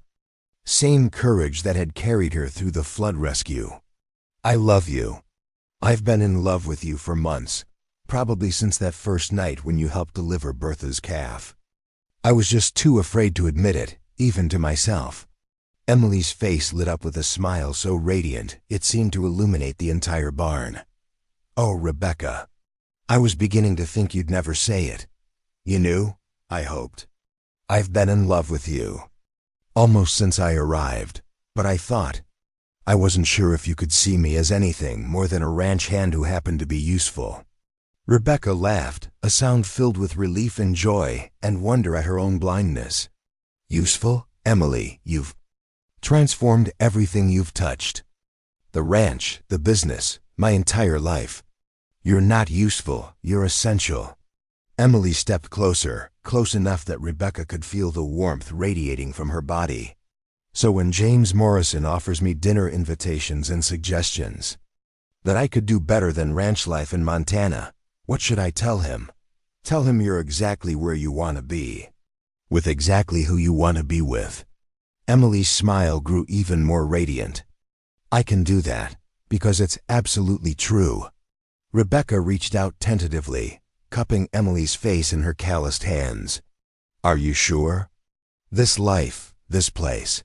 same courage that had carried her through the flood rescue. "I love you. I've been in love with you for months, probably since that first night when you helped deliver Bertha's calf. I was just too afraid to admit it, even to myself." Emily's face lit up with a smile so radiant it seemed to illuminate the entire barn. "Oh, Rebecca, I was beginning to think you'd never say it. You knew, I hoped. I've been in love with you almost since I arrived, but I wasn't sure if you could see me as anything more than a ranch hand who happened to be useful." Rebecca laughed, a sound filled with relief and joy and wonder at her own blindness. "Useful? Emily, you've transformed everything you've touched. The ranch, the business, my entire life. You're not useful, you're essential." Emily stepped closer, close enough that Rebecca could feel the warmth radiating from her body. "So when James Morrison offers me dinner invitations and suggestions that I could do better than ranch life in Montana, what should I tell him? Tell him you're exactly where you want to be, with exactly who you want to be with." Emily's smile grew even more radiant. "I can do that, because it's absolutely true." Rebecca reached out tentatively, cupping Emily's face in her calloused hands. "Are you sure? This life, this place,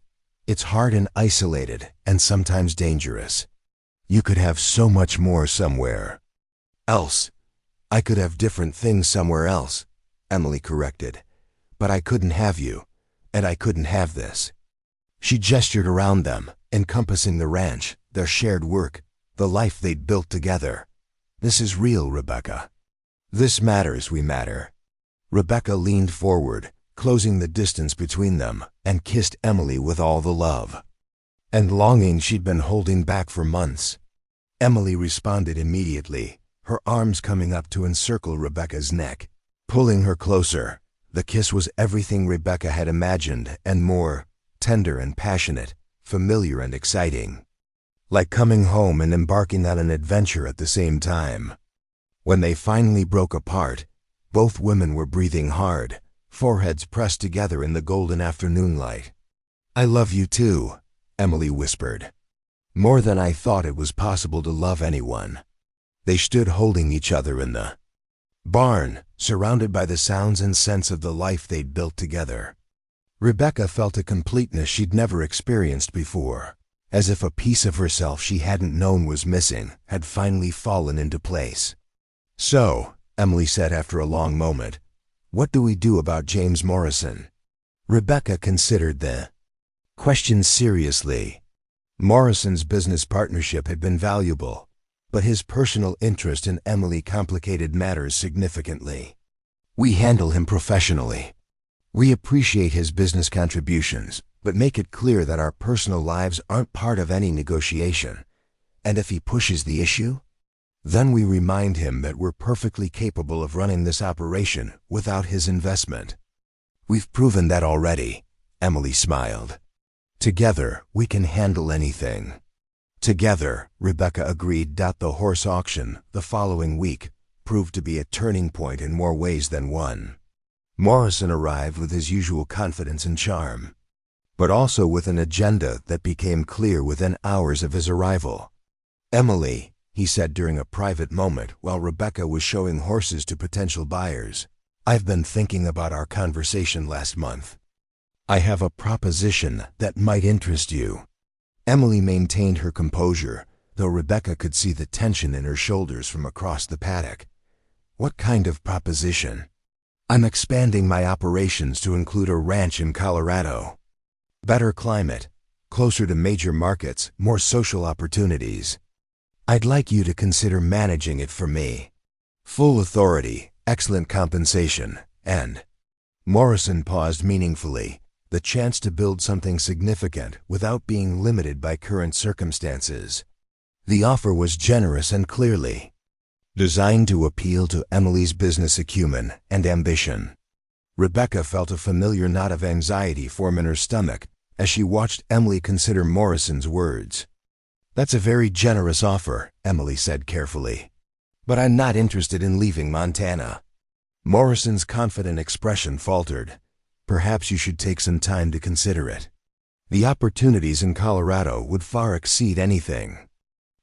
it's hard and isolated and sometimes dangerous. You could have so much more somewhere else." "I could have different things somewhere else," Emily corrected. "But I couldn't have you, and I couldn't have this." She gestured around them, encompassing the ranch, their shared work, the life they'd built together. "This is real, Rebecca. This matters, we matter." Rebecca leaned forward, closing the distance between them, and kissed Emily with all the love and longing she'd been holding back for months. Emily responded immediately, her arms coming up to encircle Rebecca's neck, pulling her closer. The kiss was everything Rebecca had imagined and more, tender and passionate, familiar and exciting. Like coming home and embarking on an adventure at the same time. When they finally broke apart, both women were breathing hard, foreheads pressed together in the golden afternoon light. "I love you too," Emily whispered. More than I thought it was possible to love anyone. They stood holding each other in the barn, surrounded by the sounds and scents of the life they'd built together. Rebecca felt a completeness she'd never experienced before, as if a piece of herself she hadn't known was missing had finally fallen into place. "So," Emily said after a long moment, "what do we do about James Morrison?" Rebecca considered the question seriously. Morrison's business partnership had been valuable, but his personal interest in Emily complicated matters significantly. "We handle him professionally. We appreciate his business contributions, but make it clear that our personal lives aren't part of any negotiation. And if he pushes the issue, then we remind him that we're perfectly capable of running this operation without his investment. We've proven that already," Emily smiled. "Together, we can handle anything." Together, Rebecca agreed. The horse auction, the following week, proved to be a turning point in more ways than one. Morrison arrived with his usual confidence and charm, but also with an agenda that became clear within hours of his arrival. "Emily," he said during a private moment while Rebecca was showing horses to potential buyers, "I've been thinking about our conversation last month. I have a proposition that might interest you." Emily maintained her composure, though Rebecca could see the tension in her shoulders from across the paddock. "What kind of proposition?" "I'm expanding my operations to include a ranch in Colorado. Better climate, closer to major markets, more social opportunities. I'd like you to consider managing it for me. Full authority, excellent compensation, and—" Morrison paused meaningfully, the chance to build something significant without being limited by current circumstances. The offer was generous and clearly designed to appeal to Emily's business acumen and ambition. Rebecca felt a familiar knot of anxiety form in her stomach as she watched Emily consider Morrison's words. "That's a very generous offer," Emily said carefully. "But I'm not interested in leaving Montana." Morrison's confident expression faltered. "Perhaps you should take some time to consider it. The opportunities in Colorado would far exceed anything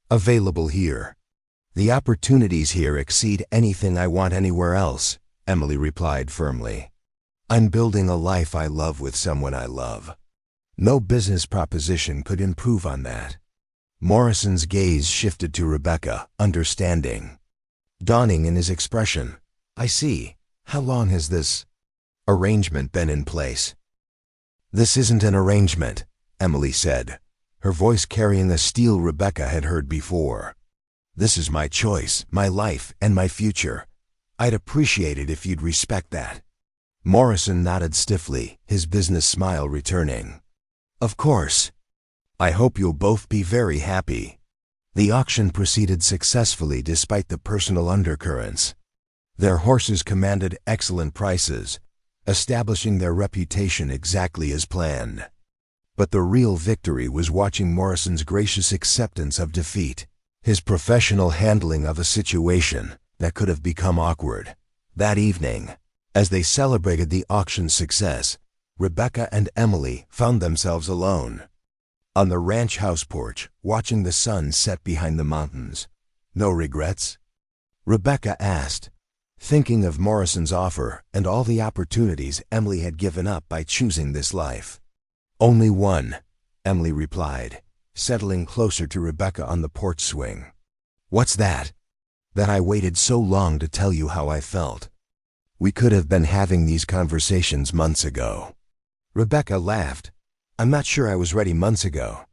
available here." "The opportunities here exceed anything I want anywhere else," Emily replied firmly. "I'm building a life I love with someone I love. No business proposition could improve on that." Morrison's gaze shifted to Rebecca, understanding dawning in his expression. "I see. How long has this arrangement been in place?" "This isn't an arrangement," Emily said, her voice carrying a steel Rebecca had heard before. "This is my choice, my life, and my future. I'd appreciate it if you'd respect that." Morrison nodded stiffly, his business smile returning. "Of course. I hope you'll both be very happy." The auction proceeded successfully despite the personal undercurrents. Their horses commanded excellent prices, establishing their reputation exactly as planned. But the real victory was watching Morrison's gracious acceptance of defeat, his professional handling of a situation that could have become awkward. That evening, as they celebrated the auction's success, Rebecca and Emily found themselves alone on the ranch house porch, watching the sun set behind the mountains. "No regrets?" Rebecca asked, thinking of Morrison's offer and all the opportunities Emily had given up by choosing this life. "Only one," Emily replied, settling closer to Rebecca on the porch swing. "What's that?" "That I waited so long to tell you how I felt. We could have been having these conversations months ago." Rebecca laughed. "I'm not sure I was ready months ago.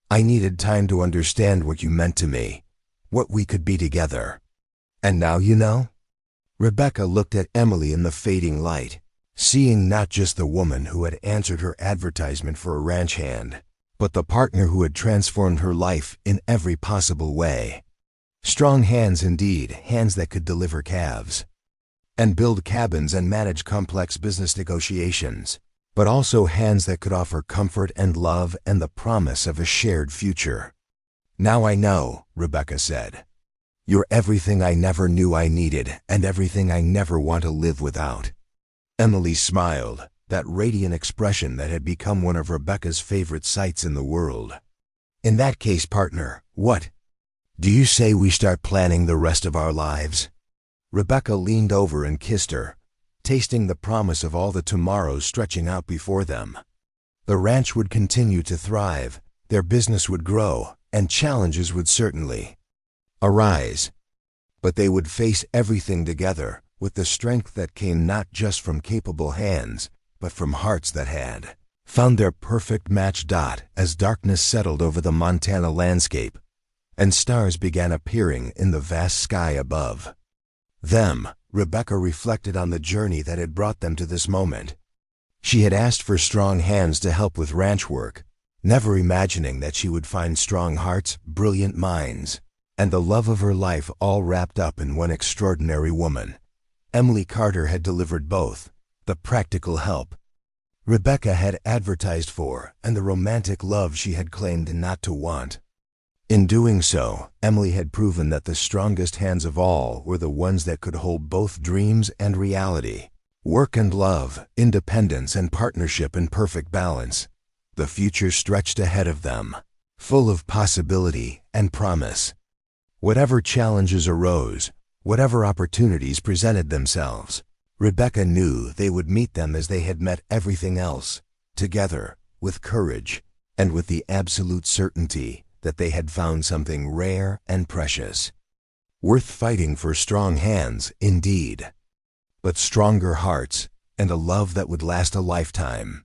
I needed time to understand what you meant to me, what we could be together. And now you know?" Rebecca looked at Emily in the fading light, seeing not just the woman who had answered her advertisement for a ranch hand, but the partner who had transformed her life in every possible way. Strong hands indeed, hands that could deliver calves and build cabins and manage complex business negotiations, but also hands that could offer comfort and love and the promise of a shared future. "Now I know," Rebecca said. "You're everything I never knew I needed and everything I never want to live without." Emily smiled, that radiant expression that had become one of Rebecca's favorite sights in the world. In that case, partner, what do you say we start planning the rest of our lives? Rebecca leaned over and kissed her, tasting the promise of all the tomorrows stretching out before them. The ranch would continue to thrive, their business would grow, and challenges would certainly arise. But they would face everything together, with the strength that came not just from capable hands, but from hearts that had found their perfect match. As darkness settled over the Montana landscape, and stars began appearing in the vast sky above them, Rebecca reflected on the journey that had brought them to this moment. She had asked for strong hands to help with ranch work, never imagining that she would find strong hearts, brilliant minds, and the love of her life all wrapped up in one extraordinary woman. Emily Carter had delivered both, the practical help Rebecca had advertised for and the romantic love she had claimed not to want. In doing so, Emily had proven that the strongest hands of all were the ones that could hold both dreams and reality, work and love, independence and partnership in perfect balance. The future stretched ahead of them, full of possibility and promise. Whatever challenges arose, whatever opportunities presented themselves, Rebecca knew they would meet them as they had met everything else, together, with courage, and with the absolute certainty that they had found something rare and precious. Worth fighting for. Strong hands, indeed, but stronger hearts, and a love that would last a lifetime.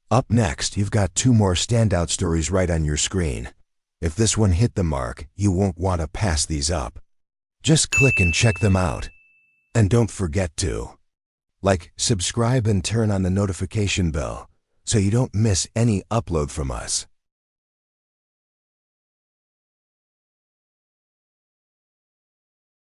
Up next, you've got 2 more standout stories right on your screen. If this one hit the mark, you won't want to pass these up. Just click and check them out. And don't forget to like, subscribe, and turn on the notification bell so you don't miss any upload from us.